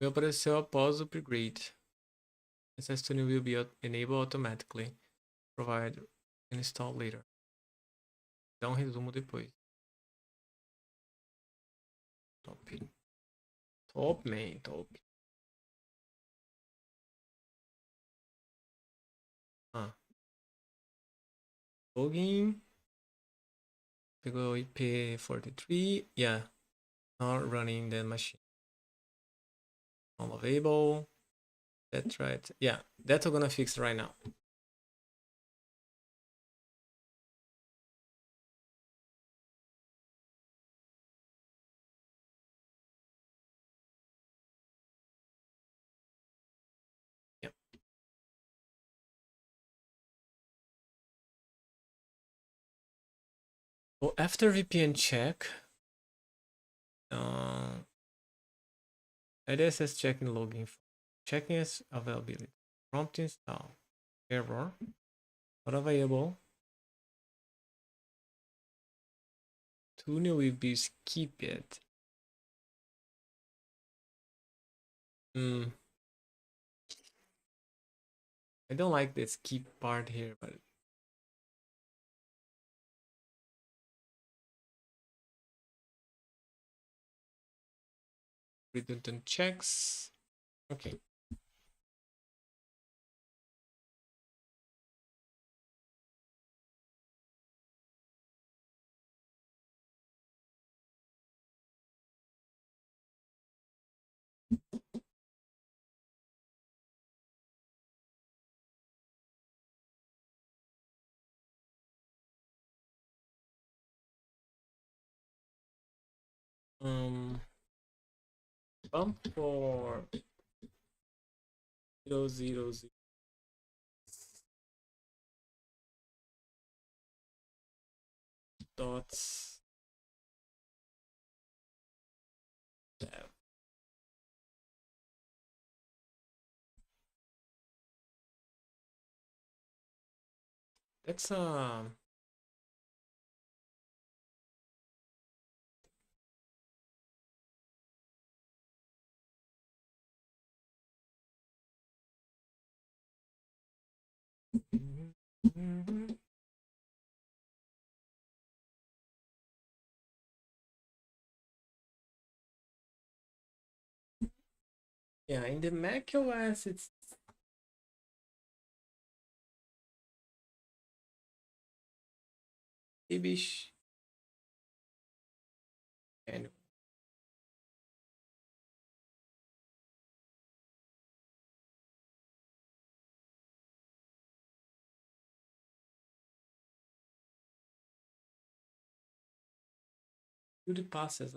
Vai aparecer após o upgrade. Access to new will be enabled automatically. Provide install later. Dá um resumo depois. Top. Top, man. Top. Ah. Login. Go IP43. Yeah, not running the machine. Not available. That's right. Yeah, that's what I'm gonna fix right now. Yeah. So after VPN check, IDSS checking login, checking its availability, prompt install, error, not available. Tuner will be skipped. Hmm. I don't like the skip part here, but redundant checks. Okay. Um, bump for 000 dots dev. That's yeah, in the Mac OS it's Ibish and do the passes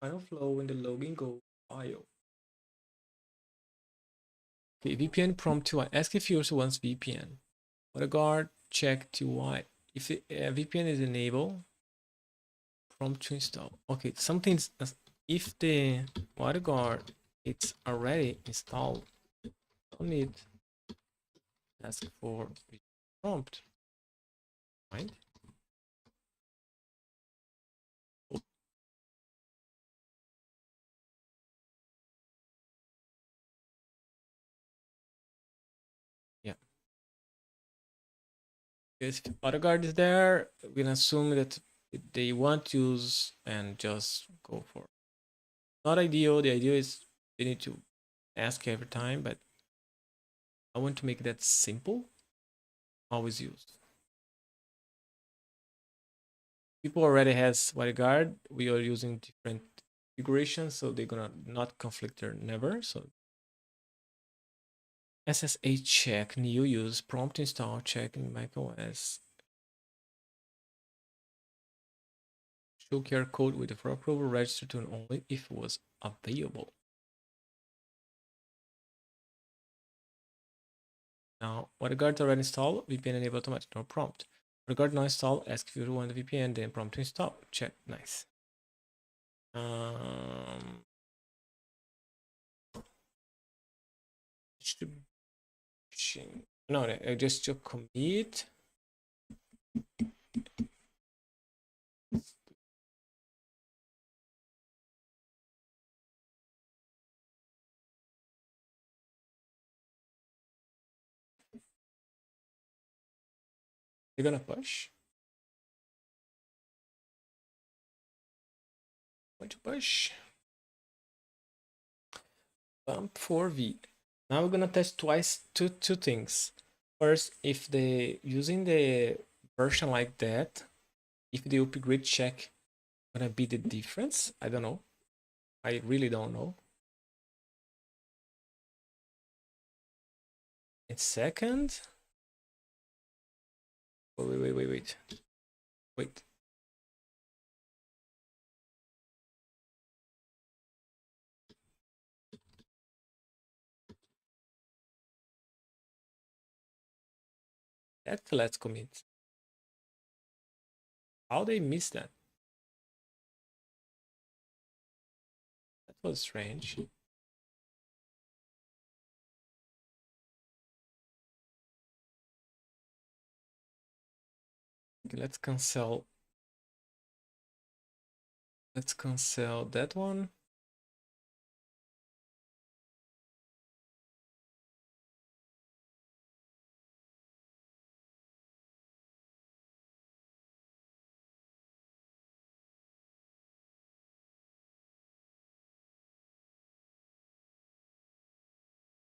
final flow in the login go file. Okay, VPN prompt to ask if you also wants VPN. WatchGuard check to why. If the VPN is enabled, prompt to install. Okay, something's if the WatchGuard it's already installed, don't need ask for prompt, right? Oh, yeah, because if WatchGuard is there, we can assume that they want to use and just go for it. Not ideal. The idea is they need to ask every time, but I want to make that simple, always used. People already has WatchGuard. We are using different configurations, so they're gonna not conflict there never. So SSH check, new use, prompt install check in macOS. Show QR code with the for approval register to only if it was available. Now, WatchGuard already installed, VPN enable automatic, no prompt. WatchGuard not installed, ask if you want the VPN, then prompt to install. Check, nice. Um, distribution. No, just to commit. You're gonna push. Going to push. Bump for V. Now we're gonna test twice two things. First, if the using the version like that If the upgrade check gonna be the difference, I don't know. I really don't know. In second, wait. Let's commit. How they missed that? That was strange. Okay, let's cancel. Let's cancel that one.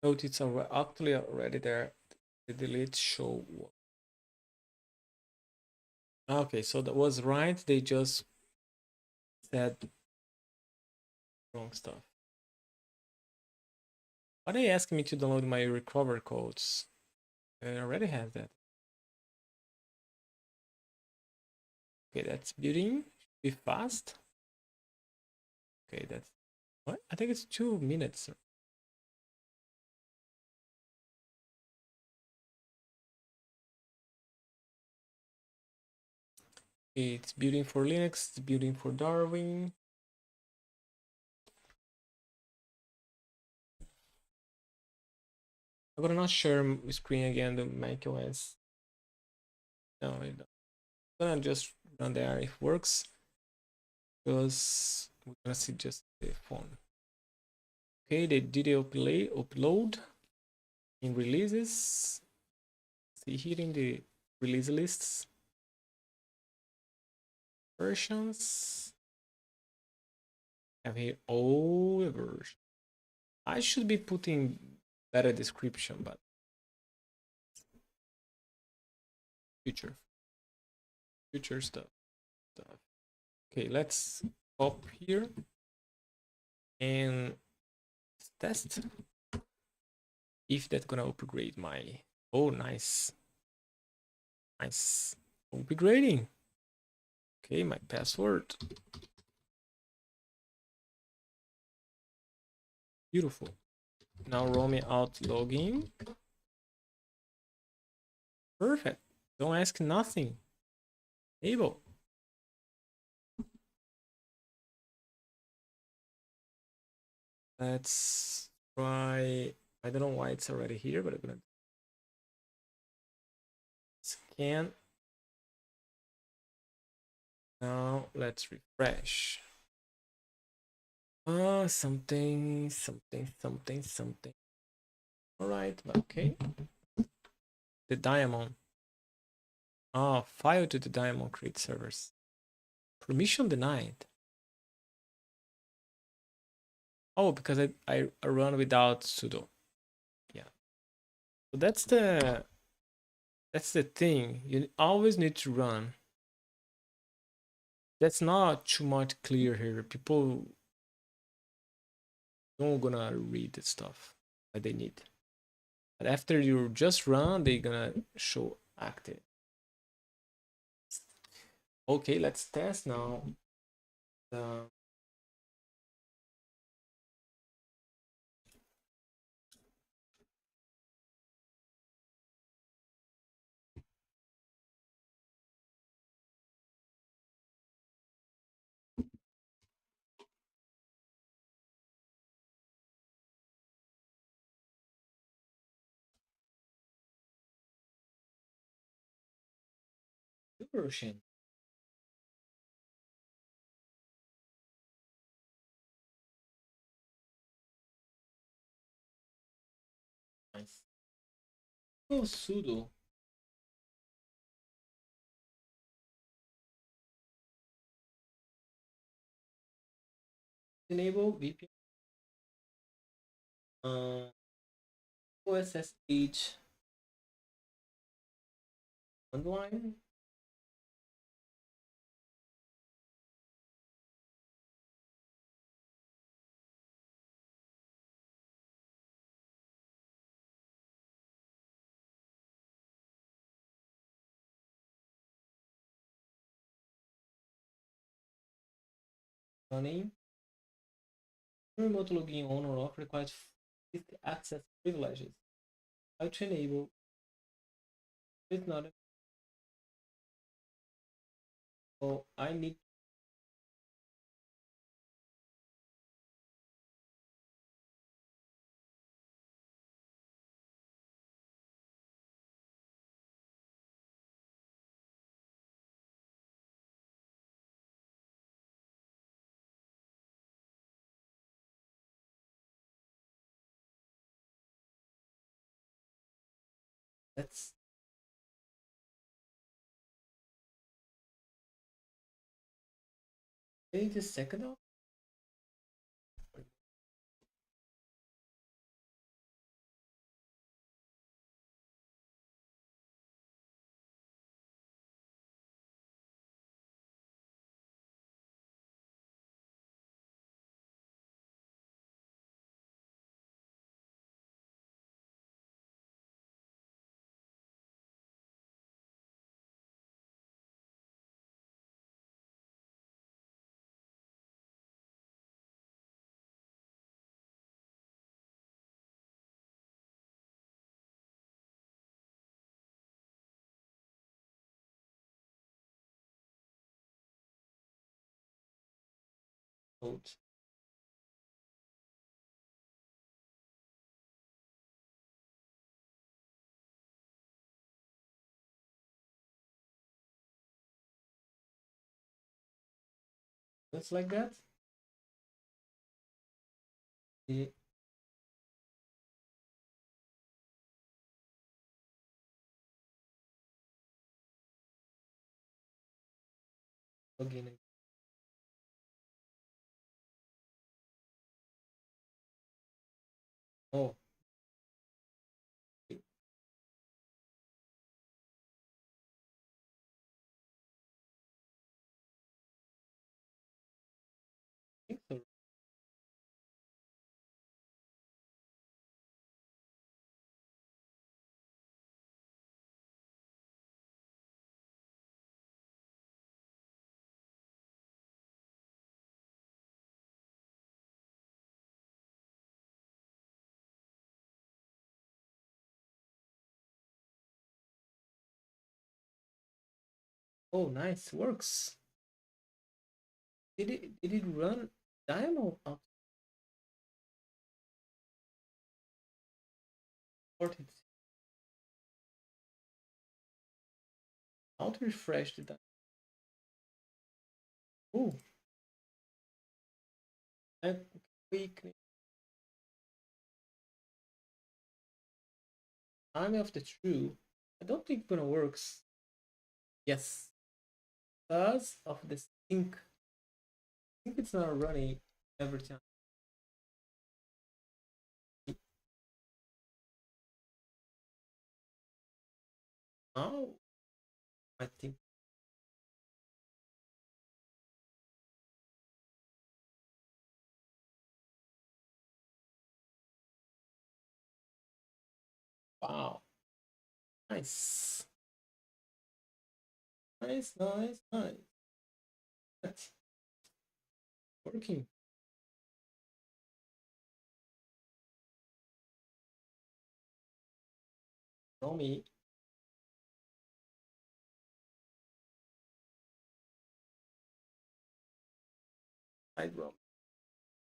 Note it's actually already there. The delete show. Okay, so that was right. They just said wrong stuff. Why are they asking me to download my recover codes? I already have that. Okay, that's building. Be fast. Okay, that's what? I think it's 2 minutes. It's building for Linux, it's building for Darwin. I'm gonna not share screen again the macOS. No, I'm gonna just run there if it works. Because we're gonna see just the phone. Okay, they did upload in releases. See here in the release lists. Versions. I have here all the versions. I should be putting better description, but future stuff. Okay, let's pop here and test if that's gonna upgrade my. Oh, nice, nice upgrading. Okay, my password. Beautiful. Now roaming out login. Perfect. Don't ask nothing. Able. Let's try. I don't know why it's already here, but I'm gonna scan. Now let's refresh. Something. All right, okay. The diamond. File to the diamond create servers. Permission denied. Oh, because I run without sudo. Yeah. So that's the thing. You always need to run. That's not too much clear here. People don't gonna read the stuff that they need. But after you just run, they're gonna show active. Okay, let's test now. The version. Nice. Oh, sudo. Enable VPN. OSSH online. running. Remote login on or off requires access privileges. How to enable it's not. So I need. Let's wait a second. Hold. Just like that. The login. Oh, I think so. Oh, nice. Works. Did it run diamond output? Auto refresh the diamond. Oh, I quick time of the true. I don't think it's gonna works. Yes, because of the sync. I think it's not running every time. Now I think. Wow, nice, nice, nice, nice. That's working. Roamie, side roam.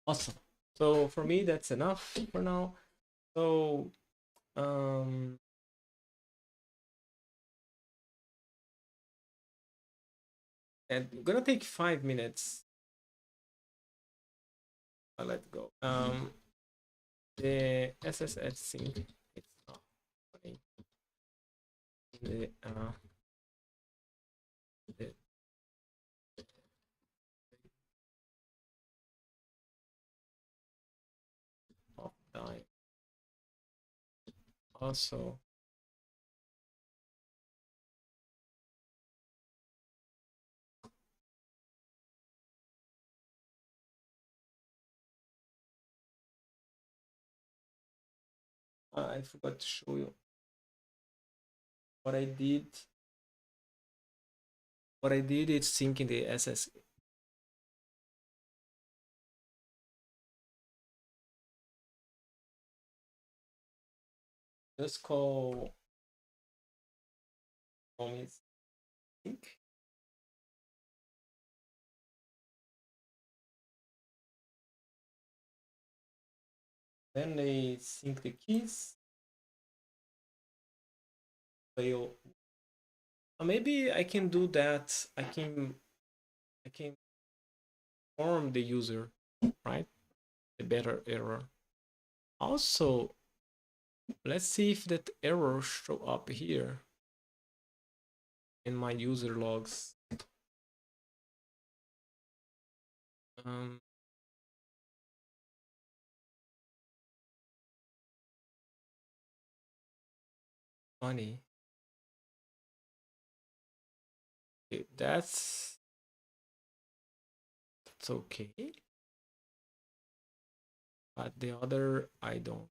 Awesome. So for me, that's enough for now. So um, and gonna take 5 minutes. Let's go. The SSH sync. It's not running. The time. Also, I forgot to show you what I did. What I did is syncing the Just call Roamie's sync. Then they sync the keys. Fail. Maybe I can do that. I can inform the user, right? The better error. Also, let's see if that error show up here in my user logs. Um, funny. Okay, that's okay. But the other, I don't.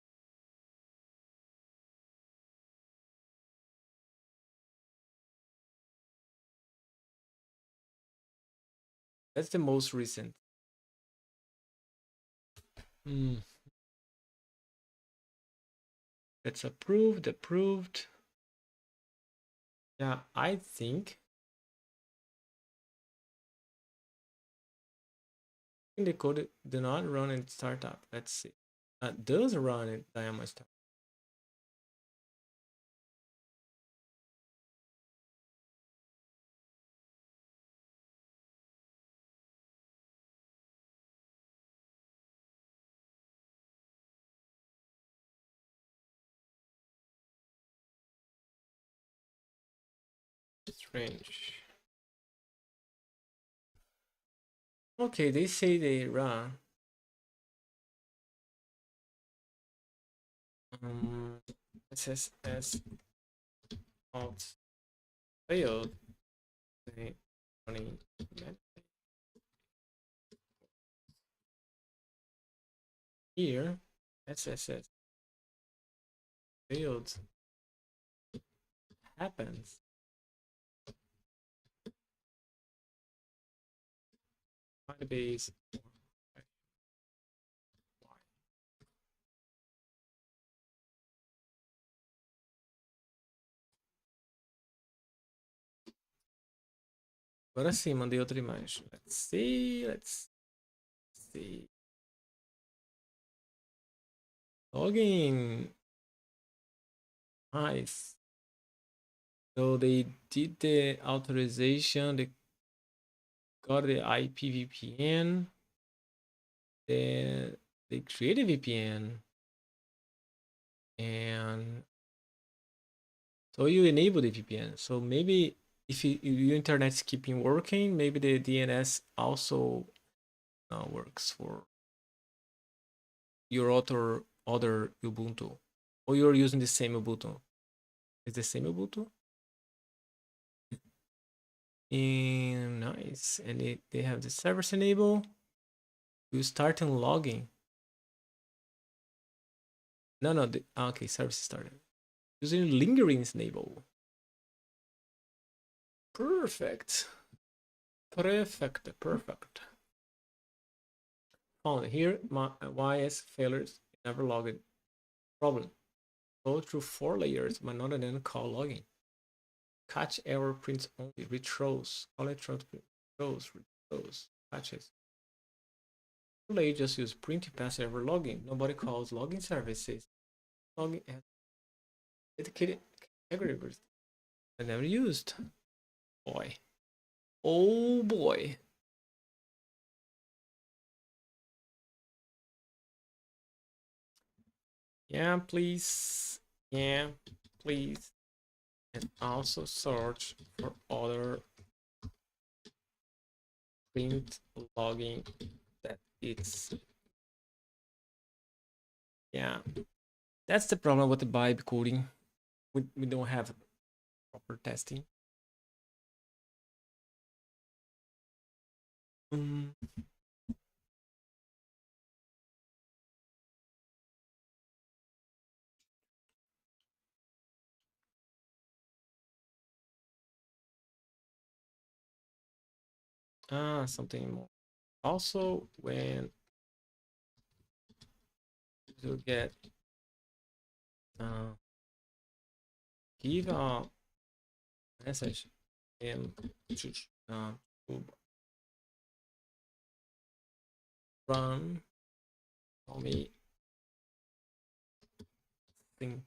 That's the most recent. Hmm. That's approved, approved. Yeah, I think the code do not run in startup. Let's see. Does run in Diamond Start. Strange. Okay, they say they run. SSS alt failed. They running here. SSS failed happens. Firebase. Agora sim, mandei outra imagem. Let's see, let's see. Login. Nice. So they did the authorization, they got the IPVPN, then they created VPN, and so you enable the VPN. So maybe if your internet's keeping working, maybe the DNS also works for your other Ubuntu, or you're using the same Ubuntu. Is the same Ubuntu? And nice, and they have the servers enabled. You start and logging. No, okay, service started. Using lingering is enabled. Perfect. Perfect. Found here, my YS failures never logged. Problem. Go through 4 layers, but not an end call logging. Catch error prints only. Retros. Call electronic retros. Catches. They just use print pass error logging. Nobody calls logging services. Logging has dedicated aggregators. I never used. Boy. Oh boy. Yeah, please. Yeah, please. And also search for other print logging that it's, yeah, that's the problem with the vibe coding. We don't have proper testing. Mm. Something more. Also, when you get give a message and to run Roamie thing.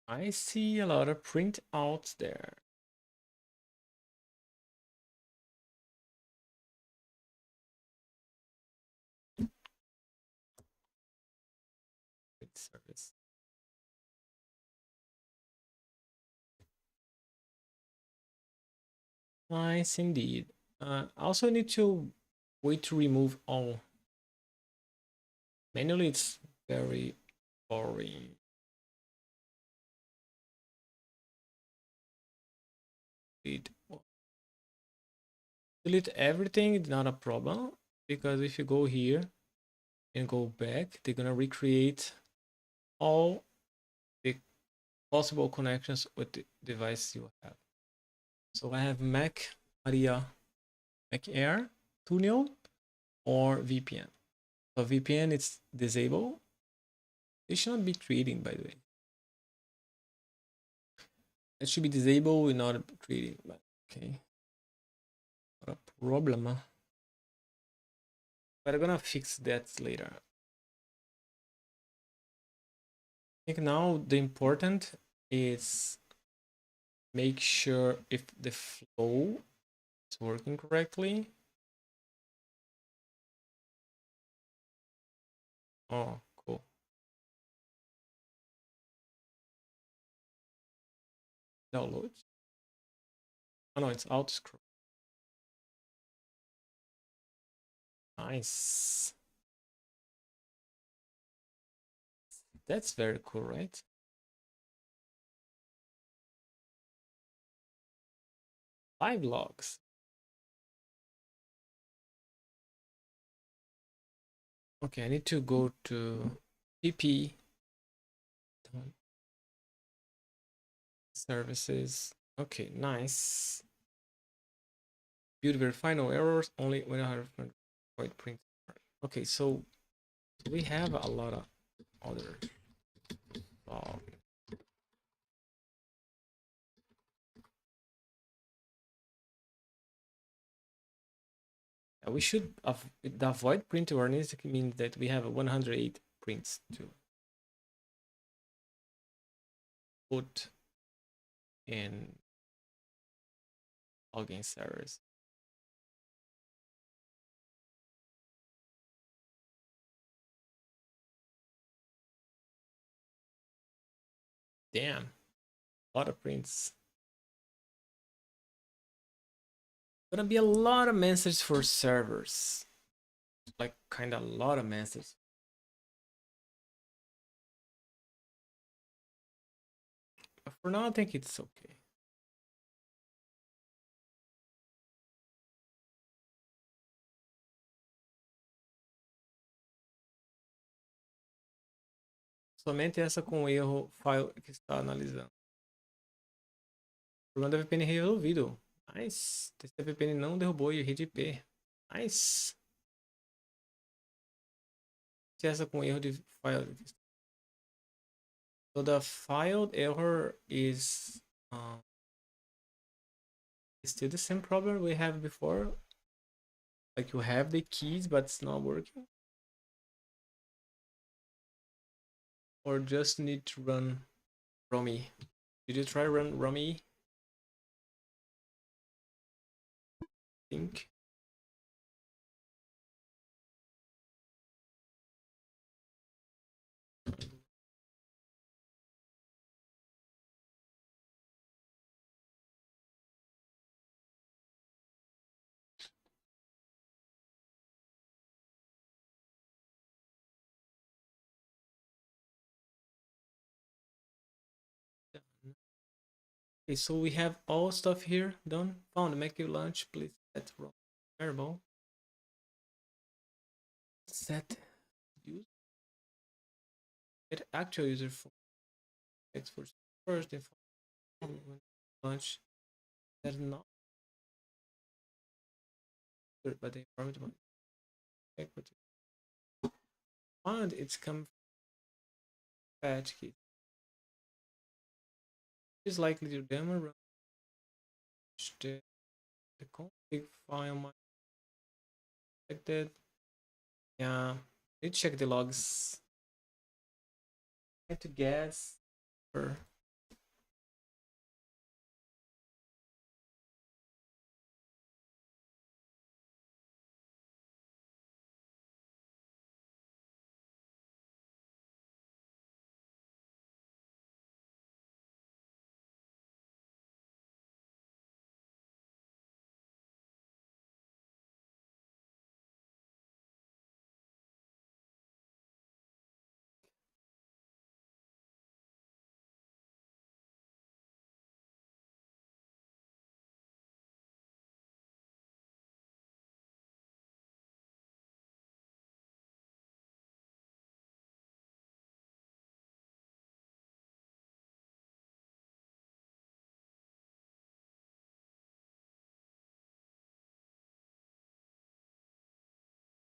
I see a lot of printouts there. Service. Nice indeed. Also need to wait to remove all. Manually, it's very boring. Delete everything, it's not a problem, because if you go here and go back, they're gonna recreate all the possible connections with the device you have. So I have Mac Maria, Mac Air, Tunnel, or VPN. So VPN is disabled. It should not be creating, by the way. It should be disabled and not creating. But okay, not a problem. But I'm gonna fix that later. I think now the important is make sure if the flow is working correctly. Oh, cool. Downloads. Oh no, it's auto scroll. Nice. That's very cool, right? Live logs. Okay, I need to go to PP services. Okay, nice. Build verify no errors, only when I have white print. Okay, so we have a lot of other log. We should the avoid print awareness means that we have 108 prints to put in login servers. Damn, a lot of prints. Gonna be a lot of messages for servers, like kind of a lot of messages. But for now, I think it's okay. Somente essa com erro file que está analisando. O problema da VPN resolvido. Nice. Esse VPN não derrubou a rede IP. Nice. Se essa com erro de file. So the filed error is still the same problem we have before. Like you have the keys, but it's not working. Or just need to run Roamie. Did you try run Roamie? Think. Okay, so we have all stuff here done. Found make your lunch, please set wrong variable. Set use get actual user for X first if lunch that's not good, but the environment equity. And it's come fetch key. Is likely to demo run the config file might detected. Yeah, let's check the logs. I have to guess. Or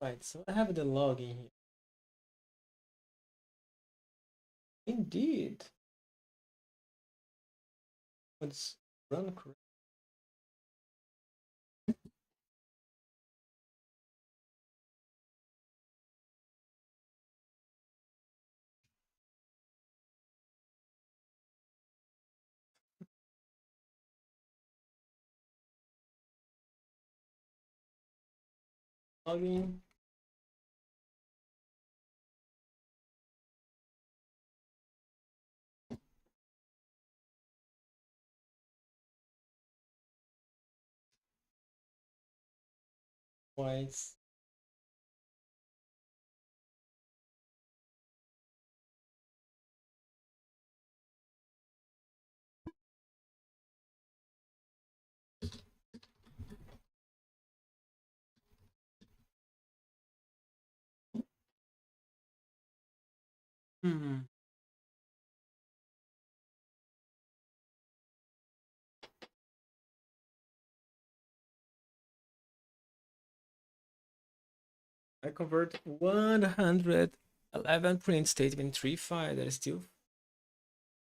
right, so I have the log in here. Indeed. Let's run correct. Logging. Twice. Hmm. I convert 111 print statement 3 file. That is still.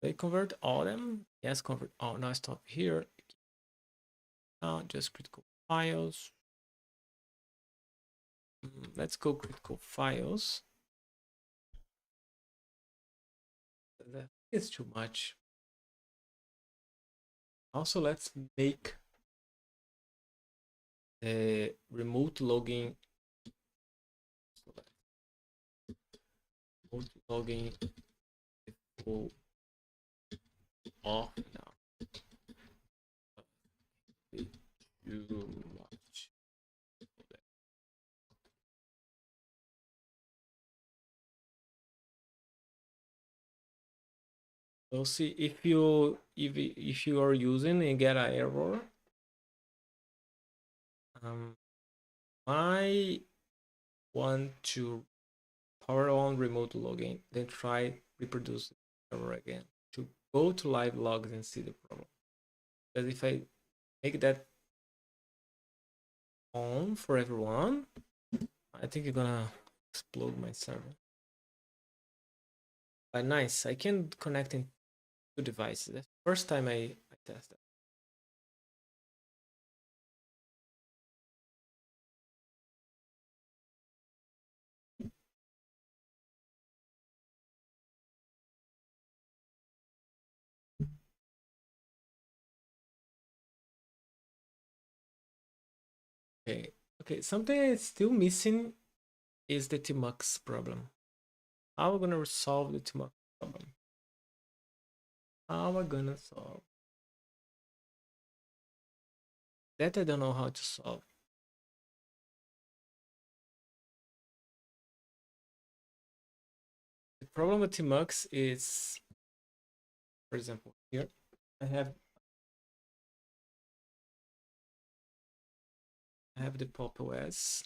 They convert all them. Yes, convert all. Now stop here. Now just critical files. Let's go critical files. That is too much. Also, let's make the remote logging. Remote logging off now. Too much. So see if you are using and get an error, I want to power on remote logging, then try reproduce the error again to go to live logs and see the problem. Because if I make that on for everyone, I think you're gonna explode my server. Nice. I can connect in two devices. That's the first time I tested. Okay. Okay. Something that's still missing is the Tmux problem. How am I gonna resolve the Tmux problem? How am I gonna solve that? I don't know how to solve. The problem with Tmux is, for example, here I have the Pop OS.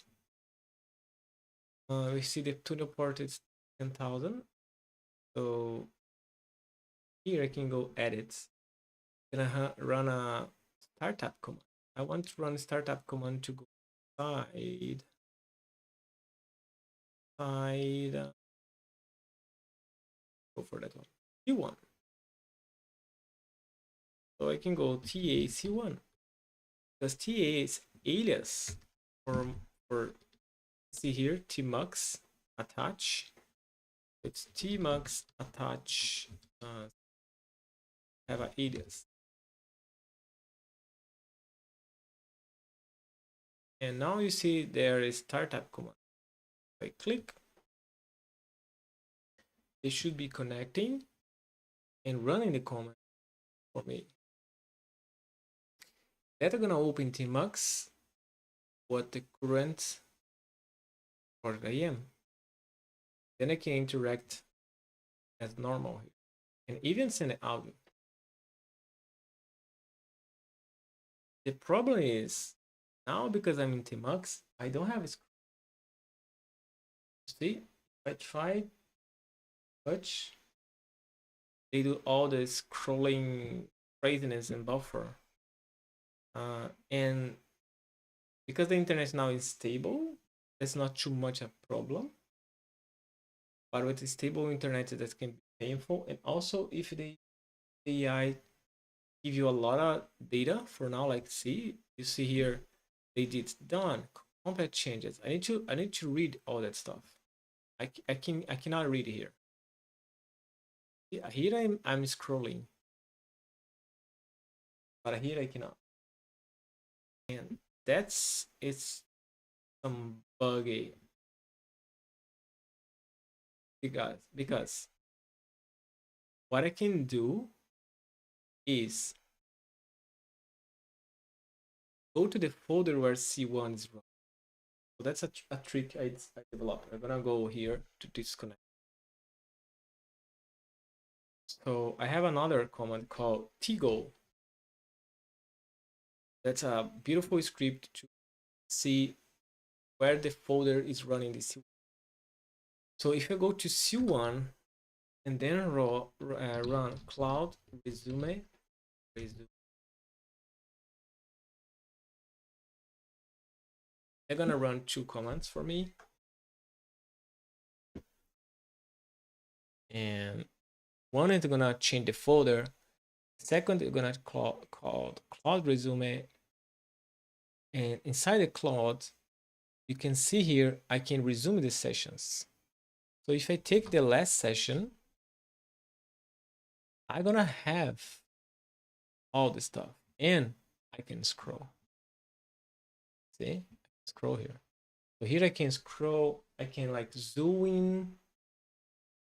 We see the tuner port is 10,000. So here I can go edit. Then I run a startup command. I want to run a startup command to go side, go for that one. C1. So I can go TAC1 because TA is alias for see here tmux attach. It's tmux attach have an alias. And now you see there is startup command. If I click, it should be connecting and running the command for me. That I'm gonna open tmux what the current port I am. Then I can interact as normal here and even send an audio. The problem is now because I'm in tmux, I don't have a screen. See, if I try touch, they do all the scrolling craziness and buffer. And because the internet now is stable, that's not too much a problem. But with a stable internet, that can be painful. And also, if the AI give you a lot of data for now, like see, you see here, they did done complete changes. I need to read all that stuff. I cannot read here. Yeah, here I'm scrolling, but here I cannot. And that's it's some buggy because what I can do is go to the folder where C1 is running. So that's a trick I developed. I'm gonna go here to disconnect. So I have another command called tgo. That's a beautiful script to see where the folder is running the C1. So if I go to C1 and then run cloud resume, they're gonna run two commands for me. And one is gonna change the folder. Second, is gonna call cloud resume. And inside the cloud, you can see here, I can resume the sessions. So if I take the last session, I'm gonna have all the stuff and I can scroll. See, scroll here. So here I can scroll, I can like zoom in,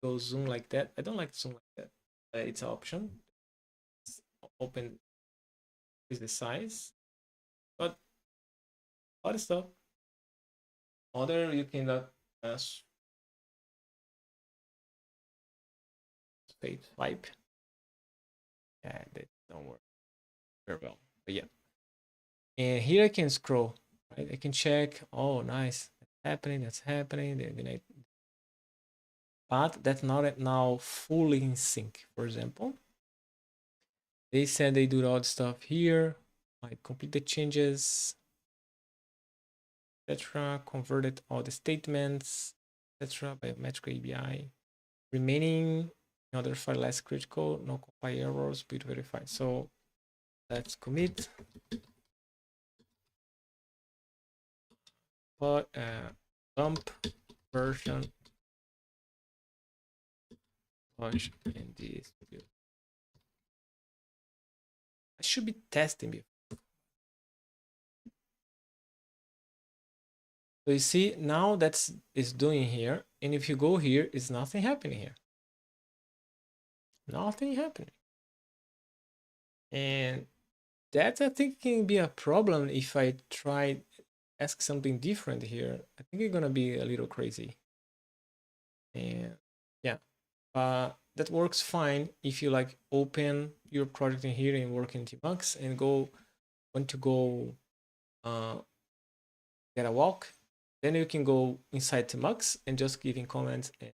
go zoom like that. I don't like zoom like that. It's an option. Open is the size, but other stuff. Other you can space swipe. Yeah, that don't work very well. But yeah. And here I can scroll, right? I can check. Oh, nice. That's happening. That's happening. But that's not now fully in sync. For example, they said they do all the stuff here. I complete the changes, etc. Converted all the statements, etc. Biometric ABI. Remaining Other file less critical, no compile errors, build verified. So let's commit, but dump version launch in this build. I should be testing before. So you see now that's is doing here, and if you go here, is nothing happening here. Nothing happening. And that I think can be a problem if I try ask something different here. I think it's gonna be a little crazy. And yeah, that works fine if you like open your project in here and work in Tmux and want to go get a walk. Then you can go inside Tmux and just giving comments and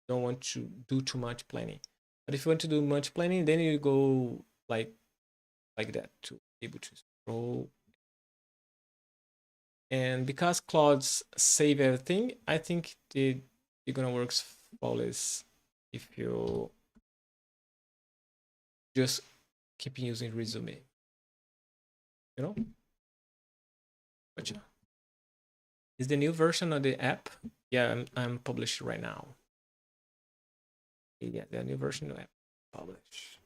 don't want to do too much planning. But if you want to do much planning, then you go like that to be able to scroll. And because Claude's save everything, I think it's gonna work flawless if you just keep using resume. You know? Gotcha. Is the new version of the app? Yeah, I'm publishing right now. Yeah, the new version of the app publish.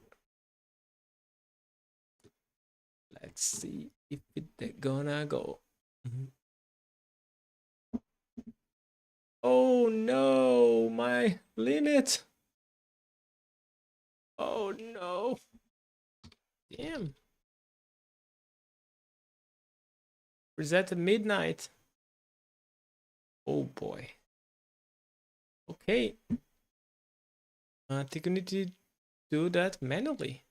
Let's see if it's gonna go. Oh no, my limit. Oh no. Damn. Reset at midnight. Oh boy. Okay. I think we need to do that manually.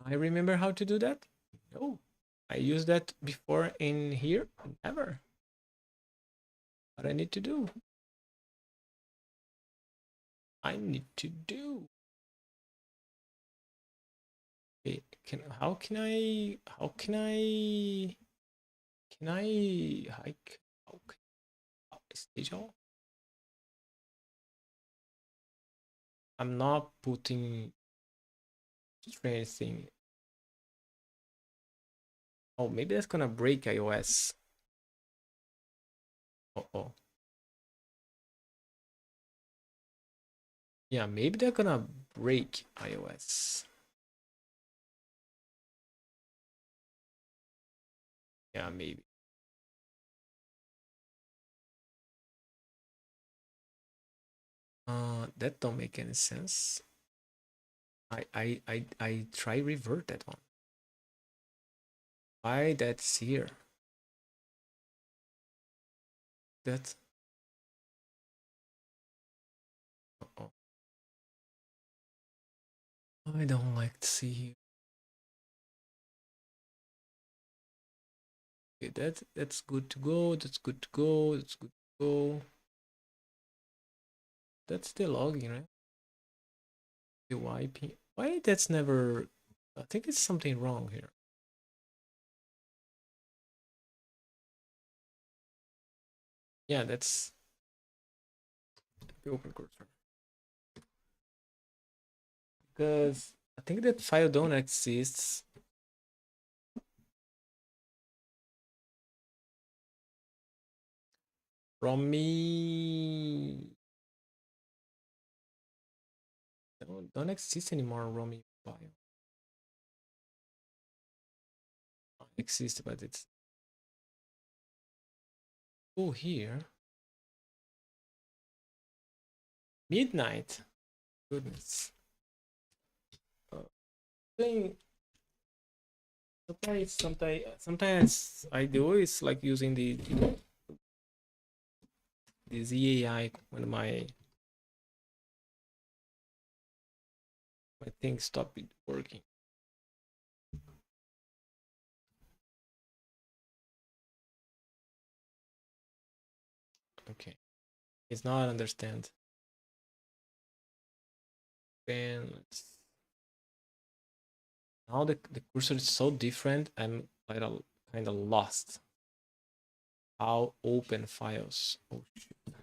I remember how to do that? No. I used that before in here? Never. What I need to do? I need to do. Okay, how can I hike? Okay. Stage all? I'm not putting strange thing. Oh, maybe that's gonna break iOS. Oh. Yeah, maybe they're gonna break iOS. Yeah, maybe. That don't make any sense. I try revert that one. Why that's here? That. Oh, I don't like to see here. Okay, that's good to go. That's good to go. That's good to go. That's the login, right? The wiping. Why that's never? I think it's something wrong here. Yeah, that's the open cursor. Because I think that file don't exists. Roamie don't exist anymore. Roamie file exists, but it's oh here midnight. Goodness. Thing sometimes I do is like using the ZAI when my thing stop working. Okay, it's not understand. Then now the cursor is so different. I'm like kind of lost. How open files? Oh shit.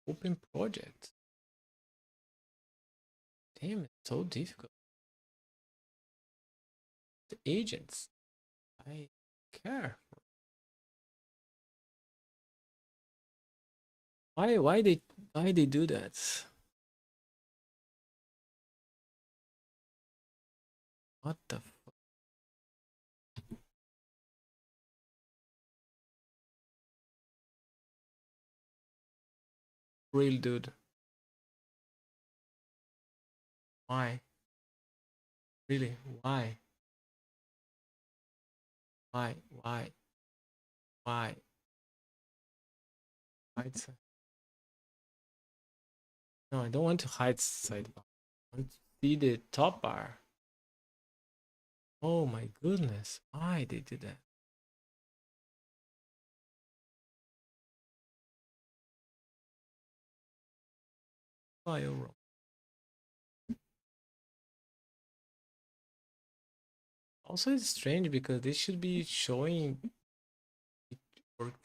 Open project. Damn, it's so difficult. The agents. I care. Why they do that? What the real dude? Why? Really? Why? Why? Why? Why? Hide side. No, I don't want to hide sidebar. I want to see the top bar. Oh my goodness. Why they did that? File room. Also, it's strange because this should be showing it worked.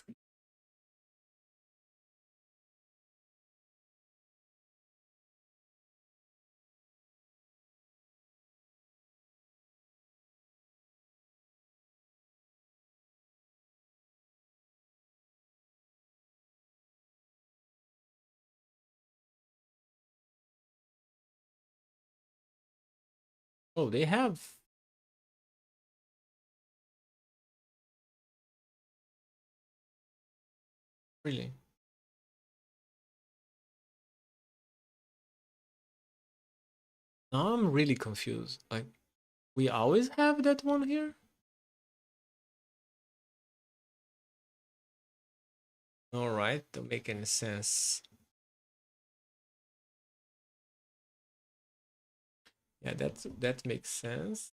Oh, they have. Really? Now I'm really confused. Like, we always have that one here? All right, don't make any sense. Yeah, that makes sense.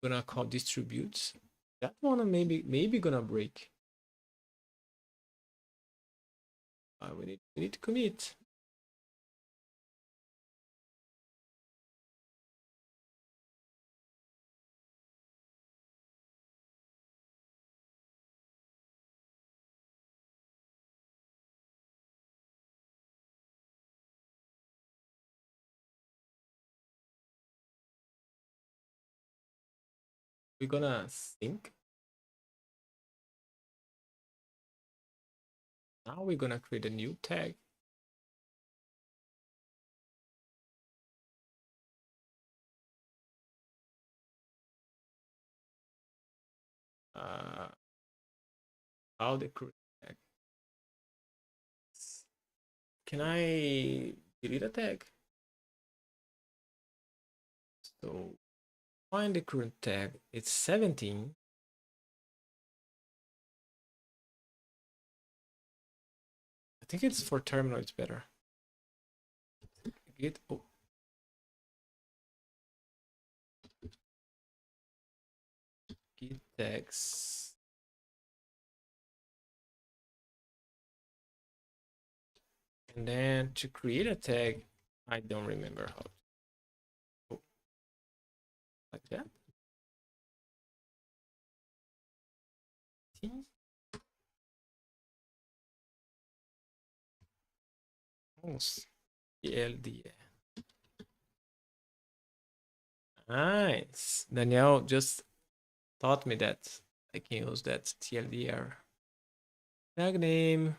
Gonna call distributes. That one maybe gonna break. We need to commit. We're gonna sync. Now we're gonna create a new tag. Uh, how the create tag. Can I delete a tag? So find the current tag. It's 17. I think it's for terminal. It's better. Git git tags. And then to create a tag, I don't remember how. Oh, like that. Oh, CLD. Nice. Danielle just taught me that I can use that TLDR. Tag name,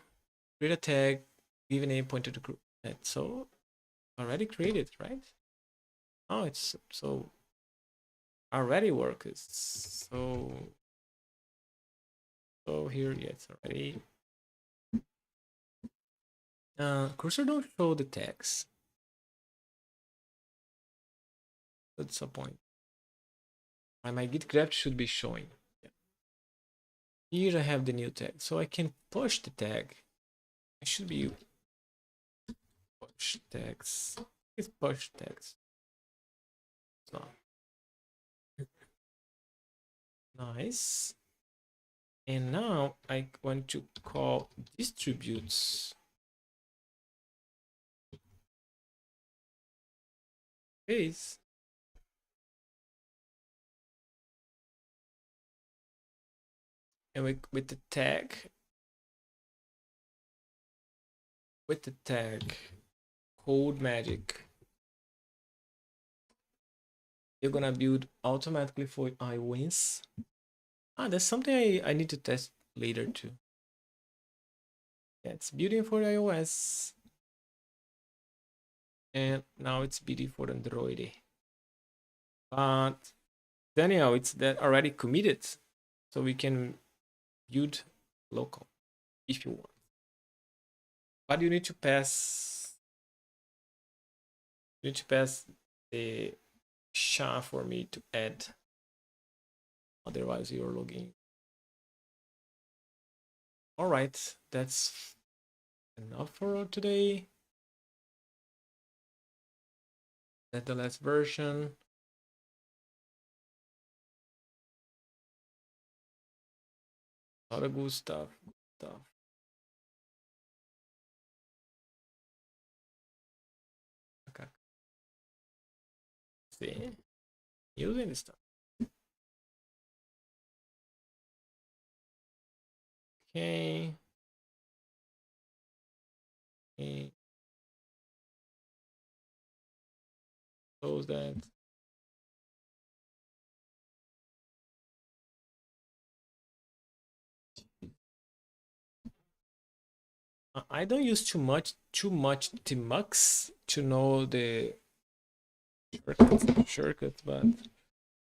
create a tag, give a name pointer to group. That's so already created, right? Oh, it's so already works. So here, yeah, it's already. Cursor don't show the text. That's a point. My git grep should be showing. Yeah. Here I have the new tag, so I can push the tag. It should be push tags. It's push tags. It's not. Nice. And now I want to call distributes. Base. And with the tag, code magic, you're gonna build automatically for iWins. Ah, that's something I need to test later too. Yeah, it's building for iOS. And now it's building for Android. But Daniel, it's that already committed. So we can build local if you want. But you need to pass the SHA for me to add. Otherwise you're logging. All right, that's enough for today. That's the last version. A lot of good stuff. Okay. See, using this stuff. Okay. Okay. Close that. I don't use too much Tmux to know the shortcuts, but I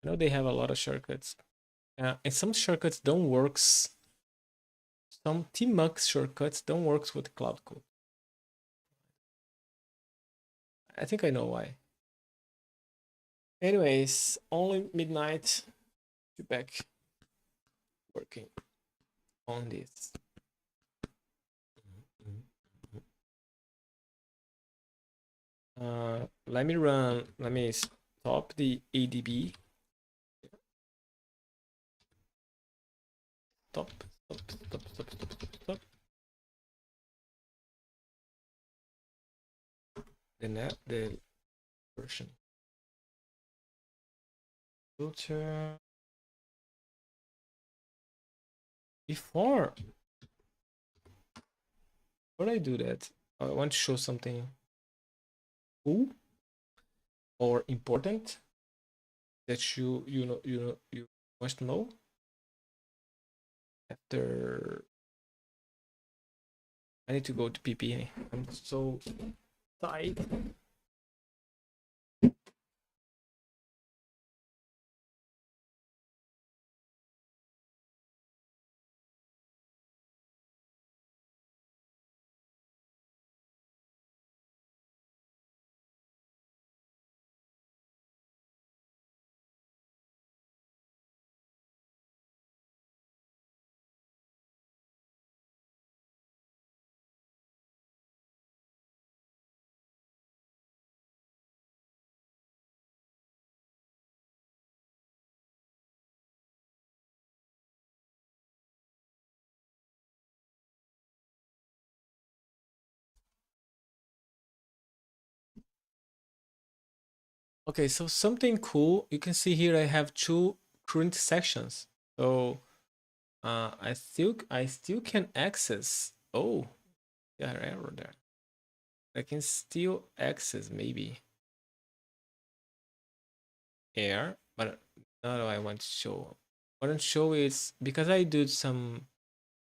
know they have a lot of shortcuts. And some shortcuts don't works. Some Tmux shortcuts don't works with Cloud Code. I think I know why. Anyways, only midnight. Be back working on this. Let me stop the ADB. Stop. The version. Filter. Before I do that, I want to show something cool or important that you must know. After I need to go to PP. I'm so tight. Okay, so something cool. You can see here I have two current sections. So I still can access. Oh, yeah, error there. I can still access maybe air, but not what I want to show. What I want to show is because I did some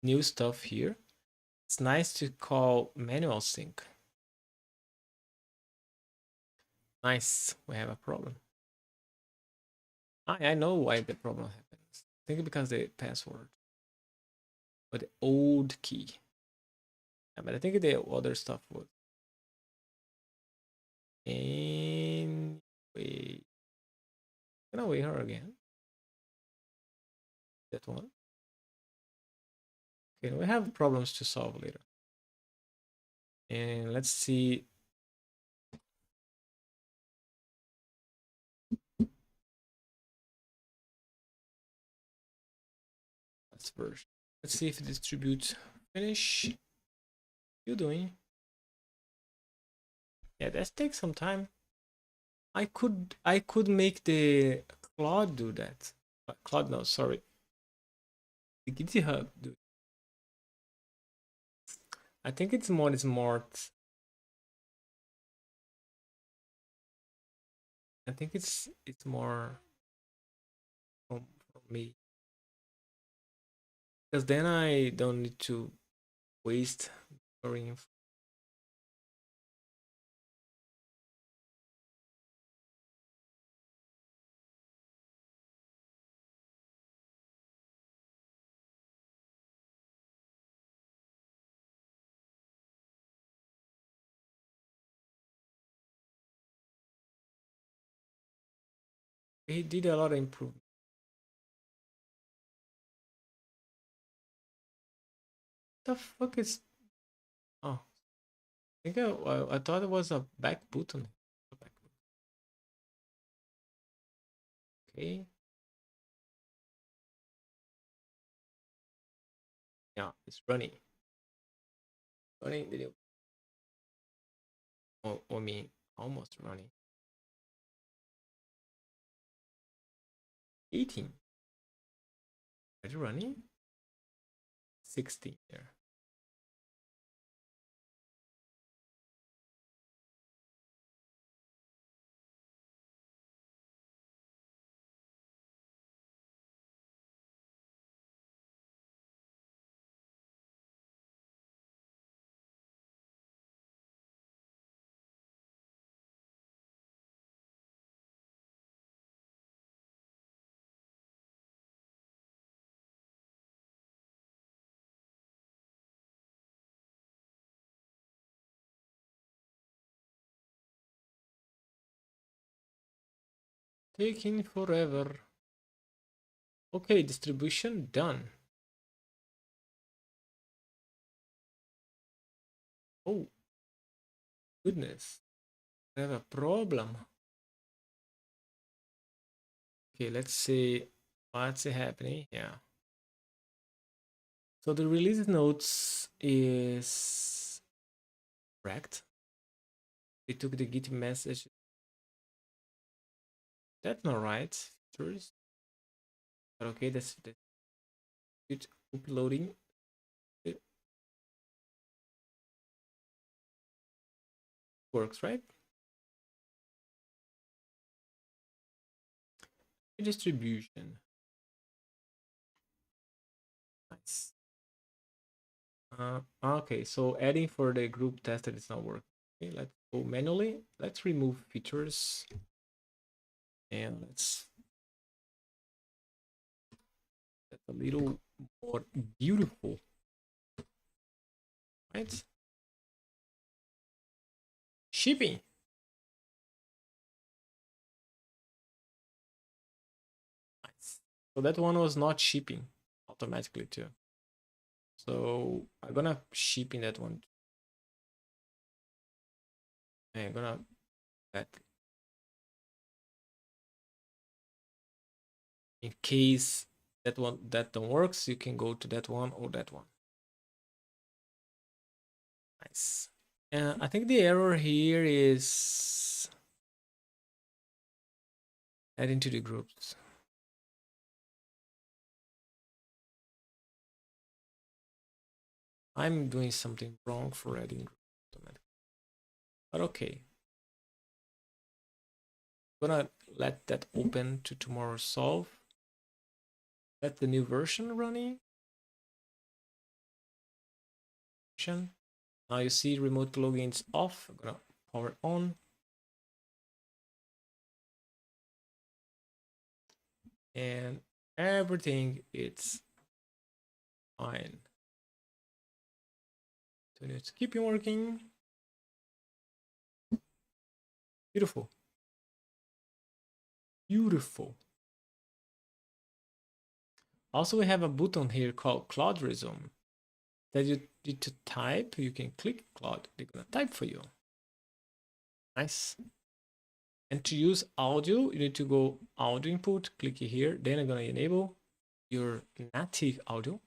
new stuff here. It's nice to call manual sync. Nice, we have a problem. I know why the problem happens. I think because the password, but the old key. Yeah, but I think the other stuff was. Anyway, can I wait her again? That one. Okay, we have problems to solve later. And let's see. That's version. Let's see if it distributes. Finish. You doing? Yeah, that takes some time. I could make the Claude do that. Claude, no, sorry. The GitHub, dude. I think it's more smart. I think it's more from me because then I don't need to waste your info. He did a lot of improvement. The fuck is? Oh, I think I thought it was a back button. Okay, yeah, it's running. Running. Did it? Oh, I mean, almost running. 18. Are you running? 16 here. Taking forever. Okay, distribution done. Oh, goodness. I have a problem. Okay, let's see what's happening. Yeah. So the release notes is correct. They took the Git message. That's not right. Features. But okay, that's it. Uploading. It works, right? Distribution. Nice. Okay, so adding for the group tested is not working. Okay, let's go manually. Let's remove features and let's get a little more beautiful, right? Shipping. Nice. So that one was not shipping automatically too. So I'm gonna ship in that one. I'm gonna that in case that don't works, you can go to that one or that one. Nice. I think the error here is adding to the groups. I'm doing something wrong for adding groups. But okay. I'm gonna let that open to tomorrow solve. Let the new version running. Now you see remote logins off. I'm gonna power on. And everything it's fine. So let's keep working. Beautiful. Beautiful. Also, we have a button here called Cloud Resume that you need to type. You can click Cloud. They're gonna type for you. Nice. And to use audio, you need to go audio input, click here. Then I'm gonna enable your native audio.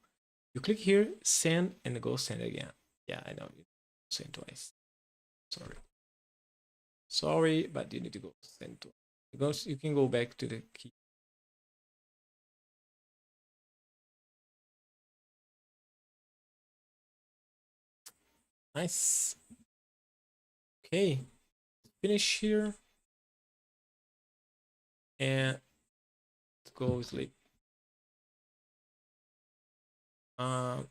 You click here, send, and go send again. Yeah, I know. Send twice. Sorry. Sorry, but you need to go send twice. Because you can go back to the key. Nice. Okay, finish here and go sleep. Um,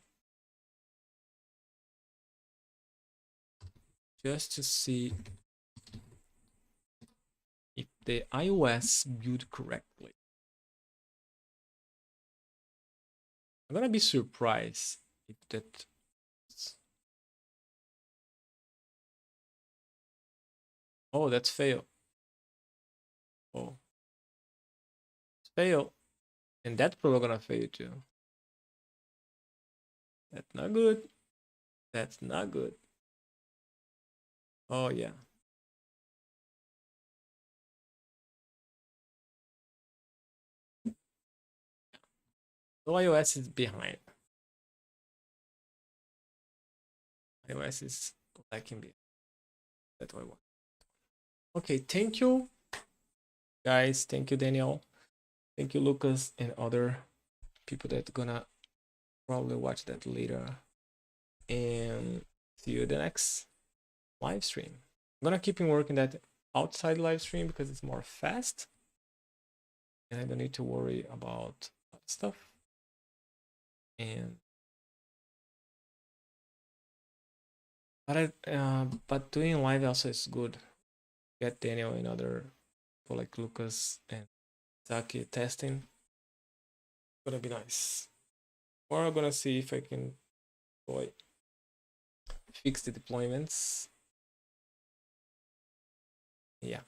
just to see if the iOS built correctly. I'm gonna be surprised if that. Oh, that's fail. Oh, it's fail, and that's probably gonna fail too. That's not good. That's not good. Oh yeah. So iOS is behind. iOS is lacking behind. That's what I want. Okay, thank you guys. Thank you, Daniel. Thank you, Lucas, and other people that gonna probably watch that later. And see you the next live stream. I'm gonna keep on working that outside live stream because it's more fast and I don't need to worry about stuff. And but doing live also is good. Get Daniel and other people like Lucas and Zaki testing. Gonna be nice. Or I'm gonna see if I can fix the deployments. Yeah.